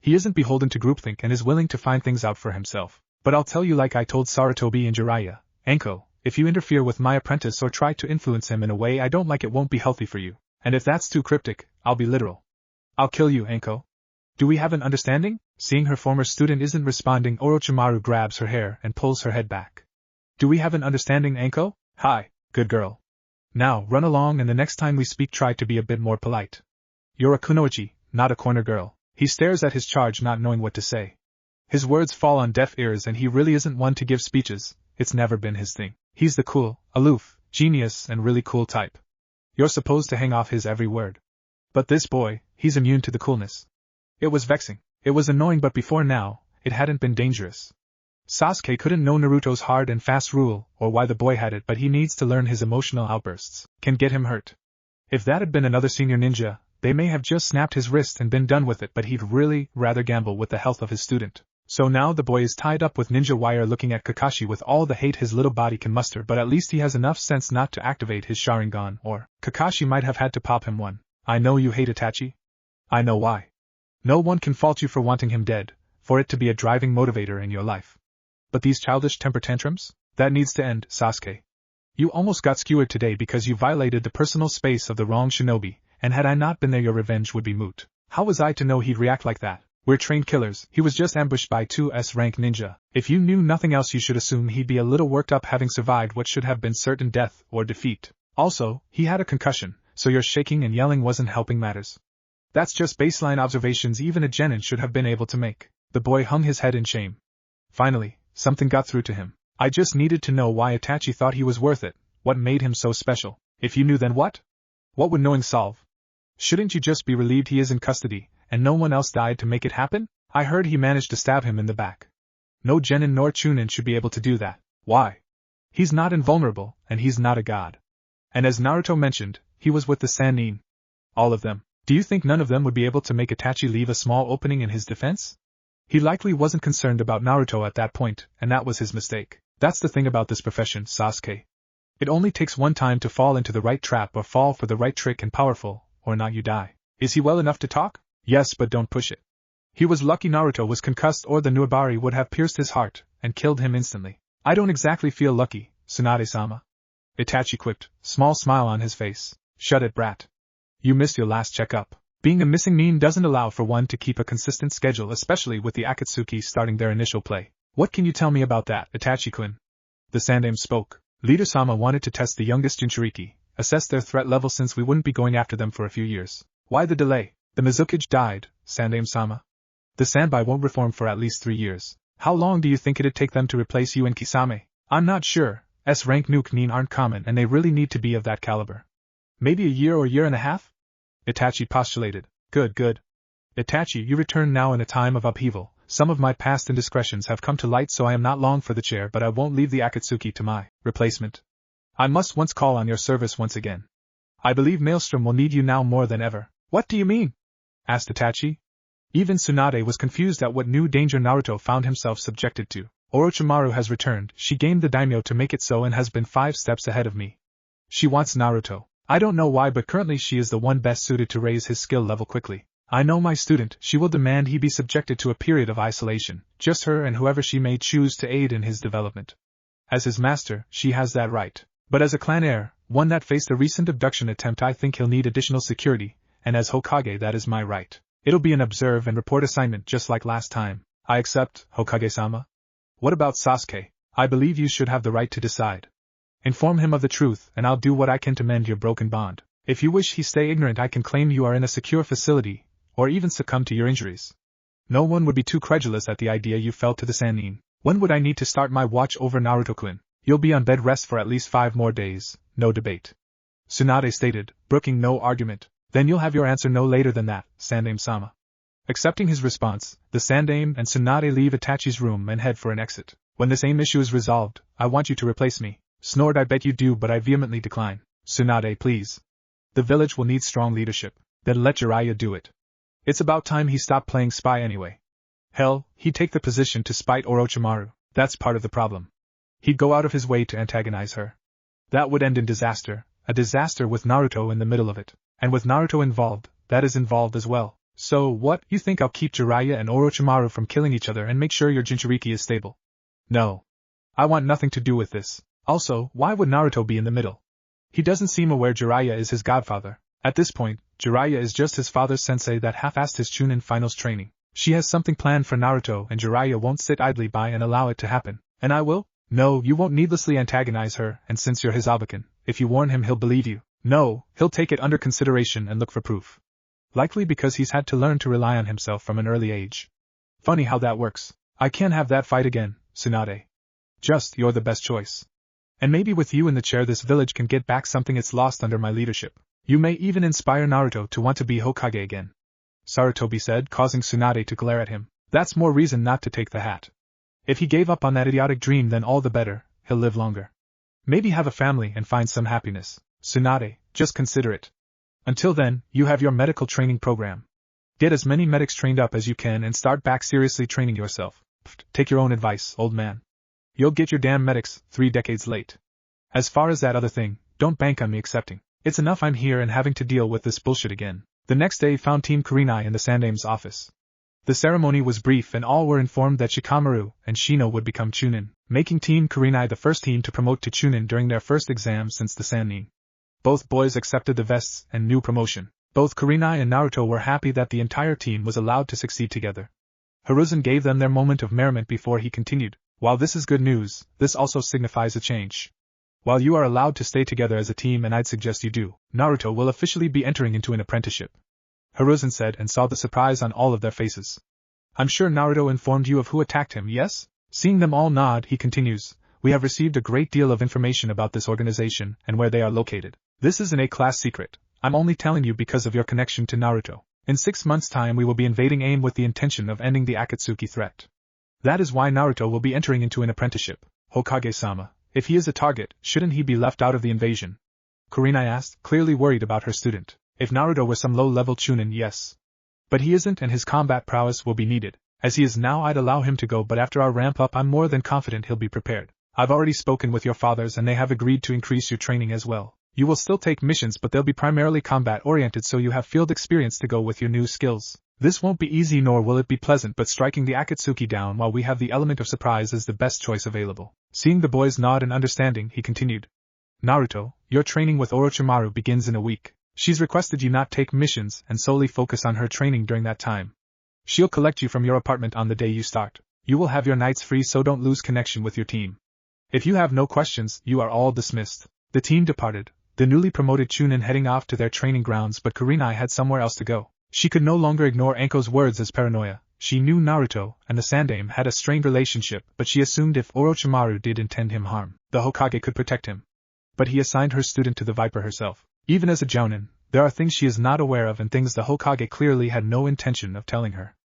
He isn't beholden to groupthink and is willing to find things out for himself. But I'll tell you like I told Sarutobi and Jiraiya, Anko, if you interfere with my apprentice or try to influence him in a way I don't like, it won't be healthy for you. And if that's too cryptic, I'll be literal. I'll kill you, Anko. Do we have an understanding? Seeing her former student isn't responding, Orochimaru grabs her hair and pulls her head back. Do we have an understanding, Anko? Hi, good girl. Now, run along and the next time we speak try to be a bit more polite. You're a kunoichi, not a corner girl. He stares at his charge not knowing what to say. His words fall on deaf ears and he really isn't one to give speeches, it's never been his thing. He's the cool, aloof, genius and really cool type. You're supposed to hang off his every word. But this boy, he's immune to the coolness. It was vexing. It was annoying, but before now, it hadn't been dangerous. Sasuke couldn't know Naruto's hard and fast rule, or why the boy had it, but he needs to learn his emotional outbursts can get him hurt. If that had been another senior ninja, they may have just snapped his wrist and been done with it, but he'd really rather gamble with the health of his student. So now the boy is tied up with ninja wire looking at Kakashi with all the hate his little body can muster, but at least he has enough sense not to activate his Sharingan, or Kakashi might have had to pop him one. I know you hate Itachi. I know why. No one can fault you for wanting him dead, for it to be a driving motivator in your life. But these childish temper tantrums? That needs to end, Sasuke. You almost got skewered today because you violated the personal space of the wrong shinobi, and had I not been there your revenge would be moot. How was I to know he'd react like that? We're trained killers. He was just ambushed by two S-rank ninja. If you knew nothing else you should assume he'd be a little worked up having survived what should have been certain death or defeat. Also, he had a concussion, so your shaking and yelling wasn't helping matters. That's just baseline observations even a genin should have been able to make. The boy hung his head in shame. Finally, something got through to him. I just needed to know why Itachi thought he was worth it, what made him so special. If you knew, then what? What would knowing solve? Shouldn't you just be relieved he is in custody, and no one else died to make it happen? I heard he managed to stab him in the back. No genin nor chunin should be able to do that. Why? He's not invulnerable, and he's not a god. And as Naruto mentioned, he was with the Sannin. All of them. Do you think none of them would be able to make Itachi leave a small opening in his defense? He likely wasn't concerned about Naruto at that point, and that was his mistake. That's the thing about this profession, Sasuke. It only takes one time to fall into the right trap or fall for the right trick, and powerful, or not you die. Is he well enough to talk? Yes, but don't push it. He was lucky Naruto was concussed, or the Nuabari would have pierced his heart and killed him instantly. I don't exactly feel lucky, Tsunade-sama. Itachi quipped, small smile on his face. Shut it, brat. You missed your last checkup. Being a missing nin doesn't allow for one to keep a consistent schedule, especially with the Akatsuki starting their initial play. What can you tell me about that, Itachi-kun? The Sandaime spoke. Leader-sama wanted to test the youngest Jinchuriki, assess their threat level since we wouldn't be going after them for a few years. Why the delay? The Mizukage died, Sandaime-sama. The Sanbai won't reform for at least 3 years. How long do you think it'd take them to replace you and Kisame? I'm not sure. S-rank nuke nin aren't common and they really need to be of that caliber. Maybe a year or year and a half? Itachi postulated. Good. Itachi, you return now in a time of upheaval. Some of my past indiscretions have come to light, so I am not long for the chair, but I won't leave the Akatsuki to my replacement. I must once call on your service once again. I believe Maelstrom will need you now more than ever. What do you mean? Asked Itachi. Even Tsunade was confused at what new danger Naruto found himself subjected to. Orochimaru has returned. She gained the daimyo to make it so and has been 5 steps ahead of me. She wants Naruto. I don't know why, but currently she is the one best suited to raise his skill level quickly. I know my student, she will demand he be subjected to a period of isolation, just her and whoever she may choose to aid in his development. As his master, she has that right. But as a clan heir, one that faced a recent abduction attempt, I think he'll need additional security, and as Hokage that is my right. It'll be an observe and report assignment just like last time. I accept, Hokage-sama. What about Sasuke? I believe you should have the right to decide. Inform him of the truth, and I'll do what I can to mend your broken bond. If you wish he stay ignorant, I can claim you are in a secure facility, or even succumb to your injuries. No one would be too credulous at the idea you fell to the Sannin. When would I need to start my watch over Naruto-kun? You'll be on bed rest for at least 5 more days, no debate. Tsunade stated, brooking no argument. Then you'll have your answer no later than that, Sandaime-sama. Accepting his response, the Sandaime and Tsunade leave Itachi's room and head for an exit. When the same issue is resolved, I want you to replace me. Snored, I bet you do, but I vehemently decline. Tsunade, please. The village will need strong leadership. Then let Jiraiya do it. It's about time he stopped playing spy anyway. Hell, he'd take the position to spite Orochimaru. That's part of the problem. He'd go out of his way to antagonize her. That would end in disaster, a disaster with Naruto in the middle of it. And with Naruto involved, that is involved as well. So what, you think I'll keep Jiraiya and Orochimaru from killing each other and make sure your Jinchuriki is stable? No. I want nothing to do with this. Also, why would Naruto be in the middle? He doesn't seem aware Jiraiya is his godfather. At this point, Jiraiya is just his father's sensei that half-assed his Chunin finals training. She has something planned for Naruto and Jiraiya won't sit idly by and allow it to happen. And I will? No, you won't needlessly antagonize her, and since you're his Abakan, if you warn him he'll believe you. No, he'll take it under consideration and look for proof. Likely because he's had to learn to rely on himself from an early age. Funny how that works. I can't have that fight again, Tsunade. Just, you're the best choice. And maybe with you in the chair this village can get back something it's lost under my leadership. You may even inspire Naruto to want to be Hokage again. Sarutobi said, causing Tsunade to glare at him. That's more reason not to take the hat. If he gave up on that idiotic dream, then all the better, he'll live longer. Maybe have a family and find some happiness. Tsunade, just consider it. Until then, you have your medical training program. Get as many medics trained up as you can and start back seriously training yourself. Take your own advice, old man. You'll get your damn medics 3 decades late. As far as that other thing, don't bank on me accepting. It's enough I'm here and having to deal with this bullshit again. The next day found Team Kurenai in the Sandaime's office. The ceremony was brief and all were informed that Shikamaru and Shino would become Chunin, making Team Kurenai the first team to promote to Chunin during their first exam since the Sannin. Both boys accepted the vests and new promotion. Both Kurenai and Naruto were happy that the entire team was allowed to succeed together. Hiruzen gave them their moment of merriment before he continued. While this is good news, this also signifies a change. While you are allowed to stay together as a team, and I'd suggest you do, Naruto will officially be entering into an apprenticeship. Hiruzen said and saw the surprise on all of their faces. I'm sure Naruto informed you of who attacked him, yes? Seeing them all nod, he continues, we have received a great deal of information about this organization and where they are located. This is an A-class secret. I'm only telling you because of your connection to Naruto. In 6 months' time we will be invading AIM with the intention of ending the Akatsuki threat. That is why Naruto will be entering into an apprenticeship. Hokage-sama, if he is a target, shouldn't he be left out of the invasion? Kurenai asked, clearly worried about her student. If Naruto were some low-level Chunin, yes. But he isn't, and his combat prowess will be needed. As he is now, I'd allow him to go, but after our ramp-up I'm more than confident he'll be prepared. I've already spoken with your fathers and they have agreed to increase your training as well. You will still take missions, but they'll be primarily combat-oriented, so you have field experience to go with your new skills. This won't be easy nor will it be pleasant, but striking the Akatsuki down while we have the element of surprise is the best choice available. Seeing the boys nod in understanding, he continued. Naruto, your training with Orochimaru begins in a week. She's requested you not take missions and solely focus on her training during that time. She'll collect you from your apartment on the day you start. You will have your nights free, so don't lose connection with your team. If you have no questions, you are all dismissed. The team departed, the newly promoted Chunin heading off to their training grounds, but Kurenai had somewhere else to go. She could no longer ignore Anko's words as paranoia, She knew Naruto and the Sandaime had a strained relationship, but she assumed if Orochimaru did intend him harm, the Hokage could protect him. But he assigned her student to the Viper herself. Even as a jounin, there are things she is not aware of and things the Hokage clearly had no intention of telling her.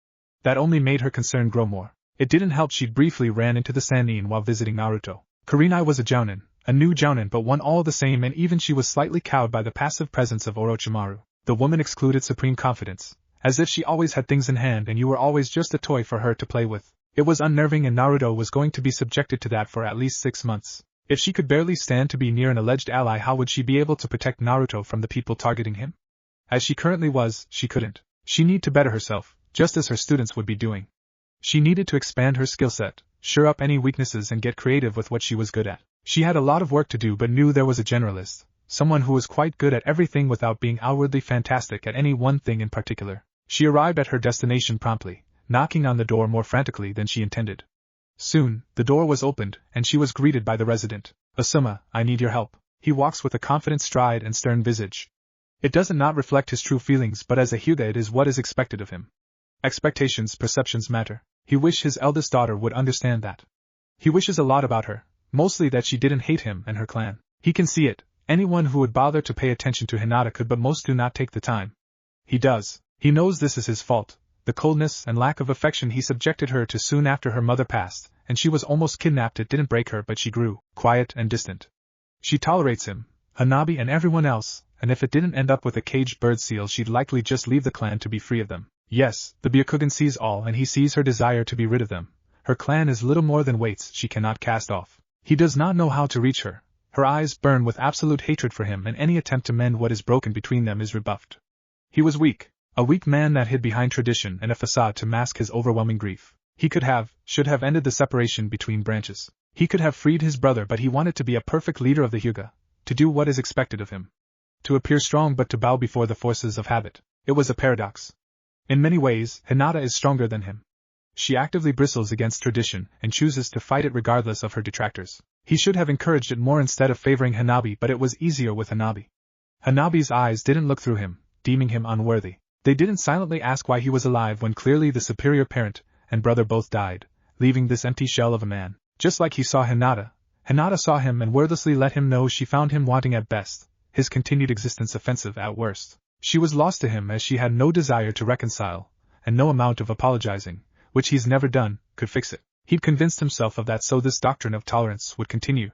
That only made her concern grow more. It didn't help she briefly ran into the Sannin while visiting Naruto. Kurenai was a jounin, a new jounin, but one all the same, and even she was slightly cowed by the passive presence of Orochimaru. The woman exuded supreme confidence, as if she always had things in hand and you were always just a toy for her to play with. It was unnerving, and Naruto was going to be subjected to that for at least 6 months. If she could barely stand to be near an alleged ally, how would she be able to protect Naruto from the people targeting him? As she currently was, she couldn't. She needed to better herself, just as her students would be doing. She needed to expand her skill set, shore up any weaknesses, and get creative with what she was good at. She had a lot of work to do, but knew there was a generalist, someone who was quite good at everything without being outwardly fantastic at any one thing in particular. She arrived at her destination promptly, knocking on the door more frantically than she intended. Soon, the door was opened, and she was greeted by the resident. Asuma, I need your help. He walks with a confident stride and stern visage. It doesn't not reflect his true feelings, but as a Hyuga it is what is expected of him. Expectations, perceptions matter. He wished his eldest daughter would understand that. He wishes a lot about her, mostly that she didn't hate him and her clan. He can see it. Anyone who would bother to pay attention to Hinata could, but most do not take the time. He does. He knows this is his fault. The coldness and lack of affection he subjected her to soon after her mother passed, and she was almost kidnapped. It didn't break her, but she grew quiet and distant. She tolerates him, Hanabi, and everyone else, and if it didn't end up with a caged bird seal, she'd likely just leave the clan to be free of them. Yes, the Byakugan sees all, and he sees her desire to be rid of them. Her clan is little more than weights she cannot cast off. He does not know how to reach her. Her eyes burn with absolute hatred for him, and any attempt to mend what is broken between them is rebuffed. He was weak. A weak man that hid behind tradition and a facade to mask his overwhelming grief. He should have ended the separation between branches. He could have freed his brother, but he wanted to be a perfect leader of the Hyuga, to do what is expected of him. To appear strong but to bow before the forces of habit. It was a paradox. In many ways, Hinata is stronger than him. She actively bristles against tradition and chooses to fight it regardless of her detractors. He should have encouraged it more instead of favoring Hanabi, but it was easier with Hanabi. Hanabi's eyes didn't look through him, deeming him unworthy. They didn't silently ask why he was alive when clearly the superior parent and brother both died, leaving this empty shell of a man. Just like he saw Hinata, Hinata saw him and wordlessly let him know she found him wanting at best, his continued existence offensive at worst. She was lost to him as she had no desire to reconcile, and no amount of apologizing, which he's never done, could fix it. He'd convinced himself of that, so this doctrine of tolerance would continue.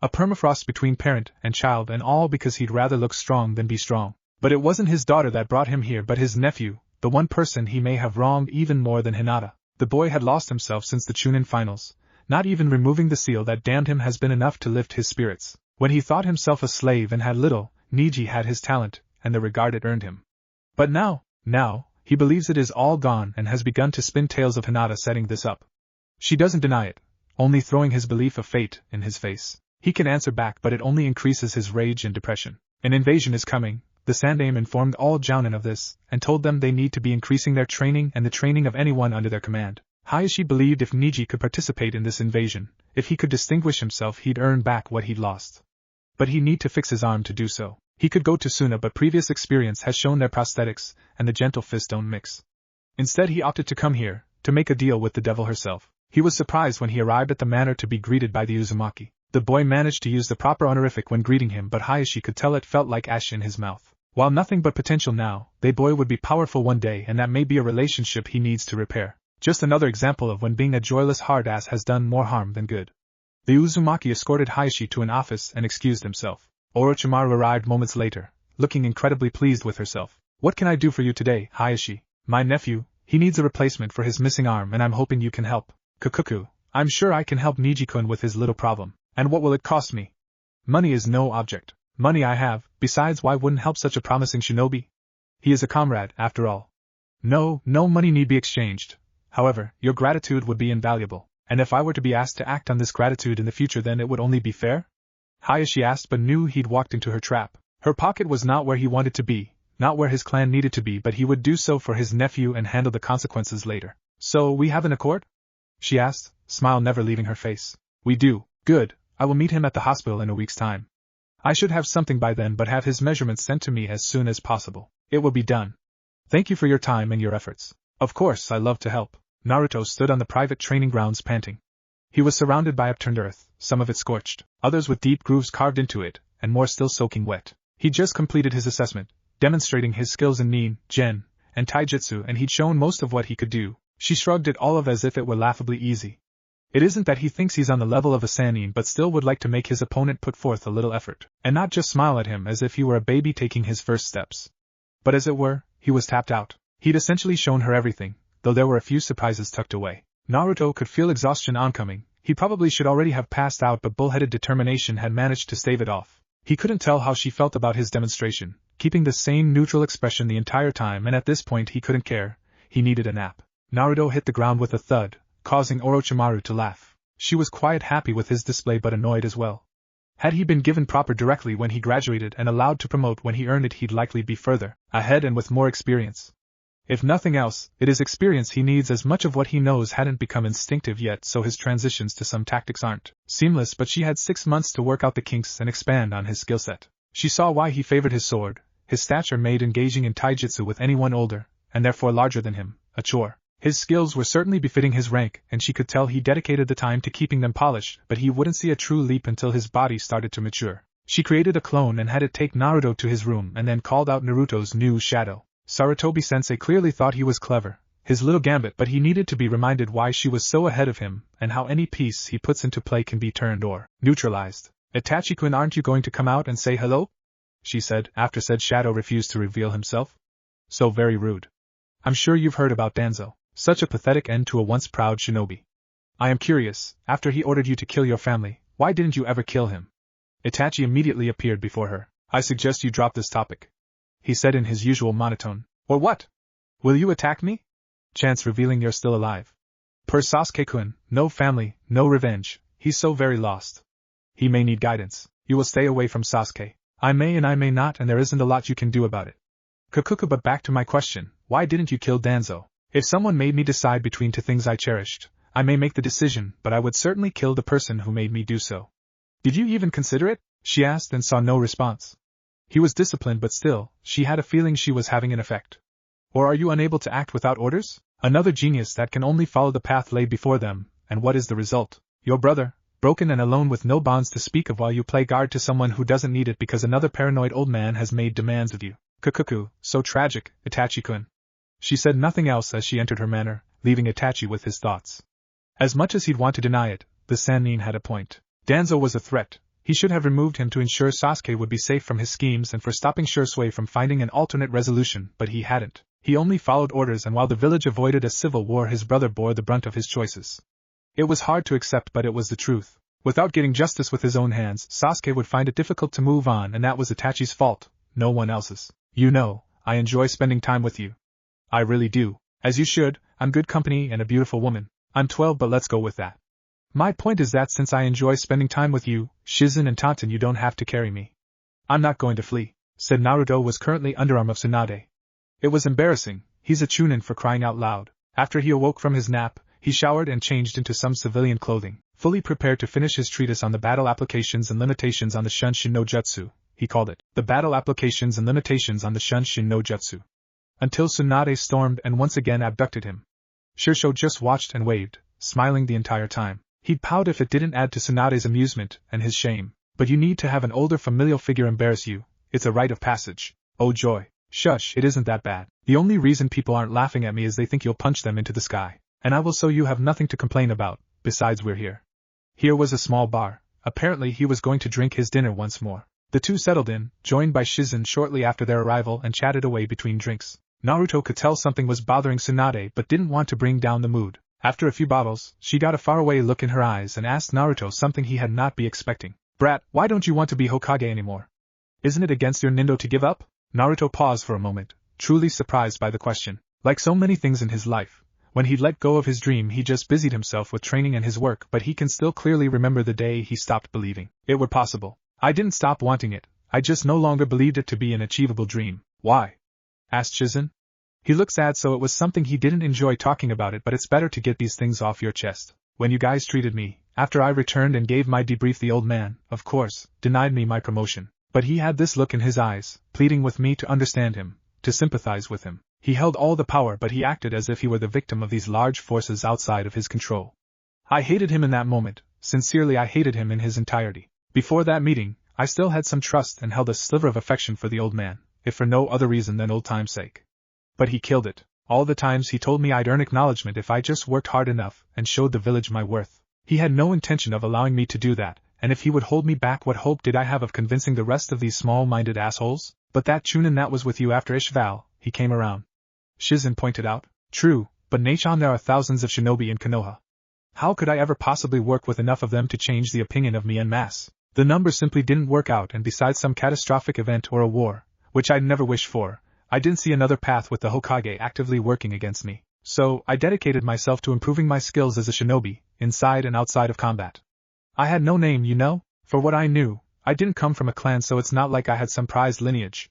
A permafrost between parent and child, and all because he'd rather look strong than be strong. But it wasn't his daughter that brought him here, but his nephew, the one person he may have wronged even more than Hinata. The boy had lost himself since the Chunin finals. Not even removing the seal that damned him has been enough to lift his spirits. When he thought himself a slave and had little, Niji had his talent, and the regard it earned him. But now, he believes it is all gone and has begun to spin tales of Hinata setting this up. She doesn't deny it, only throwing his belief of fate in his face. He can answer back, but it only increases his rage and depression. An invasion is coming. The Sandaime informed all jounin of this, and told them they need to be increasing their training and the training of anyone under their command. Hayashi believed if Niji could participate in this invasion, if he could distinguish himself, he'd earn back what he'd lost. But he'd need to fix his arm to do so. He could go to Suna, but previous experience has shown their prosthetics and the gentle fist don't mix. Instead he opted to come here, to make a deal with the devil herself. He was surprised when he arrived at the manor to be greeted by the Uzumaki. The boy managed to use the proper honorific when greeting him, but Hayashi could tell it felt like ash in his mouth. While nothing but potential now, the boy would be powerful one day, and that may be a relationship he needs to repair. Just another example of when being a joyless hard ass has done more harm than good. The Uzumaki escorted Hayashi to an office and excused himself. Orochimaru arrived moments later, looking incredibly pleased with herself. What can I do for you today, Hayashi? My nephew, he needs a replacement for his missing arm, and I'm hoping you can help. Kukuku, I'm sure I can help Niji-kun with his little problem. And what will it cost me? Money is no object. Money I have, besides why wouldn't help such a promising shinobi? He is a comrade, after all. No money need be exchanged. However, your gratitude would be invaluable, and if I were to be asked to act on this gratitude in the future, then it would only be fair? Hayashi asked, but knew he'd walked into her trap. Her pocket was not where he wanted to be, not where his clan needed to be, but he would do so for his nephew and handle the consequences later. So we have an accord? She asked, smile never leaving her face. We do. Good. I will meet him at the hospital in a week's time. I should have something by then, but have his measurements sent to me as soon as possible. It will be done. Thank you for your time and your efforts. Of course, I love to help. Naruto stood on the private training grounds panting. He was surrounded by upturned earth, some of it scorched, others with deep grooves carved into it, and more still soaking wet. He'd just completed his assessment, demonstrating his skills in nin, gen, and taijutsu, and he'd shown most of what he could do. She shrugged it all off as if it were laughably easy. It isn't that he thinks he's on the level of a Sannin, but still would like to make his opponent put forth a little effort, and not just smile at him as if he were a baby taking his first steps. But as it were, he was tapped out. He'd essentially shown her everything, though there were a few surprises tucked away. Naruto could feel exhaustion oncoming. He probably should already have passed out, but bullheaded determination had managed to stave it off. He couldn't tell how she felt about his demonstration, keeping the same neutral expression the entire time, and at this point he couldn't care. He needed a nap. Naruto hit the ground with a thud, causing Orochimaru to laugh. She was quite happy with his display but annoyed as well. Had he been given proper directly when he graduated and allowed to promote when he earned it, he'd likely be further ahead and with more experience. If nothing else, it is experience he needs, as much of what he knows hadn't become instinctive yet, so his transitions to some tactics aren't seamless, but she had 6 months to work out the kinks and expand on his skill set. She saw why he favored his sword. His stature made engaging in taijutsu with anyone older, and therefore larger than him, a chore. His skills were certainly befitting his rank, and she could tell he dedicated the time to keeping them polished, but he wouldn't see a true leap until his body started to mature. She created a clone and had it take Naruto to his room and then called out Naruto's new shadow. Sarutobi-sensei clearly thought he was clever, his little gambit, but he needed to be reminded why she was so ahead of him, and how any piece he puts into play can be turned or neutralized. "Itachi-kun, aren't you going to come out and say hello?" she said, after said shadow refused to reveal himself. "So very rude. I'm sure you've heard about Danzo. Such a pathetic end to a once proud shinobi. I am curious, after he ordered you to kill your family, why didn't you ever kill him?" Itachi immediately appeared before her. "I suggest you drop this topic," he said in his usual monotone. "Or what? Will you attack me? Chance revealing you're still alive. Per Sasuke-kun, no family, no revenge, he's so very lost. He may need guidance. You will stay away from Sasuke. I may and I may not, and there isn't a lot you can do about it." "Kakuku, but back to my question, why didn't you kill Danzo? If someone made me decide between two things I cherished, I may make the decision, but I would certainly kill the person who made me do so." "Did you even consider it?" she asked and saw no response. He was disciplined, but still, she had a feeling she was having an effect. "Or are you unable to act without orders? Another genius that can only follow the path laid before them, and what is the result? Your brother, broken and alone with no bonds to speak of, while you play guard to someone who doesn't need it because another paranoid old man has made demands of you. Kakuku, so tragic, Itachi-kun." She said nothing else as she entered her manor, leaving Itachi with his thoughts. As much as he'd want to deny it, the Sannin had a point. Danzo was a threat. He should have removed him to ensure Sasuke would be safe from his schemes and for stopping Shisui from finding an alternate resolution, but he hadn't. He only followed orders, and while the village avoided a civil war, his brother bore the brunt of his choices. It was hard to accept, but it was the truth. Without getting justice with his own hands, Sasuke would find it difficult to move on, and that was Itachi's fault, no one else's. "You know, I enjoy spending time with you." "I really do. As you should. I'm good company and a beautiful woman." "I'm 12, but let's go with that. My point is that since I enjoy spending time with you, Shizen and Tantan, you don't have to carry me." "I'm not going to flee," said Naruto was currently underarm of Tsunade. It was embarrassing. He's a chunin, for crying out loud. After he awoke from his nap, he showered and changed into some civilian clothing, fully prepared to finish his treatise on the battle applications and limitations on the Shunshin no Jutsu. He called it the battle applications and limitations on the Shunshin no Jutsu. Until Tsunade stormed and once again abducted him. Shisho just watched and waved, smiling the entire time. He'd pout if it didn't add to Tsunade's amusement and his shame. "But you need to have an older familial figure embarrass you. It's a rite of passage. Oh joy. Shush, it isn't that bad. The only reason people aren't laughing at me is they think you'll punch them into the sky. And I will, so you have nothing to complain about. Besides, we're here." Here was a small bar. Apparently he was going to drink his dinner once more. The two settled in, joined by Shizen shortly after their arrival, and chatted away between drinks. Naruto could tell something was bothering Tsunade but didn't want to bring down the mood. After a few bottles, she got a faraway look in her eyes and asked Naruto something he had not been expecting. "Brat, why don't you want to be Hokage anymore? Isn't it against your nindo to give up?" Naruto paused for a moment, truly surprised by the question. Like so many things in his life, when he'd let go of his dream he just busied himself with training and his work, but he can still clearly remember the day he stopped believing it were possible. "I didn't stop wanting it, I just no longer believed it to be an achievable dream." "Why?" asked Shizen. He looked sad, so it was something he didn't enjoy talking about it, but it's better to get these things off your chest. "When you guys treated me, after I returned and gave my debrief, the old man, of course, denied me my promotion. But he had this look in his eyes, pleading with me to understand him, to sympathize with him. He held all the power, but he acted as if he were the victim of these large forces outside of his control. I hated him in that moment, sincerely I hated him in his entirety. Before that meeting, I still had some trust and held a sliver of affection for the old man, if for no other reason than old time's sake. But he killed it. All the times he told me I'd earn acknowledgement if I just worked hard enough and showed the village my worth. He had no intention of allowing me to do that, and if he would hold me back, what hope did I have of convincing the rest of these small-minded assholes? But that Chunin that was with you after Ishval, he came around. Shizen pointed out. True, but Nachan, there are thousands of shinobi in Konoha. How could I ever possibly work with enough of them to change the opinion of me en masse? The numbers simply didn't work out, and besides some catastrophic event or a war, which I'd never wished for, I didn't see another path with the Hokage actively working against me. So, I dedicated myself to improving my skills as a shinobi, inside and outside of combat. I had no name, you know? For what I knew, I didn't come from a clan, so it's not like I had some prized lineage.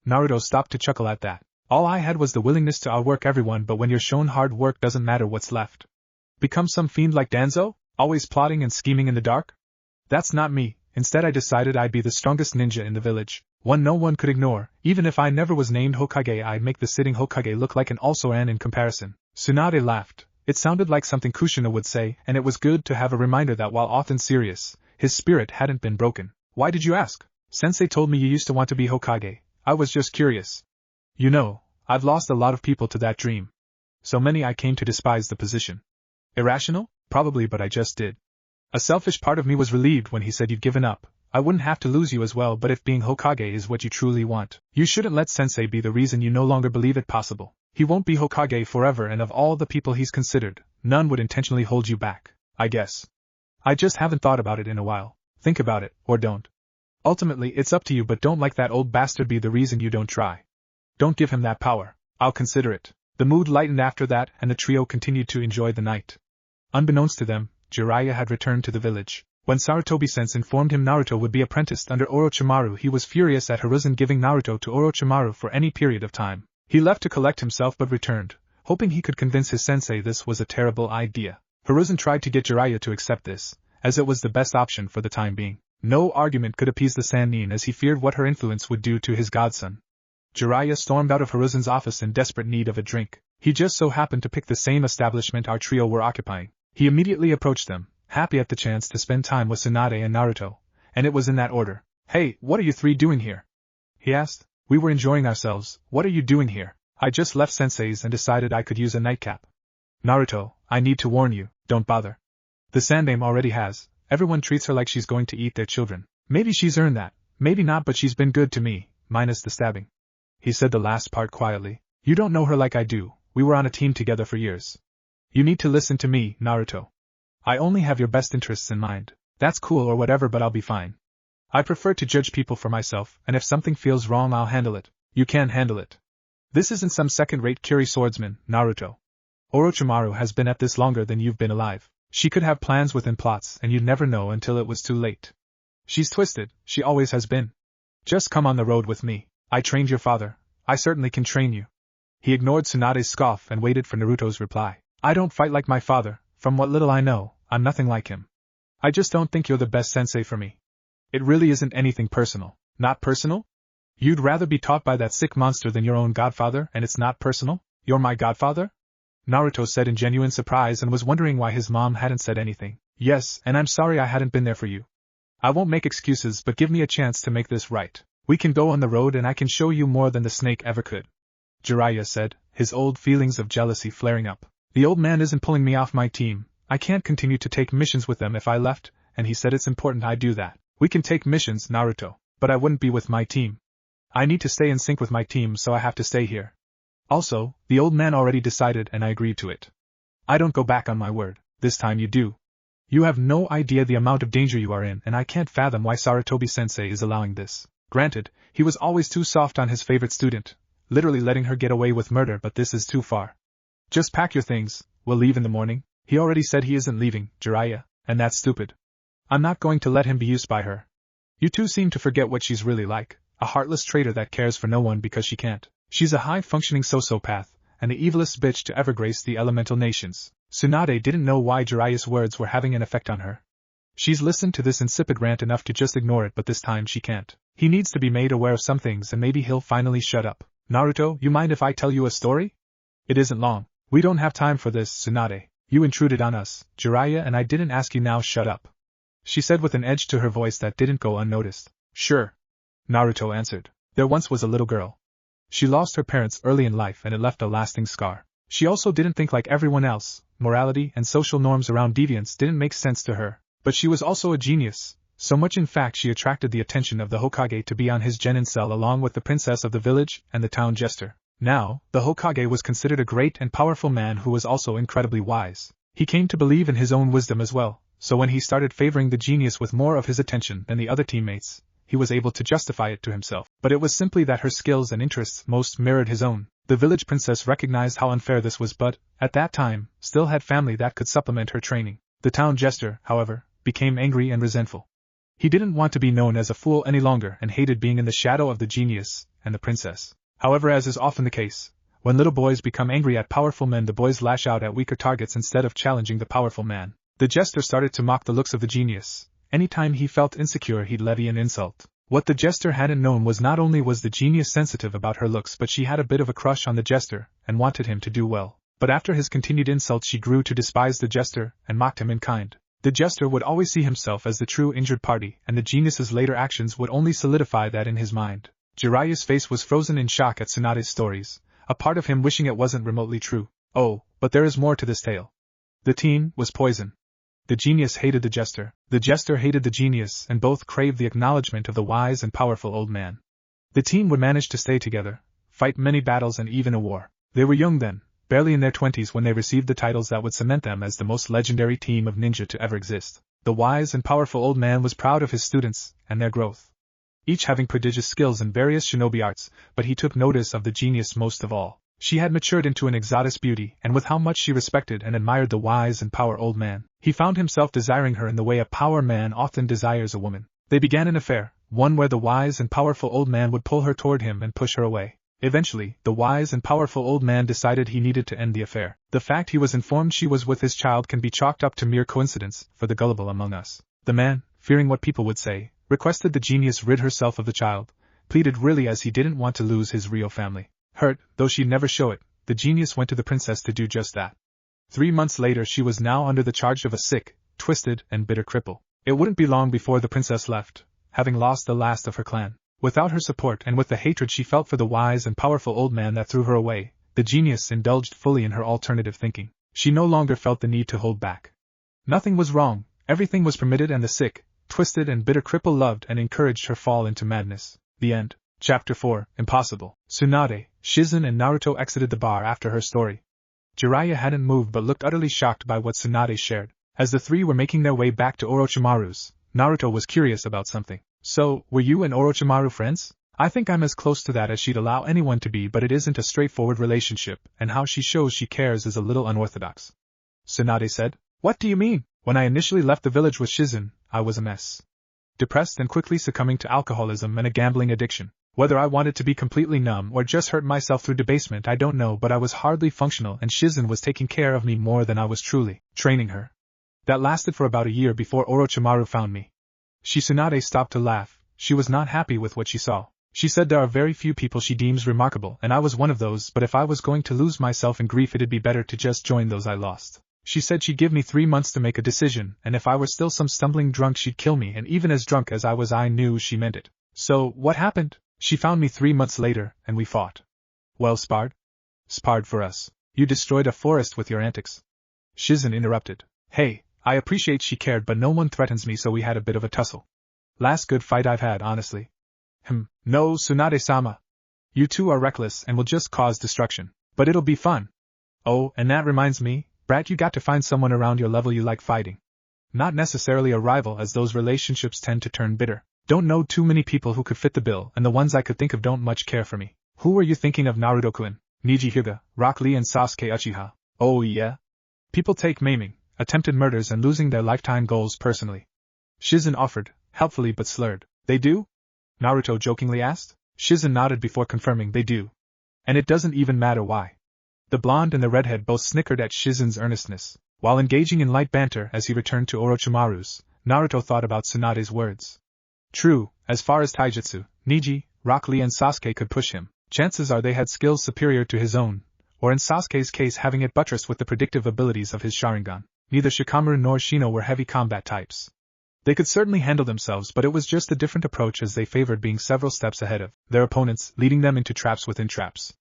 Naruto stopped to chuckle at that. All I had was the willingness to outwork everyone, but when you're shown hard work doesn't matter what's left. Become some fiend like Danzo? Always plotting and scheming in the dark? That's not me. Instead I decided I'd be the strongest ninja in the village. One no one could ignore. Even if I never was named Hokage, I'd make the sitting Hokage look like an also-ran in comparison. Tsunade laughed. It sounded like something Kushina would say, and it was good to have a reminder that while often serious, his spirit hadn't been broken. Why did you ask? Sensei told me you used to want to be Hokage. I was just curious. You know, I've lost a lot of people to that dream. So many I came to despise the position. Irrational? Probably, but I just did. A selfish part of me was relieved when he said you'd given up. I wouldn't have to lose you as well, but if being Hokage is what you truly want, you shouldn't let Sensei be the reason you no longer believe it possible. He won't be Hokage forever, and of all the people he's considered, none would intentionally hold you back, I guess. I just haven't thought about it in a while. Think about it, or don't. Ultimately, it's up to you, but don't let that old bastard be the reason you don't try. Don't give him that power. I'll consider it. The mood lightened after that, and the trio continued to enjoy the night. Unbeknownst to them, Jiraiya had returned to the village. When Sarutobi-sense informed him Naruto would be apprenticed under Orochimaru, he was furious at Hiruzen giving Naruto to Orochimaru for any period of time. He left to collect himself but returned, hoping he could convince his sensei this was a terrible idea. Hiruzen tried to get Jiraiya to accept this, as it was the best option for the time being. No argument could appease the Sannin, as he feared what her influence would do to his godson. Jiraiya stormed out of Hiruzen's office in desperate need of a drink. He just so happened to pick the same establishment our trio were occupying. He immediately approached them, happy at the chance to spend time with Tsunade and Naruto, and it was in that order. Hey, what are you three doing here? He asked. We were enjoying ourselves. What are you doing here? I just left Sensei's and decided I could use a nightcap. Naruto, I need to warn you, don't bother. The Sandame already has. Everyone treats her like she's going to eat their children. Maybe she's earned that, maybe not, but she's been good to me, minus the stabbing. He said the last part quietly. You don't know her like I do. We were on a team together for years. You need to listen to me, Naruto. I only have your best interests in mind. That's cool or whatever, but I'll be fine. I prefer to judge people for myself, and if something feels wrong I'll handle it. You can't handle it. This isn't some second-rate Kiri swordsman, Naruto. Orochimaru has been at this longer than you've been alive. She could have plans within plots and you'd never know until it was too late. She's twisted, she always has been. Just come on the road with me. I trained your father. I certainly can train you. He ignored Tsunade's scoff and waited for Naruto's reply. I don't fight like my father. From what little I know, I'm nothing like him. I just don't think you're the best sensei for me. It really isn't anything personal. Not personal? You'd rather be taught by that sick monster than your own godfather, and it's not personal? You're my godfather? Naruto said in genuine surprise and was wondering why his mom hadn't said anything. Yes, and I'm sorry I hadn't been there for you. I won't make excuses, but give me a chance to make this right. We can go on the road and I can show you more than the snake ever could. Jiraiya said, his old feelings of jealousy flaring up. The old man isn't pulling me off my team. I can't continue to take missions with them if I left, and he said it's important I do that. We can take missions, Naruto, but I wouldn't be with my team. I need to stay in sync with my team, so I have to stay here. Also, the old man already decided and I agreed to it. I don't go back on my word. This time you do. You have no idea the amount of danger you are in, and I can't fathom why Sarutobi-sensei is allowing this. Granted, he was always too soft on his favorite student, literally letting her get away with murder, but this is too far. Just pack your things, we'll leave in the morning. He already said he isn't leaving, Jiraiya, and that's stupid. I'm not going to let him be used by her. You two seem to forget what she's really like, a heartless traitor that cares for no one because she can't. She's a high-functioning sociopath, and the evilest bitch to ever grace the elemental nations. Tsunade didn't know why Jiraiya's words were having an effect on her. She's listened to this insipid rant enough to just ignore it, but this time she can't. He needs to be made aware of some things and maybe he'll finally shut up. Naruto, you mind if I tell you a story? It isn't long. We don't have time for this, Tsunade. You intruded on us, Jiraiya, and I didn't ask you, now shut up. She said with an edge to her voice that didn't go unnoticed. Sure. Naruto answered. There once was a little girl. She lost her parents early in life and it left a lasting scar. She also didn't think like everyone else. Morality and social norms around deviance didn't make sense to her. But she was also a genius. So much in fact she attracted the attention of the Hokage to be on his genin cell along with the princess of the village and the town jester. Now, the Hokage was considered a great and powerful man who was also incredibly wise. He came to believe in his own wisdom as well, so when he started favoring the genius with more of his attention than the other teammates, he was able to justify it to himself. But it was simply that her skills and interests most mirrored his own. The village princess recognized how unfair this was but, at that time, still had family that could supplement her training. The town jester, however, became angry and resentful. He didn't want to be known as a fool any longer and hated being in the shadow of the genius and the princess. However, as is often the case, when little boys become angry at powerful men, the boys lash out at weaker targets instead of challenging the powerful man. The jester started to mock the looks of the genius. Anytime he felt insecure, he'd levy an insult. What the jester hadn't known was not only was the genius sensitive about her looks, but she had a bit of a crush on the jester and wanted him to do well. But after his continued insults, she grew to despise the jester and mocked him in kind. The jester would always see himself as the true injured party, and the genius's later actions would only solidify that in his mind. Jiraiya's face was frozen in shock at Tsunade's stories, a part of him wishing it wasn't remotely true. Oh, but there is more to this tale. The teen was poison. The genius hated the jester hated the genius, and both craved the acknowledgement of the wise and powerful old man. The teen would manage to stay together, fight many battles and even a war. They were young then, barely in their 20s, when they received the titles that would cement them as the most legendary team of ninja to ever exist. The wise and powerful old man was proud of his students and their growth, each having prodigious skills in various shinobi arts, but he took notice of the genius most of all. She had matured into an exotic beauty, and with how much she respected and admired the wise and power old man, he found himself desiring her in the way a power man often desires a woman. They began an affair, one where the wise and powerful old man would pull her toward him and push her away. Eventually, the wise and powerful old man decided he needed to end the affair. The fact he was informed she was with his child can be chalked up to mere coincidence for the gullible among us. The man, fearing what people would say, requested the genius rid herself of the child, pleaded really as he didn't want to lose his real family. Hurt, though she'd never show it, the genius went to the princess to do just that. 3 months later she was now under the charge of a sick, twisted, and bitter cripple. It wouldn't be long before the princess left, having lost the last of her clan. Without her support and with the hatred she felt for the wise and powerful old man that threw her away, the genius indulged fully in her alternative thinking. She no longer felt the need to hold back. Nothing was wrong, everything was permitted, and the sick, twisted, and bitter cripple loved and encouraged her fall into madness. The end. Chapter 4, Impossible. Tsunade, Shizen and Naruto exited the bar after her story. Jiraiya hadn't moved but looked utterly shocked by what Tsunade shared. As the three were making their way back to Orochimaru's, Naruto was curious about something. So, were you and Orochimaru friends? I think I'm as close to that as she'd allow anyone to be, but it isn't a straightforward relationship, and how she shows she cares is a little unorthodox. Tsunade said. What do you mean? When I initially left the village with Shizen, I was a mess. Depressed and quickly succumbing to alcoholism and a gambling addiction. Whether I wanted to be completely numb or just hurt myself through debasement I don't know, but I was hardly functional, and Shizen was taking care of me more than I was truly training her. That lasted for about a year before Orochimaru found me. Tsunade stopped to laugh. She was not happy with what she saw. She said there are very few people she deems remarkable, and I was one of those, but if I was going to lose myself in grief it'd be better to just join those I lost. She said she'd give me 3 months to make a decision, and if I were still some stumbling drunk she'd kill me, and even as drunk as I was I knew she meant it. So, what happened? She found me 3 months later, and we fought. Well, sparred? Sparred for us. You destroyed a forest with your antics. Shizen interrupted. Hey, I appreciate she cared, but no one threatens me, so we had a bit of a tussle. Last good fight I've had, honestly. No, Tsunade-sama. You two are reckless and will just cause destruction. But it'll be fun. Oh, and that reminds me, Brat, you got to find someone around your level you like fighting. Not necessarily a rival, as those relationships tend to turn bitter. Don't know too many people who could fit the bill, and the ones I could think of don't much care for me. Who were you thinking of? Naruto-kun, Neji Hyuga, Rock Lee and Sasuke Uchiha. Oh yeah? People take maiming, attempted murders and losing their lifetime goals personally. Shizen offered, helpfully but slurred. They do? Naruto jokingly asked. Shizen nodded before confirming they do. And it doesn't even matter why. The blonde and the redhead both snickered at Shizen's earnestness. While engaging in light banter as he returned to Orochimaru's, Naruto thought about Tsunade's words. True, as far as taijutsu, Neji, Rock Lee and Sasuke could push him, Chances are they had skills superior to his own, or in Sasuke's case having it buttressed with the predictive abilities of his Sharingan. Neither Shikamaru nor Shino were heavy combat types. They could certainly handle themselves, but it was just a different approach, as they favored being several steps ahead of their opponents, leading them into traps within traps.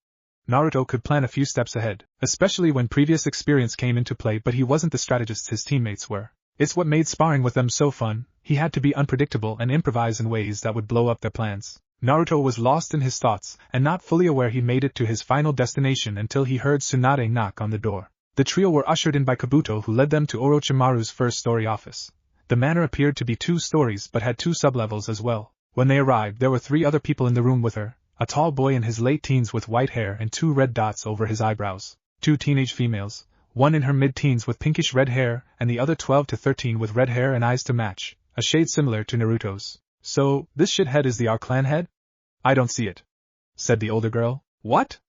Naruto could plan a few steps ahead, especially when previous experience came into play, but he wasn't the strategist his teammates were. It's what made sparring with them so fun. He had to be unpredictable and improvise in ways that would blow up their plans. Naruto was lost in his thoughts, and not fully aware he made it to his final destination until he heard Tsunade knock on the door. The trio were ushered in by Kabuto, who led them to Orochimaru's first-story office. The manor appeared to be 2 stories but had 2 sublevels as well. When they arrived, there were 3 other people in the room with her, a tall boy in his late teens with white hair and 2 red dots over his eyebrows, 2 teenage females, one in her mid-teens with pinkish red hair, and the other 12 to 13 with red hair and eyes to match, a shade similar to Naruto's. So, this shithead is the our clan head? I don't see it, said the older girl. What?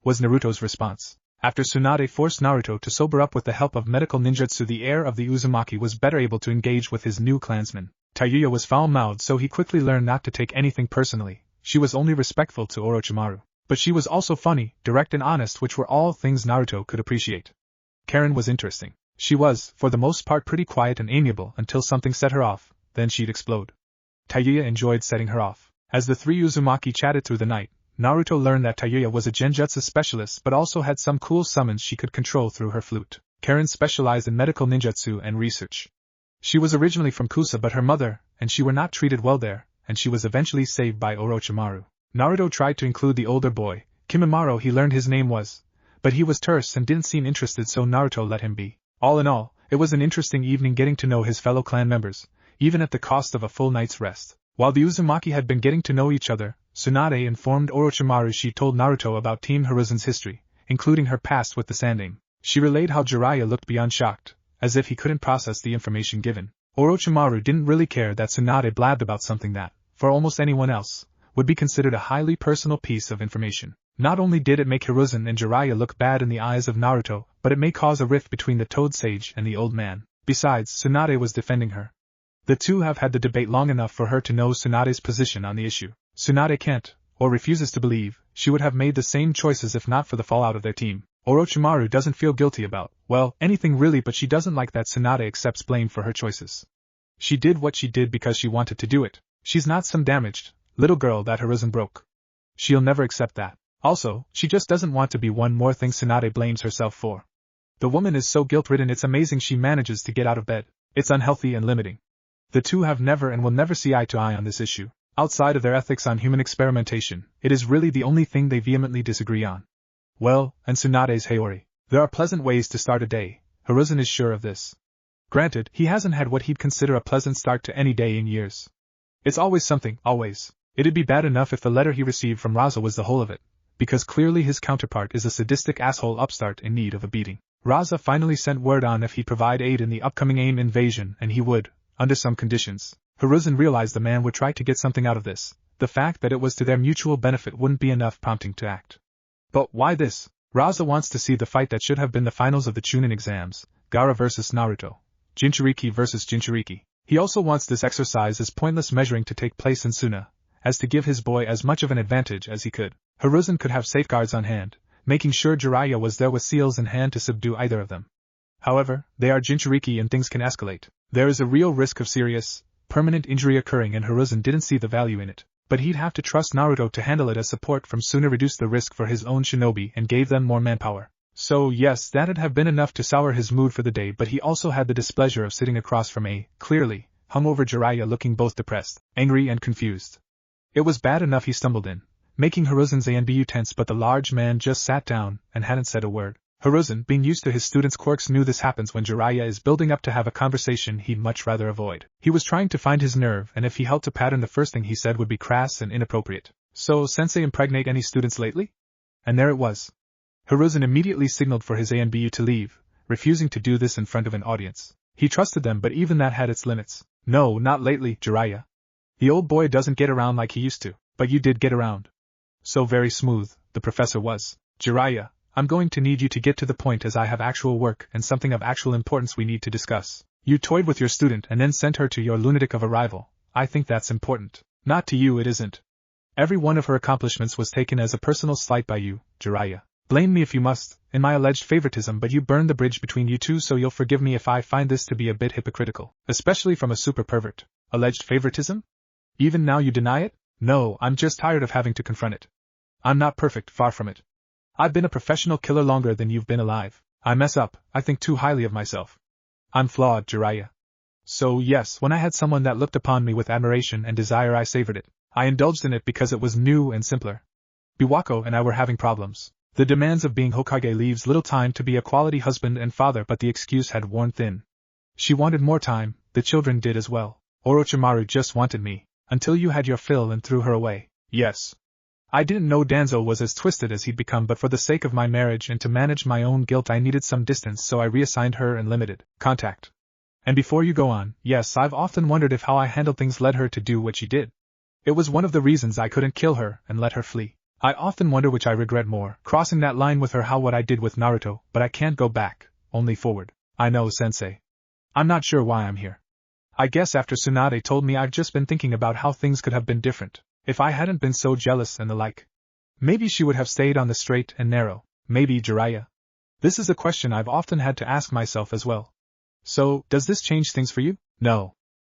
Was Naruto's response. After Tsunade forced Naruto to sober up with the help of medical ninjutsu, the heir of the Uzumaki was better able to engage with his new clansmen. Tayuya was foul-mouthed, so he quickly learned not to take anything personally. She was only respectful to Orochimaru. But she was also funny, direct and honest, which were all things Naruto could appreciate. Karen was interesting. She was, for the most part, pretty quiet and amiable until something set her off, then she'd explode. Tayuya enjoyed setting her off. As the 3 Uzumaki chatted through the night, Naruto learned that Tayuya was a genjutsu specialist but also had some cool summons she could control through her flute. Karen specialized in medical ninjutsu and research. She was originally from Kusa, but her mother and she were not treated well there, and she was eventually saved by Orochimaru. Naruto tried to include the older boy, Kimimaro he learned his name was, but he was terse and didn't seem interested, so Naruto let him be. All in all, it was an interesting evening getting to know his fellow clan members, even at the cost of a full night's rest. While the Uzumaki had been getting to know each other, Tsunade informed Orochimaru she told Naruto about Team Hiruzen's history, including her past with the Sandaime. She relayed how Jiraiya looked beyond shocked, as if he couldn't process the information given. Orochimaru didn't really care that Tsunade blabbed about something that, for almost anyone else, would be considered a highly personal piece of information. Not only did it make Hiruzen and Jiraiya look bad in the eyes of Naruto, but it may cause a rift between the Toad Sage and the old man. Besides, Tsunade was defending her. The two have had the debate long enough for her to know Tsunade's position on the issue. Tsunade can't, or refuses to believe, she would have made the same choices if not for the fallout of their team. Orochimaru doesn't feel guilty about, well, anything really, but she doesn't like that Tsunade accepts blame for her choices. She did what she did because she wanted to do it. She's not some damaged little girl that Hiruzen broke. She'll never accept that. Also, she just doesn't want to be one more thing Tsunade blames herself for. The woman is so guilt-ridden, it's amazing she manages to get out of bed. It's unhealthy and limiting. The two have never and will never see eye to eye on this issue. Outside of their ethics on human experimentation, it is really the only thing they vehemently disagree on. Well, and Tsunade's Haori. There are pleasant ways to start a day. Hiruzen is sure of this. Granted, he hasn't had what he'd consider a pleasant start to any day in years. It's always something, always. It'd be bad enough if the letter he received from Raza was the whole of it, because clearly his counterpart is a sadistic asshole upstart in need of a beating. Raza finally sent word on if he'd provide aid in the upcoming AIM invasion, and he would, under some conditions. Hiruzen realized the man would try to get something out of this. The fact that it was to their mutual benefit wouldn't be enough prompting to act. But why this? Raza wants to see the fight that should have been the finals of the Chunin exams, Gaara versus Naruto, Jinchuriki versus Jinchuriki. He also wants this exercise as pointless measuring to take place in Suna, as to give his boy as much of an advantage as he could. Hiruzen could have safeguards on hand, making sure Jiraiya was there with seals in hand to subdue either of them. However, they are Jinchuriki and things can escalate. There is a real risk of serious, permanent injury occurring, and Hiruzen didn't see the value in it. But he'd have to trust Naruto to handle it, as support from Suna reduced the risk for his own shinobi and gave them more manpower. So yes, that'd have been enough to sour his mood for the day, but he also had the displeasure of sitting across from a, clearly, hungover Jiraiya looking both depressed, angry and confused. It was bad enough he stumbled in, making Hiruzen's ANBU tense, but the large man just sat down and hadn't said a word. Hiruzen, being used to his students' quirks, knew this happens when Jiraiya is building up to have a conversation he'd much rather avoid. He was trying to find his nerve, and if he held to pattern, the first thing he said would be crass and inappropriate. So, sensei impregnate any students lately? And there it was. Hiruzen immediately signaled for his ANBU to leave, refusing to do this in front of an audience. He trusted them, but even that had its limits. No, not lately, Jiraiya. The old boy doesn't get around like he used to, but you did get around. So very smooth, the professor was. Jiraiya, I'm going to need you to get to the point, as I have actual work and something of actual importance we need to discuss. You toyed with your student and then sent her to your lunatic of a rival. I think that's important. Not to you, it isn't. Every one of her accomplishments was taken as a personal slight by you, Jiraiya. Blame me if you must, in my alleged favoritism, but you burned the bridge between you two, so you'll forgive me if I find this to be a bit hypocritical, especially from a super pervert. Alleged favoritism? Even now you deny it? No, I'm just tired of having to confront it. I'm not perfect, far from it. I've been a professional killer longer than you've been alive. I mess up, I think too highly of myself. I'm flawed, Jiraiya. So yes, when I had someone that looked upon me with admiration and desire, I savored it. I indulged in it because it was new and simpler. Biwako and I were having problems. The demands of being Hokage leaves little time to be a quality husband and father, but the excuse had worn thin. She wanted more time, the children did as well. Orochimaru just wanted me, until you had your fill and threw her away. Yes. I didn't know Danzo was as twisted as he'd become, but for the sake of my marriage and to manage my own guilt I needed some distance, so I reassigned her and limited contact. And before you go on, yes, I've often wondered if how I handled things led her to do what she did. It was one of the reasons I couldn't kill her and let her flee. I often wonder which I regret more, crossing that line with her, how what I did with Naruto, but I can't go back, only forward. I know, sensei. I'm not sure why I'm here. I guess after Tsunade told me, I've just been thinking about how things could have been different, if I hadn't been so jealous and the like. Maybe she would have stayed on the straight and narrow, maybe, Jiraiya. This is a question I've often had to ask myself as well. So, does this change things for you? No.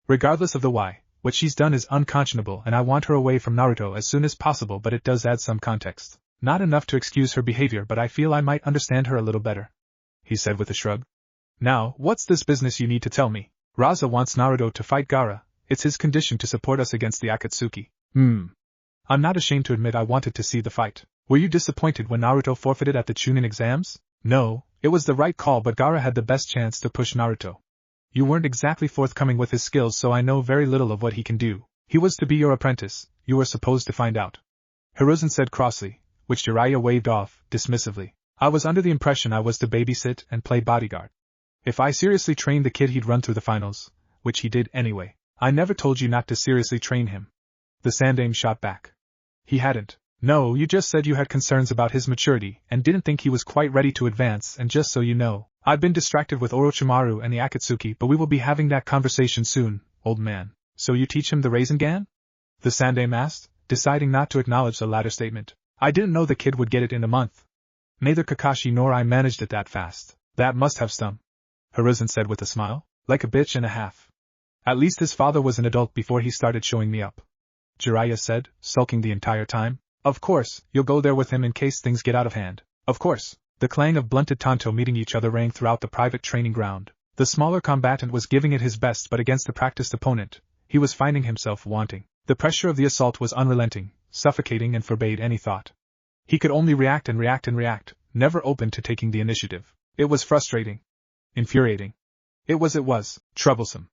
Regardless of the why, what she's done is unconscionable and I want her away from Naruto as soon as possible, but it does add some context. Not enough to excuse her behavior, but I feel I might understand her a little better, he said with a shrug. Now, what's this business you need to tell me? Raza wants Naruto to fight Gaara. It's his condition to support us against the Akatsuki. I'm not ashamed to admit I wanted to see the fight. Were you disappointed when Naruto forfeited at the Chunin exams? No, it was the right call, but Gaara had the best chance to push Naruto. You weren't exactly forthcoming with his skills, so I know very little of what he can do. He was to be your apprentice, you were supposed to find out. Hiruzen said crossly, which Jiraiya waved off, dismissively. I was under the impression I was to babysit and play bodyguard. If I seriously trained the kid, he'd run through the finals, which he did anyway. I never told you not to seriously train him. The Sandaime shot back. He hadn't. No, you just said you had concerns about his maturity and didn't think he was quite ready to advance, and just so you know, I've been distracted with Orochimaru and the Akatsuki, but we will be having that conversation soon, old man. So you teach him the Rasengan? The Sandaime asked, deciding not to acknowledge the latter statement. I didn't know the kid would get it in a month. Neither Kakashi nor I managed it that fast. That must have stung. Hiruzen said with a smile. Like a bitch and a half. At least his father was an adult before he started showing me up. Jiraiya said, sulking the entire time. Of course, you'll go there with him in case things get out of hand. Of course. The clang of blunted tanto meeting each other rang throughout the private training ground. The smaller combatant was giving it his best, but against the practiced opponent, he was finding himself wanting. The pressure of the assault was unrelenting, suffocating, and forbade any thought. He could only react and react and react, never open to taking the initiative. It was frustrating. Infuriating. It was troublesome.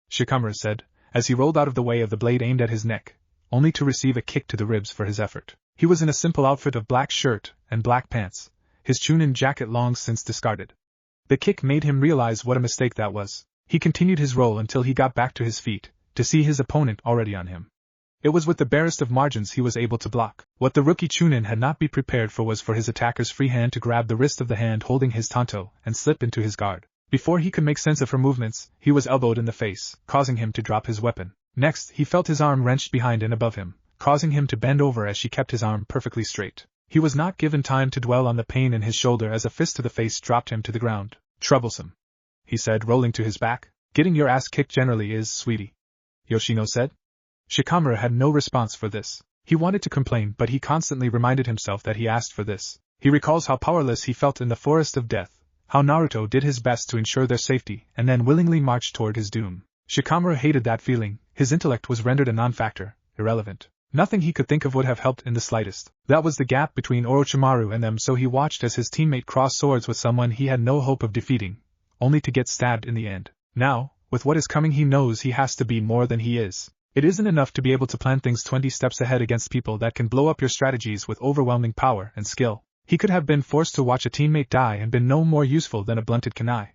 Shikamaru said, as he rolled out of the way of the blade aimed at his neck, only to receive a kick to the ribs for his effort. He was in a simple outfit of black shirt and black pants, his Chunin jacket long since discarded. The kick made him realize what a mistake that was. He continued his roll until he got back to his feet, to see his opponent already on him. It was with the barest of margins he was able to block. What the rookie Chunin had not been prepared for was for his attacker's free hand to grab the wrist of the hand holding his tanto and slip into his guard. Before he could make sense of her movements, he was elbowed in the face, causing him to drop his weapon. Next, he felt his arm wrenched behind and above him, causing him to bend over as she kept his arm perfectly straight. He was not given time to dwell on the pain in his shoulder as a fist to the face dropped him to the ground. Troublesome, he said, rolling to his back. Getting your ass kicked generally is, sweetie, Yoshino said. Shikamaru had no response for this. He wanted to complain, but he constantly reminded himself that he asked for this. He recalls how powerless he felt in the forest of death, how Naruto did his best to ensure their safety and then willingly marched toward his doom. Shikamaru hated that feeling. His intellect was rendered a non-factor, irrelevant. Nothing he could think of would have helped in the slightest. That was the gap between Orochimaru and them, so he watched as his teammate crossed swords with someone he had no hope of defeating, only to get stabbed in the end. Now, with what is coming, he knows he has to be more than he is. It isn't enough to be able to plan things 20 steps ahead against people that can blow up your strategies with overwhelming power and skill. He could have been forced to watch a teammate die and been no more useful than a blunted kunai.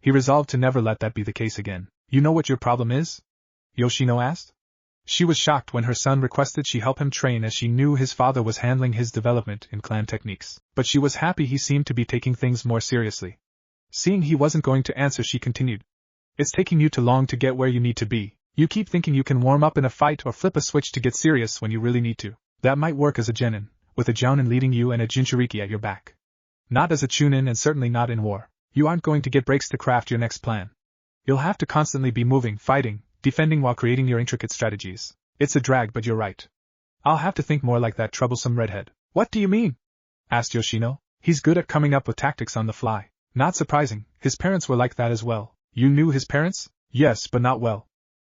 He resolved to never let that be the case again. You know what your problem is? Yoshino asked. She was shocked when her son requested she help him train, as she knew his father was handling his development in clan techniques. But she was happy he seemed to be taking things more seriously. Seeing he wasn't going to answer, she continued. It's taking you too long to get where you need to be. You keep thinking you can warm up in a fight or flip a switch to get serious when you really need to. That might work as a genin, with a jounin leading you and a jinchuriki at your back. Not as a chunin and certainly not in war. You aren't going to get breaks to craft your next plan. You'll have to constantly be moving, fighting, defending while creating your intricate strategies. It's a drag, but you're right. I'll have to think more like that troublesome redhead. What do you mean? Asked Yoshino. He's good at coming up with tactics on the fly. Not surprising, his parents were like that as well. You knew his parents? Yes, but not well.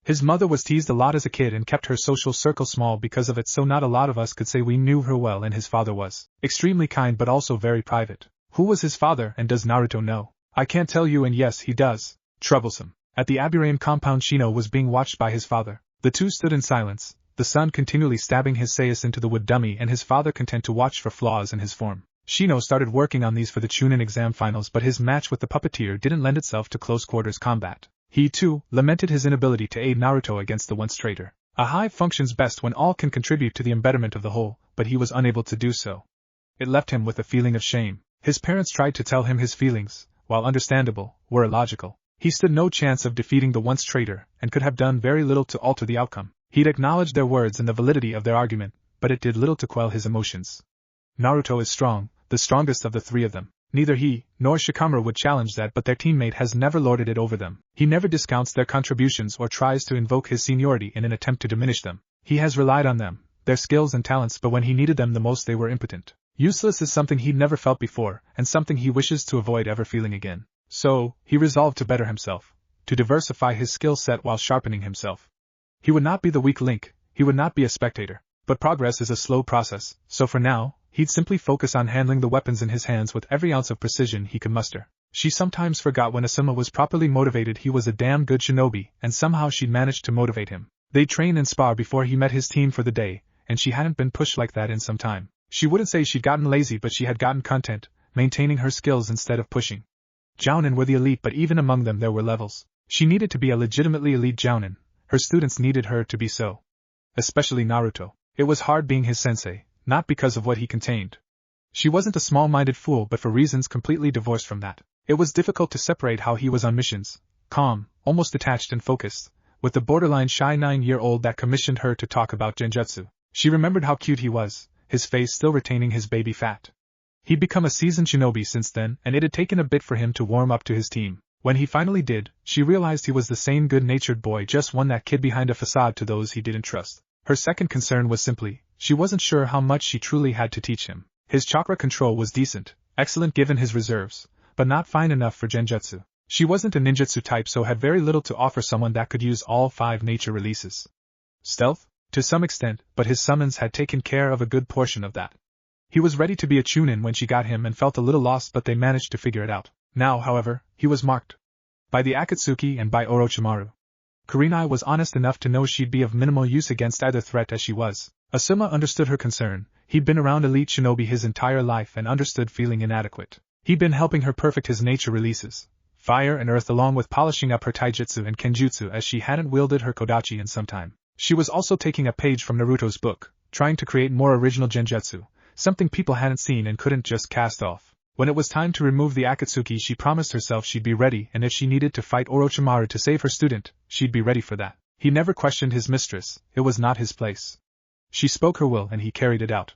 His mother was teased a lot as a kid and kept her social circle small because of it, so not a lot of us could say we knew her well, and his father was extremely kind but also very private. Who was his father, and does Naruto know? I can't tell you, and yes, he does. Troublesome. At the Aburain compound, Shino was being watched by his father. The two stood in silence, the son continually stabbing his sais into the wood dummy and his father content to watch for flaws in his form. Shino started working on these for the Chunin exam finals, but his match with the puppeteer didn't lend itself to close-quarters combat. He, too, lamented his inability to aid Naruto against the once traitor. A hive functions best when all can contribute to the embetterment of the whole, but he was unable to do so. It left him with a feeling of shame. His parents tried to tell him his feelings, while understandable, were illogical. He stood no chance of defeating the once traitor, and could have done very little to alter the outcome. He'd acknowledged their words and the validity of their argument, but it did little to quell his emotions. Naruto is strong, the strongest of the three of them. Neither he, nor Shikamaru would challenge that, but their teammate has never lorded it over them. He never discounts their contributions or tries to invoke his seniority in an attempt to diminish them. He has relied on them, their skills and talents, but when he needed them the most they were impotent. Useless is something he'd never felt before, and something he wishes to avoid ever feeling again. So, he resolved to better himself, to diversify his skill set while sharpening himself. He would not be the weak link, he would not be a spectator. But progress is a slow process, so for now, he'd simply focus on handling the weapons in his hands with every ounce of precision he could muster. She sometimes forgot when Asuma was properly motivated he was a damn good shinobi, and somehow she'd managed to motivate him. They'd train and spar before he met his team for the day, and she hadn't been pushed like that in some time. She wouldn't say she'd gotten lazy, but she had gotten content, maintaining her skills instead of pushing. Jounin were the elite, but even among them there were levels. She needed to be a legitimately elite Jounin. Her students needed her to be so. Especially Naruto. It was hard being his sensei, not because of what he contained. She wasn't a small-minded fool, but for reasons completely divorced from that. It was difficult to separate how he was on missions, calm, almost detached and focused, with the borderline shy 9-year-old that commissioned her to talk about genjutsu. She remembered how cute he was, his face still retaining his baby fat. He'd become a seasoned shinobi since then, and it had taken a bit for him to warm up to his team. When he finally did, she realized he was the same good-natured boy, just one that kid behind a facade to those he didn't trust. Her second concern was simply, she wasn't sure how much she truly had to teach him. His chakra control was decent, excellent given his reserves, but not fine enough for genjutsu. She wasn't a ninjutsu type, so had very little to offer someone that could use all 5 nature releases. Stealth? To some extent, but his summons had taken care of a good portion of that. He was ready to be a chunin when she got him and felt a little lost, but they managed to figure it out. Now, however, he was marked. By the Akatsuki and by Orochimaru. Kurenai was honest enough to know she'd be of minimal use against either threat as she was. Asuma understood her concern. He'd been around elite shinobi his entire life and understood feeling inadequate. He'd been helping her perfect his nature releases, fire and earth, along with polishing up her taijutsu and kenjutsu, as she hadn't wielded her kodachi in some time. She was also taking a page from Naruto's book, trying to create more original genjutsu, something people hadn't seen and couldn't just cast off. When it was time to remove the Akatsuki, she promised herself she'd be ready, and if she needed to fight Orochimaru to save her student, she'd be ready for that. He never questioned his mistress, it was not his place. She spoke her will and he carried it out.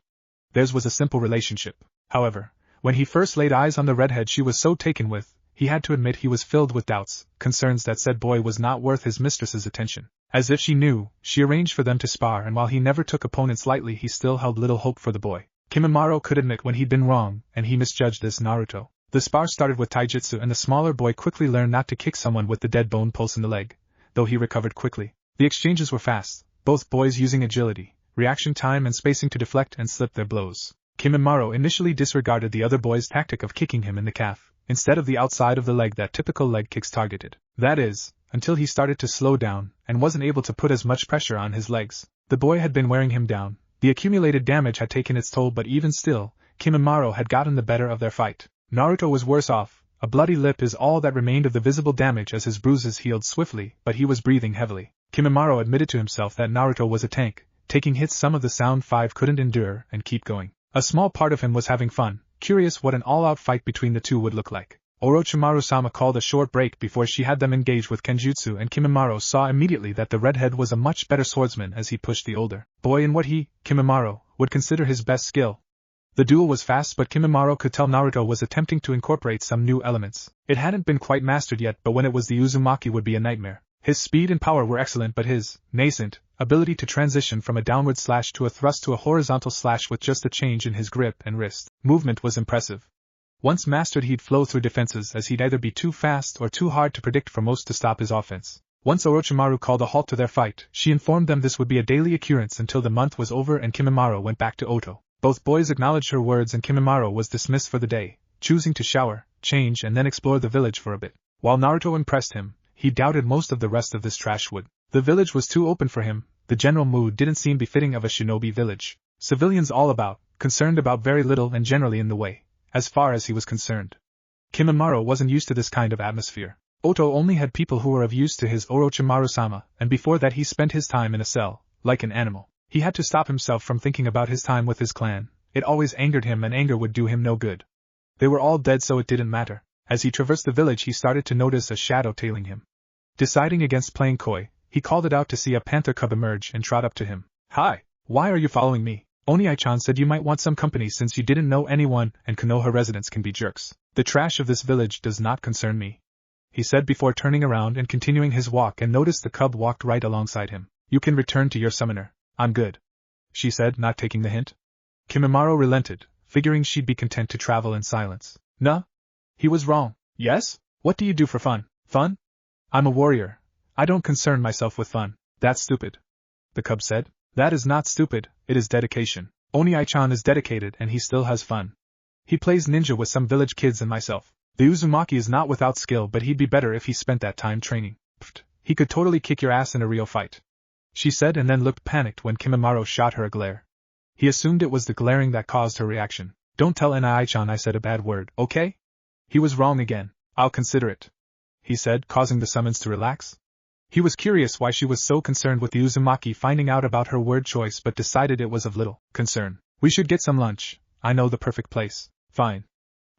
Theirs was a simple relationship. However, when he first laid eyes on the redhead she was so taken with, he had to admit he was filled with doubts, concerns that said boy was not worth his mistress's attention. As if she knew, she arranged for them to spar, and while he never took opponents lightly, he still held little hope for the boy. Kimimaro could admit when he'd been wrong, and he misjudged this Naruto. The spar started with taijutsu, and the smaller boy quickly learned not to kick someone with the dead bone pulse in the leg, though he recovered quickly. The exchanges were fast, both boys using agility, reaction time and spacing to deflect and slip their blows. Kimimaro initially disregarded the other boy's tactic of kicking him in the calf, instead of the outside of the leg that typical leg kicks targeted. That is, until he started to slow down, and wasn't able to put as much pressure on his legs. The boy had been wearing him down. The accumulated damage had taken its toll, but even still, Kimimaro had gotten the better of their fight. Naruto was worse off. A bloody lip is all that remained of the visible damage as his bruises healed swiftly, but he was breathing heavily. Kimimaro admitted to himself that Naruto was a tank, taking hits some of the sound 5 couldn't endure, and keep going. A small part of him was having fun, curious what an all-out fight between the two would look like. Orochimaru-sama called a short break before she had them engage with kenjutsu, and Kimimaro saw immediately that the redhead was a much better swordsman as he pushed the older boy in what he, Kimimaro, would consider his best skill. The duel was fast, but Kimimaro could tell Naruto was attempting to incorporate some new elements. It hadn't been quite mastered yet, but when it was the Uzumaki would be a nightmare. His speed and power were excellent, but his nascent ability to transition from a downward slash to a thrust to a horizontal slash with just a change in his grip and wrist movement was impressive. Once mastered, he'd flow through defenses, as he'd either be too fast or too hard to predict for most to stop his offense. Once Orochimaru called a halt to their fight, she informed them this would be a daily occurrence until the month was over and Kimimaro went back to Oto. Both boys acknowledged her words and Kimimaro was dismissed for the day, choosing to shower, change and then explore the village for a bit. While Naruto impressed him, he doubted most of the rest of this trash wood. The village was too open for him, the general mood didn't seem befitting of a shinobi village. Civilians all about, concerned about very little and generally in the way, as far as he was concerned. Kimimaro wasn't used to this kind of atmosphere. Oto only had people who were of use to his Orochimaru-sama, and before that he spent his time in a cell, like an animal. He had to stop himself from thinking about his time with his clan. It always angered him, and anger would do him no good. They were all dead, so it didn't matter. As he traversed the village, he started to notice a shadow tailing him. Deciding against playing coy, he called it out to see a panther cub emerge and trot up to him. "Hi, why are you following me? Oniai-chan said you might want some company since you didn't know anyone, and Konoha residents can be jerks. The trash of this village does not concern me," he said before turning around and continuing his walk, and noticed the cub walked right alongside him. "You can return to your summoner. I'm good," she said, not taking the hint. Kimimaro relented, figuring she'd be content to travel in silence. "Nah?" He was wrong. "Yes? What do you do for fun?" "Fun? I'm a warrior. I don't concern myself with fun." "That's stupid," the cub said. "That is not stupid, it is dedication. Oniai-chan is dedicated and he still has fun. He plays ninja with some village kids and myself. The Uzumaki is not without skill, but he'd be better if he spent that time training. Pfft, he could totally kick your ass in a real fight," she said, and then looked panicked when Kimimaro shot her a glare. He assumed it was the glaring that caused her reaction. "Don't tell Oniai-chan I said a bad word, okay?" He was wrong again. "I'll consider it," he said, causing the summons to relax. He was curious why she was so concerned with the Uzumaki finding out about her word choice, but decided it was of little concern. "We should get some lunch. I know the perfect place." "Fine,"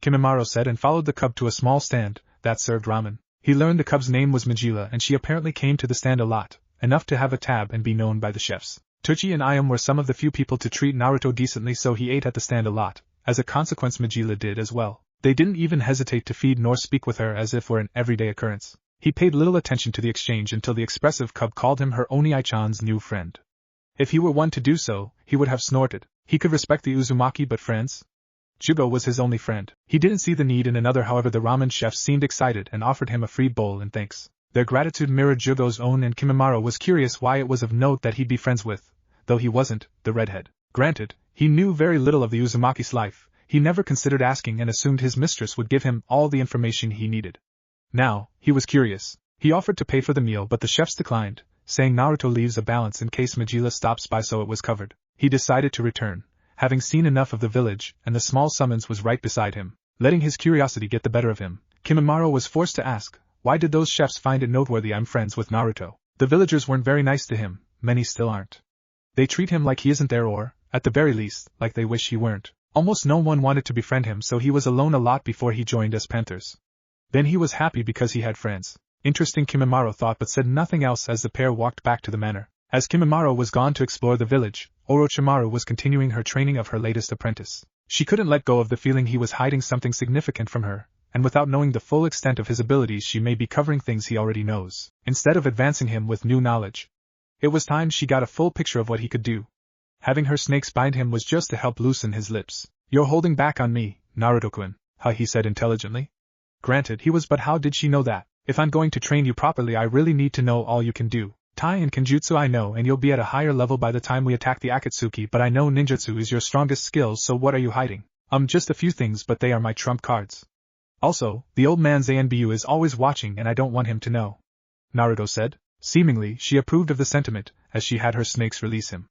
Kimimaro said, and followed the cub to a small stand that served ramen. He learned the cub's name was Majila, and she apparently came to the stand a lot, enough to have a tab and be known by the chefs. Tuchi and Ayam were some of the few people to treat Naruto decently, so he ate at the stand a lot. As a consequence, Majila did as well. They didn't even hesitate to feed nor speak with her as if were an everyday occurrence. He paid little attention to the exchange until the expressive cub called him her Oniai-chan's new friend. If he were one to do so, he would have snorted. He could respect the Uzumaki, but friends? Jugo was his only friend. He didn't see the need in another. However, the ramen chef seemed excited and offered him a free bowl in thanks. Their gratitude mirrored Jugo's own, and Kimimaro was curious why it was of note that he'd be friends with, though he wasn't, the redhead. Granted, he knew very little of the Uzumaki's life. He never considered asking and assumed his mistress would give him all the information he needed. Now, he was curious. He offered to pay for the meal, but the chefs declined, saying Naruto leaves a balance in case Majila stops by, so it was covered. He decided to return, having seen enough of the village, and the small summons was right beside him. Letting his curiosity get the better of him, Kimimaro was forced to ask, why did those chefs find it noteworthy I'm friends with Naruto? The villagers weren't very nice to him, many still aren't. They treat him like he isn't there, or, at the very least, like they wish he weren't. Almost no one wanted to befriend him, so he was alone a lot before he joined us Panthers. Then he was happy because he had friends. Interesting, Kimimaro thought, but said nothing else as the pair walked back to the manor. As Kimimaro was gone to explore the village, Orochimaru was continuing her training of her latest apprentice. She couldn't let go of the feeling he was hiding something significant from her, and without knowing the full extent of his abilities she may be covering things he already knows, instead of advancing him with new knowledge. It was time she got a full picture of what he could do. Having her snakes bind him was just to help loosen his lips. You're holding back on me, Naruto-kun, he said intelligently. Granted, he was, but how did she know that? If I'm going to train you properly, I really need to know all you can do. Tai and Kenjutsu I know, and you'll be at a higher level by the time we attack the Akatsuki, but I know ninjutsu is your strongest skill, so what are you hiding? Just a few things, but they are my trump cards. Also, the old man's ANBU is always watching and I don't want him to know, Naruto said. Seemingly, she approved of the sentiment, as she had her snakes release him.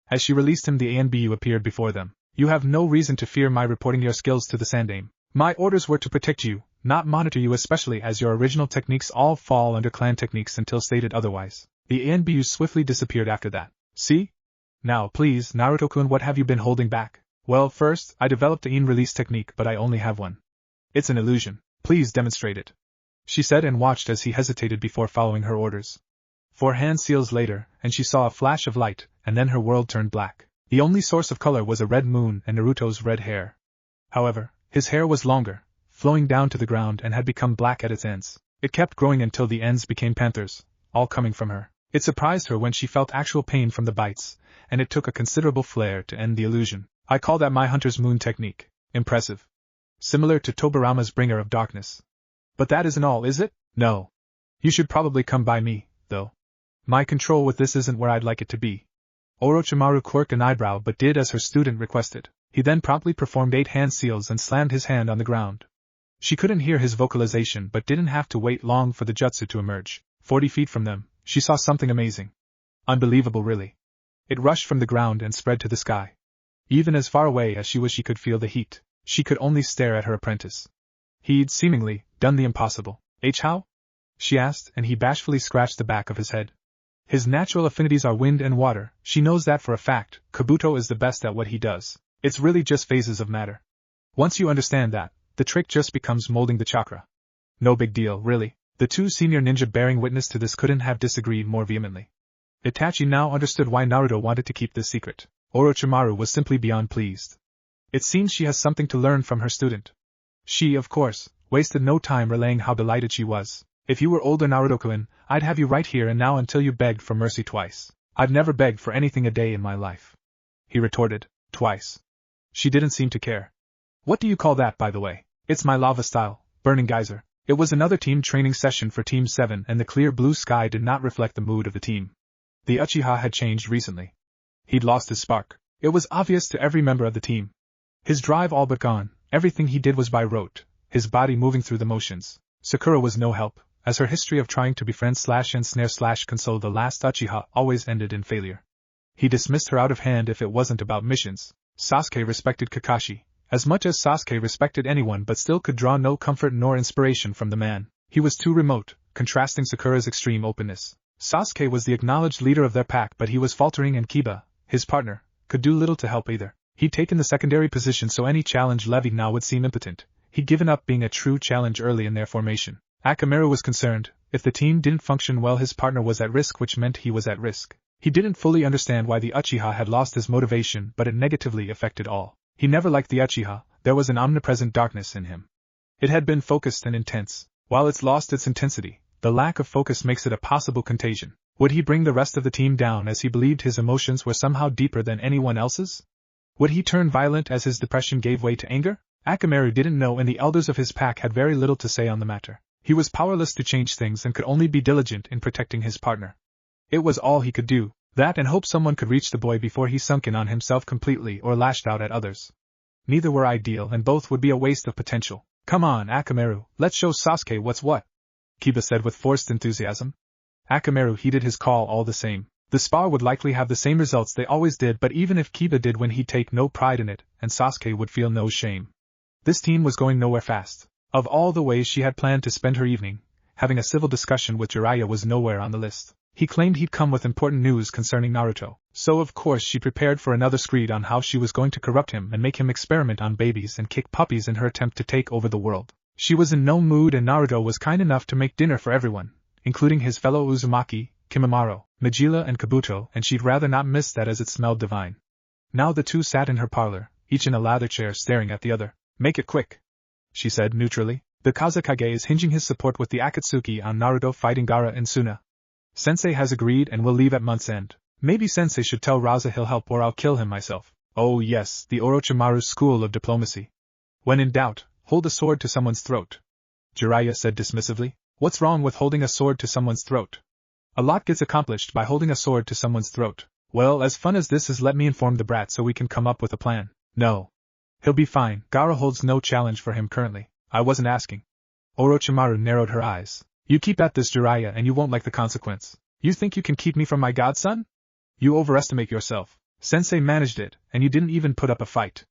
As she released him, the ANBU appeared before them. You have no reason to fear my reporting your skills to the Sandaime. My orders were to protect you, not monitor you, especially as your original techniques all fall under clan techniques until stated otherwise. The ANBU swiftly disappeared after that. See? Now please, Naruto-kun, what have you been holding back? Well, first, I developed the release technique, but I only have one. It's an illusion. Please demonstrate it, she said, and watched as he hesitated before following her orders. 4 hand seals later, and she saw a flash of light, and then her world turned black. The only source of color was a red moon and Naruto's red hair. However, his hair was longer, flowing down to the ground and had become black at its ends. It kept growing until the ends became panthers, all coming from her. It surprised her when she felt actual pain from the bites, and it took a considerable flare to end the illusion. I call that my hunter's moon technique. Impressive. Similar to Tobirama's bringer of darkness. But that isn't all, is it? No. You should probably come by me, though. My control with this isn't where I'd like it to be. Orochimaru quirked an eyebrow but did as her student requested. He then promptly performed 8 hand seals and slammed his hand on the ground. She couldn't hear his vocalization but didn't have to wait long for the jutsu to emerge. 40 feet from them, she saw something amazing. Unbelievable, really. It rushed from the ground and spread to the sky. Even as far away as she was, she could feel the heat. She could only stare at her apprentice. He'd, seemingly, done the impossible. How? She asked, and he bashfully scratched the back of his head. His natural affinities are wind and water, she knows that for a fact. Kabuto is the best at what he does. It's really just phases of matter. Once you understand that, the trick just becomes molding the chakra. No big deal, really. The 2 senior ninja bearing witness to this couldn't have disagreed more vehemently. Itachi now understood why Naruto wanted to keep this secret. Orochimaru was simply beyond pleased. It seems she has something to learn from her student. She, of course, wasted no time relaying how delighted she was. If you were older Naruto-kun, I'd have you right here and now until you begged for mercy twice. I've never begged for anything a day in my life. He retorted. Twice. She didn't seem to care. What do you call that, by the way? It's my lava style, burning geyser. It was another team training session for Team 7 and the clear blue sky did not reflect the mood of the team. The Uchiha had changed recently. He'd lost his spark. It was obvious to every member of the team. His drive all but gone, everything he did was by rote, his body moving through the motions. Sakura was no help, as her history of trying to befriend/ensnare/console the last Uchiha always ended in failure. He dismissed her out of hand if it wasn't about missions. Sasuke respected Kakashi, as much as Sasuke respected anyone but still could draw no comfort nor inspiration from the man. He was too remote, contrasting Sakura's extreme openness. Sasuke was the acknowledged leader of their pack but he was faltering and Kiba, his partner, could do little to help either. He'd taken the secondary position so any challenge levied now would seem impotent. He'd given up being a true challenge early in their formation. Akamaru was concerned, if the team didn't function well his partner was at risk which meant he was at risk. He didn't fully understand why the Uchiha had lost his motivation but it negatively affected all. He never liked the Uchiha, there was an omnipresent darkness in him. It had been focused and intense. While it's lost its intensity, the lack of focus makes it a possible contagion. Would he bring the rest of the team down as he believed his emotions were somehow deeper than anyone else's? Would he turn violent as his depression gave way to anger? Akamaru didn't know and the elders of his pack had very little to say on the matter. He was powerless to change things and could only be diligent in protecting his partner. It was all he could do, that and hope someone could reach the boy before he sunk in on himself completely or lashed out at others. Neither were ideal and both would be a waste of potential. Come on, Akamaru, let's show Sasuke what's what, Kiba said with forced enthusiasm. Akamaru heeded his call all the same. The spar would likely have the same results they always did but even if Kiba did win he'd take no pride in it, and Sasuke would feel no shame. This team was going nowhere fast. Of all the ways she had planned to spend her evening, having a civil discussion with Jiraiya was nowhere on the list. He claimed he'd come with important news concerning Naruto, so of course she prepared for another screed on how she was going to corrupt him and make him experiment on babies and kick puppies in her attempt to take over the world. She was in no mood and Naruto was kind enough to make dinner for everyone, including his fellow Uzumaki, Kimimaro, Majila and Kabuto, and she'd rather not miss that as it smelled divine. Now the two sat in her parlor, each in a lather chair staring at the other. Make it quick, she said neutrally. The Kazekage is hinging his support with the Akatsuki on Naruto fighting Gaara and Suna. Sensei has agreed and will leave at month's end. Maybe Sensei should tell Raza he'll help or I'll kill him myself. Oh yes, the Orochimaru school of diplomacy. When in doubt, hold a sword to someone's throat. Jiraiya said dismissively. What's wrong with holding a sword to someone's throat? A lot gets accomplished by holding a sword to someone's throat. Well, as fun as this is, let me inform the brat so we can come up with a plan. No. He'll be fine. Gaara holds no challenge for him currently. I wasn't asking. Orochimaru narrowed her eyes. You keep at this, Jiraiya, and you won't like the consequence. You think you can keep me from my godson? You overestimate yourself. Sensei managed it, and you didn't even put up a fight.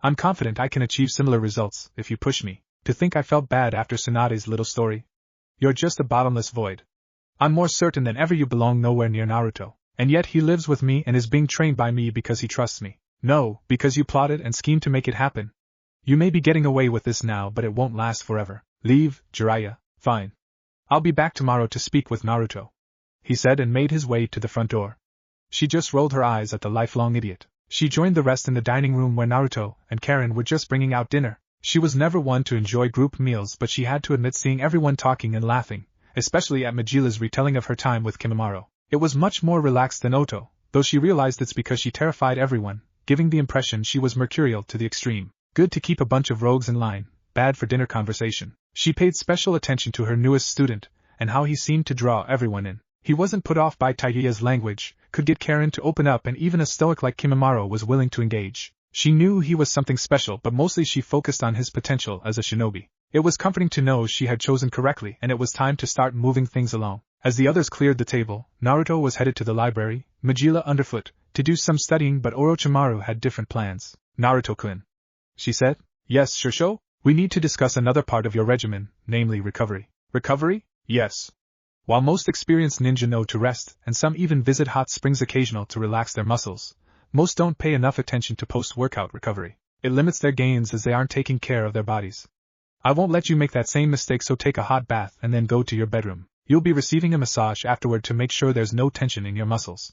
I'm confident I can achieve similar results, if you push me. To think I felt bad after Tsunade's little story? You're just a bottomless void. I'm more certain than ever you belong nowhere near Naruto, and yet he lives with me and is being trained by me because he trusts me. No, because you plotted and schemed to make it happen. You may be getting away with this now but it won't last forever. Leave, Jiraiya. Fine. I'll be back tomorrow to speak with Naruto, he said and made his way to the front door. She just rolled her eyes at the lifelong idiot. She joined the rest in the dining room where Naruto and Karen were just bringing out dinner. She was never one to enjoy group meals, but she had to admit seeing everyone talking and laughing, especially at Majila's retelling of her time with Kimimaro. It was much more relaxed than Oto, though she realized it's because she terrified everyone, giving the impression she was mercurial to the extreme. Good to keep a bunch of rogues in line, bad for dinner conversation. She paid special attention to her newest student, and how he seemed to draw everyone in. He wasn't put off by Taiya's language, could get Karen to open up, and even a stoic like Kimimaro was willing to engage. She knew he was something special, but mostly she focused on his potential as a shinobi. It was comforting to know she had chosen correctly, and it was time to start moving things along. As the others cleared the table, Naruto was headed to the library, Majila underfoot, to do some studying, but Orochimaru had different plans. Naruto-kun, she said. Yes, Shursho? We need to discuss another part of your regimen, namely recovery. Recovery? Yes. While most experienced ninja know to rest, and some even visit hot springs occasional to relax their muscles, most don't pay enough attention to post-workout recovery. It limits their gains as they aren't taking care of their bodies. I won't let you make that same mistake, so take a hot bath and then go to your bedroom. You'll be receiving a massage afterward to make sure there's no tension in your muscles.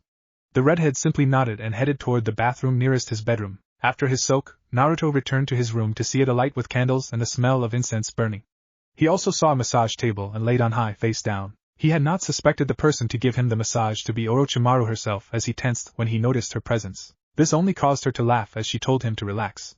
The redhead simply nodded and headed toward the bathroom nearest his bedroom. After his soak, Naruto returned to his room to see it alight with candles and the smell of incense burning. He also saw a massage table and laid on high face down. He had not suspected the person to give him the massage to be Orochimaru herself, as he tensed when he noticed her presence. This only caused her to laugh as she told him to relax.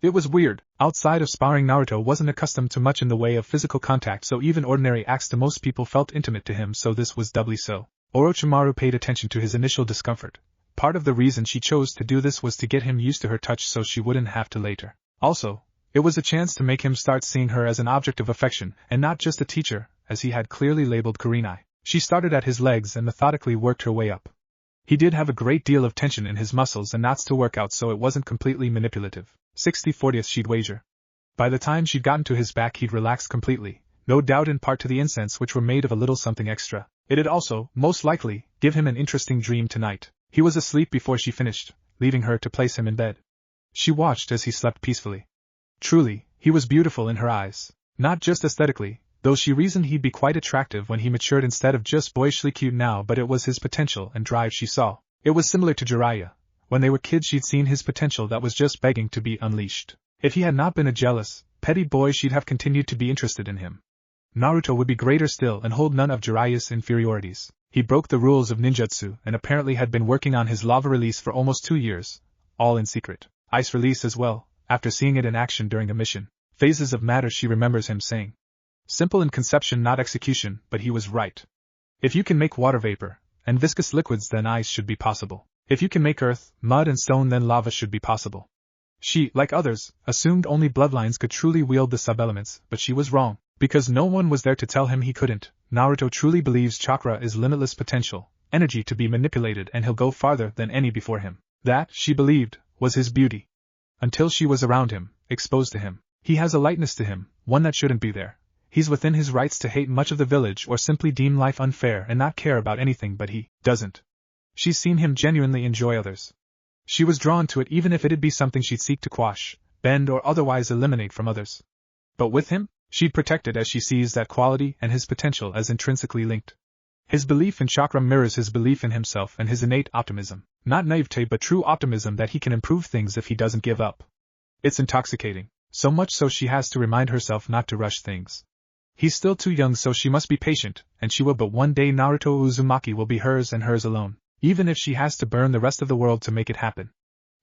It was weird. Outside of sparring, Naruto wasn't accustomed to much in the way of physical contact, so even ordinary acts to most people felt intimate to him, so this was doubly so. Orochimaru paid attention to his initial discomfort. Part of the reason she chose to do this was to get him used to her touch so she wouldn't have to later. Also, it was a chance to make him start seeing her as an object of affection, and not just a teacher, as he had clearly labeled Kurenai. She started at his legs and methodically worked her way up. He did have a great deal of tension in his muscles and knots to work out, so it wasn't completely manipulative. 60/40th she'd wager. By the time she'd gotten to his back, he'd relaxed completely, no doubt in part to the incense, which were made of a little something extra. It'd also, most likely, give him an interesting dream tonight. He was asleep before she finished, leaving her to place him in bed. She watched as he slept peacefully. Truly, he was beautiful in her eyes. Not just aesthetically, though she reasoned he'd be quite attractive when he matured instead of just boyishly cute now, but it was his potential and drive she saw. It was similar to Jiraiya. When they were kids, she'd seen his potential that was just begging to be unleashed. If he had not been a jealous, petty boy, she'd have continued to be interested in him. Naruto would be greater still and hold none of Jiraiya's inferiorities. He broke the rules of ninjutsu and apparently had been working on his lava release for almost 2 years, all in secret. Ice release as well, after seeing it in action during a mission. Phases of matter, she remembers him saying. Simple in conception, not execution, but he was right. If you can make water vapor and viscous liquids, then ice should be possible. If you can make earth, mud and stone, then lava should be possible. She, like others, assumed only bloodlines could truly wield the sub-elements, but she was wrong, because no one was there to tell him he couldn't. Naruto truly believes chakra is limitless potential, energy to be manipulated, and he'll go farther than any before him. That, she believed, was his beauty. Until she was around him, exposed to him. He has a lightness to him, one that shouldn't be there. He's within his rights to hate much of the village or simply deem life unfair and not care about anything, but he doesn't. She's seen him genuinely enjoy others. She was drawn to it, even if it'd be something she'd seek to quash, bend or otherwise eliminate from others. But with him, she'd protect it, as she sees that quality and his potential as intrinsically linked. His belief in chakra mirrors his belief in himself and his innate optimism. Not naivete, but true optimism that he can improve things if he doesn't give up. It's intoxicating, so much so she has to remind herself not to rush things. He's still too young, so she must be patient, and she will, but one day Naruto Uzumaki will be hers and hers alone, even if she has to burn the rest of the world to make it happen.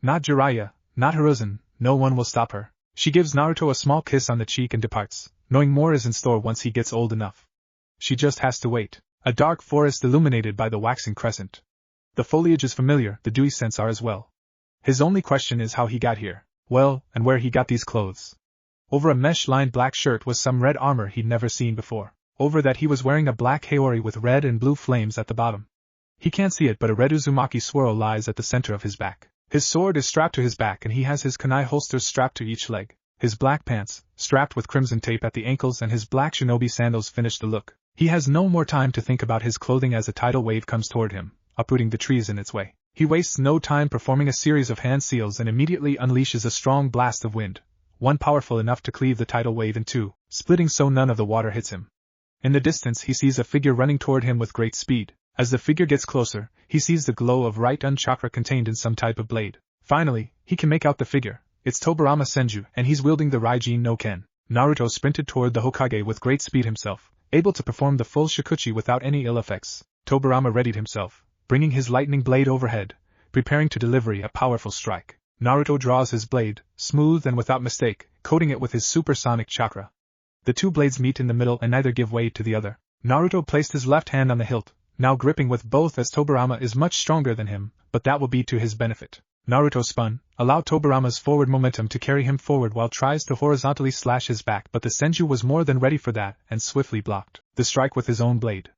Not Jiraiya, not Hiruzen, no one will stop her. She gives Naruto a small kiss on the cheek and departs, knowing more is in store once he gets old enough. She just has to wait. A dark forest illuminated by the waxing crescent. The foliage is familiar, the dewy scents are as well. His only question is how he got here. Well, and where he got these clothes. Over a mesh-lined black shirt was some red armor he'd never seen before. Over that he was wearing a black haori with red and blue flames at the bottom. He can't see it, but a red Uzumaki swirl lies at the center of his back. His sword is strapped to his back and he has his kunai holsters strapped to each leg. His black pants, strapped with crimson tape at the ankles, and his black shinobi sandals finish the look. He has no more time to think about his clothing as a tidal wave comes toward him, uprooting the trees in its way. He wastes no time performing a series of hand seals and immediately unleashes a strong blast of wind, one powerful enough to cleave the tidal wave in two, splitting so none of the water hits him. In the distance he sees a figure running toward him with great speed. As the figure gets closer, he sees the glow of right chakra contained in some type of blade. Finally, he can make out the figure. It's Tobirama Senju, and he's wielding the Raijin no Ken. Naruto sprinted toward the Hokage with great speed himself, able to perform the full Shikuchi without any ill effects. Tobirama readied himself, bringing his lightning blade overhead, preparing to deliver a powerful strike. Naruto draws his blade, smooth and without mistake, coating it with his supersonic chakra. The two blades meet in the middle and neither give way to the other. Naruto placed his left hand on the hilt, now gripping with both as Tobirama is much stronger than him, but that will be to his benefit. Naruto spun, allowed Tobirama's forward momentum to carry him forward while tries to horizontally slash his back, but the Senju was more than ready for that and swiftly blocked the strike with his own blade.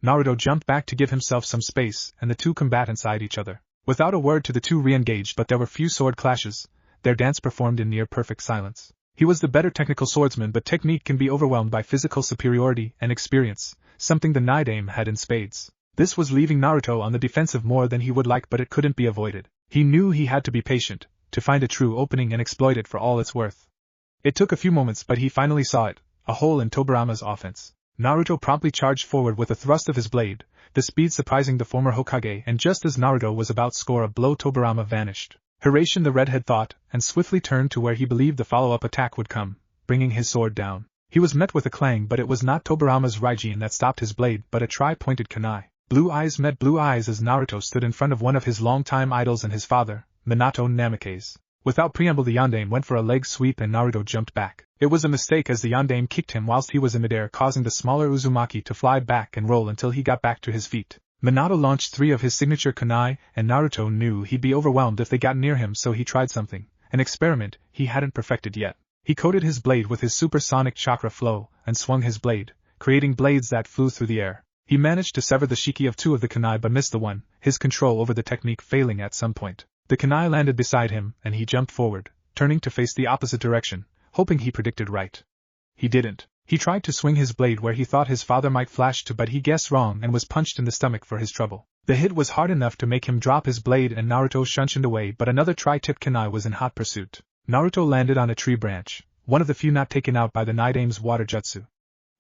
Naruto jumped back to give himself some space, and the two combatants eyed each other. Without a word to the two re-engaged, but there were few sword clashes, their dance performed in near-perfect silence. He was the better technical swordsman, but technique can be overwhelmed by physical superiority and experience, something the Naidame had in spades. This was leaving Naruto on the defensive more than he would like, but it couldn't be avoided. He knew he had to be patient, to find a true opening and exploit it for all it's worth. It took a few moments, but he finally saw it, a hole in Tobirama's offense. Naruto promptly charged forward with a thrust of his blade, the speed surprising the former Hokage, and just as Naruto was about to score a blow, Tobirama vanished. Hiration the redhead thought, and swiftly turned to where he believed the follow-up attack would come, bringing his sword down. He was met with a clang, but it was not Tobirama's Raijin that stopped his blade, but a tri-pointed kunai. Blue eyes met blue eyes as Naruto stood in front of one of his longtime idols and his father, Minato Namikaze. Without preamble, the yandame went for a leg sweep and Naruto jumped back. It was a mistake as the yandame kicked him whilst he was in midair, causing the smaller Uzumaki to fly back and roll until he got back to his feet. Minato launched 3 of his signature kunai, and Naruto knew he'd be overwhelmed if they got near him, so he tried something, an experiment he hadn't perfected yet. He coated his blade with his supersonic chakra flow, and swung his blade, creating blades that flew through the air. He managed to sever the shiki of 2 of the kunai but missed the one, his control over the technique failing at some point. The kunai landed beside him, and he jumped forward, turning to face the opposite direction, hoping he predicted right. He didn't. He tried to swing his blade where he thought his father might flash to, but he guessed wrong and was punched in the stomach for his trouble. The hit was hard enough to make him drop his blade and Naruto shunshined away, but another tri-tip kunai was in hot pursuit. Naruto landed on a tree branch, one of the few not taken out by the Naidame's water jutsu.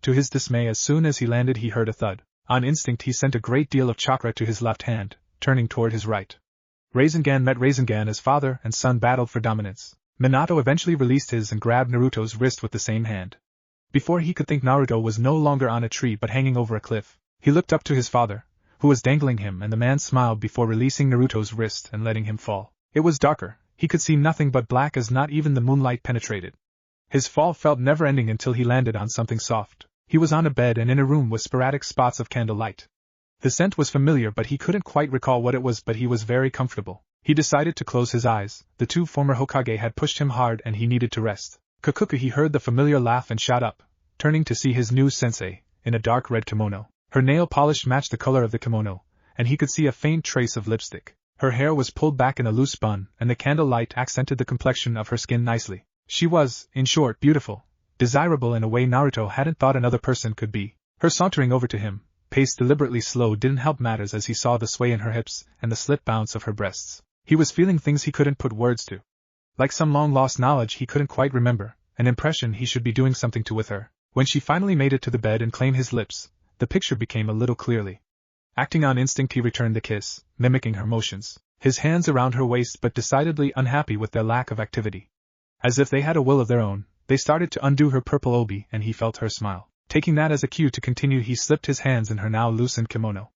To his dismay, as soon as he landed he heard a thud. On instinct he sent a great deal of chakra to his left hand, turning toward his right. Rasengan met Rasengan as father and son battled for dominance. Minato eventually released his and grabbed Naruto's wrist with the same hand. Before he could think, Naruto was no longer on a tree but hanging over a cliff. He looked up to his father, who was dangling him, and the man smiled before releasing Naruto's wrist and letting him fall. It was darker, he could see nothing but black as not even the moonlight penetrated. His fall felt never-ending until he landed on something soft. He was on a bed and in a room with sporadic spots of candlelight. The scent was familiar, but he couldn't quite recall what it was, but he was very comfortable. He decided to close his eyes. The 2 former Hokage had pushed him hard and he needed to rest. Kakuku, he heard the familiar laugh and shot up, turning to see his new sensei, in a dark red kimono. Her nail polish matched the color of the kimono, and he could see a faint trace of lipstick. Her hair was pulled back in a loose bun, and the candlelight accented the complexion of her skin nicely. She was, in short, beautiful. Desirable in a way Naruto hadn't thought another person could be. Her sauntering over to him, pace deliberately slow, didn't help matters as he saw the sway in her hips and the slit bounce of her breasts. He was feeling things he couldn't put words to. Like some long-lost knowledge he couldn't quite remember, an impression he should be doing something to with her. When she finally made it to the bed and claimed his lips, the picture became a little clearly. Acting on instinct he returned the kiss, mimicking her motions, his hands around her waist but decidedly unhappy with their lack of activity. As if they had a will of their own, they started to undo her purple obi and he felt her smile. Taking that as a cue to continue, he slipped his hands in her now loosened kimono,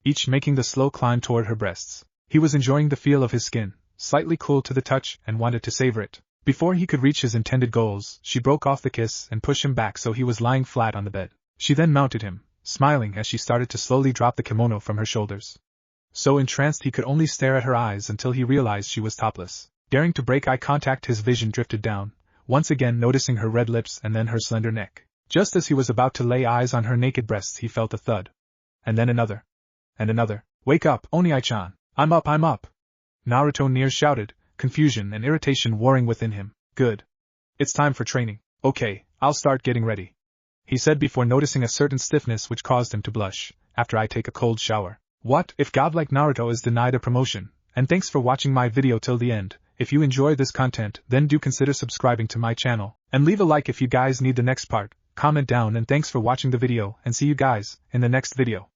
each making the slow climb toward her breasts. He was enjoying the feel of his skin, slightly cool to the touch, and wanted to savor it. Before he could reach his intended goals, she broke off the kiss and pushed him back so he was lying flat on the bed. She then mounted him, smiling as she started to slowly drop the kimono from her shoulders. So entranced he could only stare at her eyes until he realized she was topless. Daring to break eye contact, his vision drifted down, once again noticing her red lips and then her slender neck. Just as he was about to lay eyes on her naked breasts he felt a thud. And then another. And another. "Wake up, Oniai-chan! I'm up, I'm up!" Naruto near shouted, confusion and irritation warring within him. "Good. It's time for training. Okay, I'll start getting ready," he said before noticing a certain stiffness which caused him to blush. "After I take a cold shower." What if Godlike Naruto is denied a promotion? And thanks for watching my video till the end. If you enjoy this content, then do consider subscribing to my channel, and leave a like if you guys need the next part. Comment down, and thanks for watching the video, and see you guys in the next video.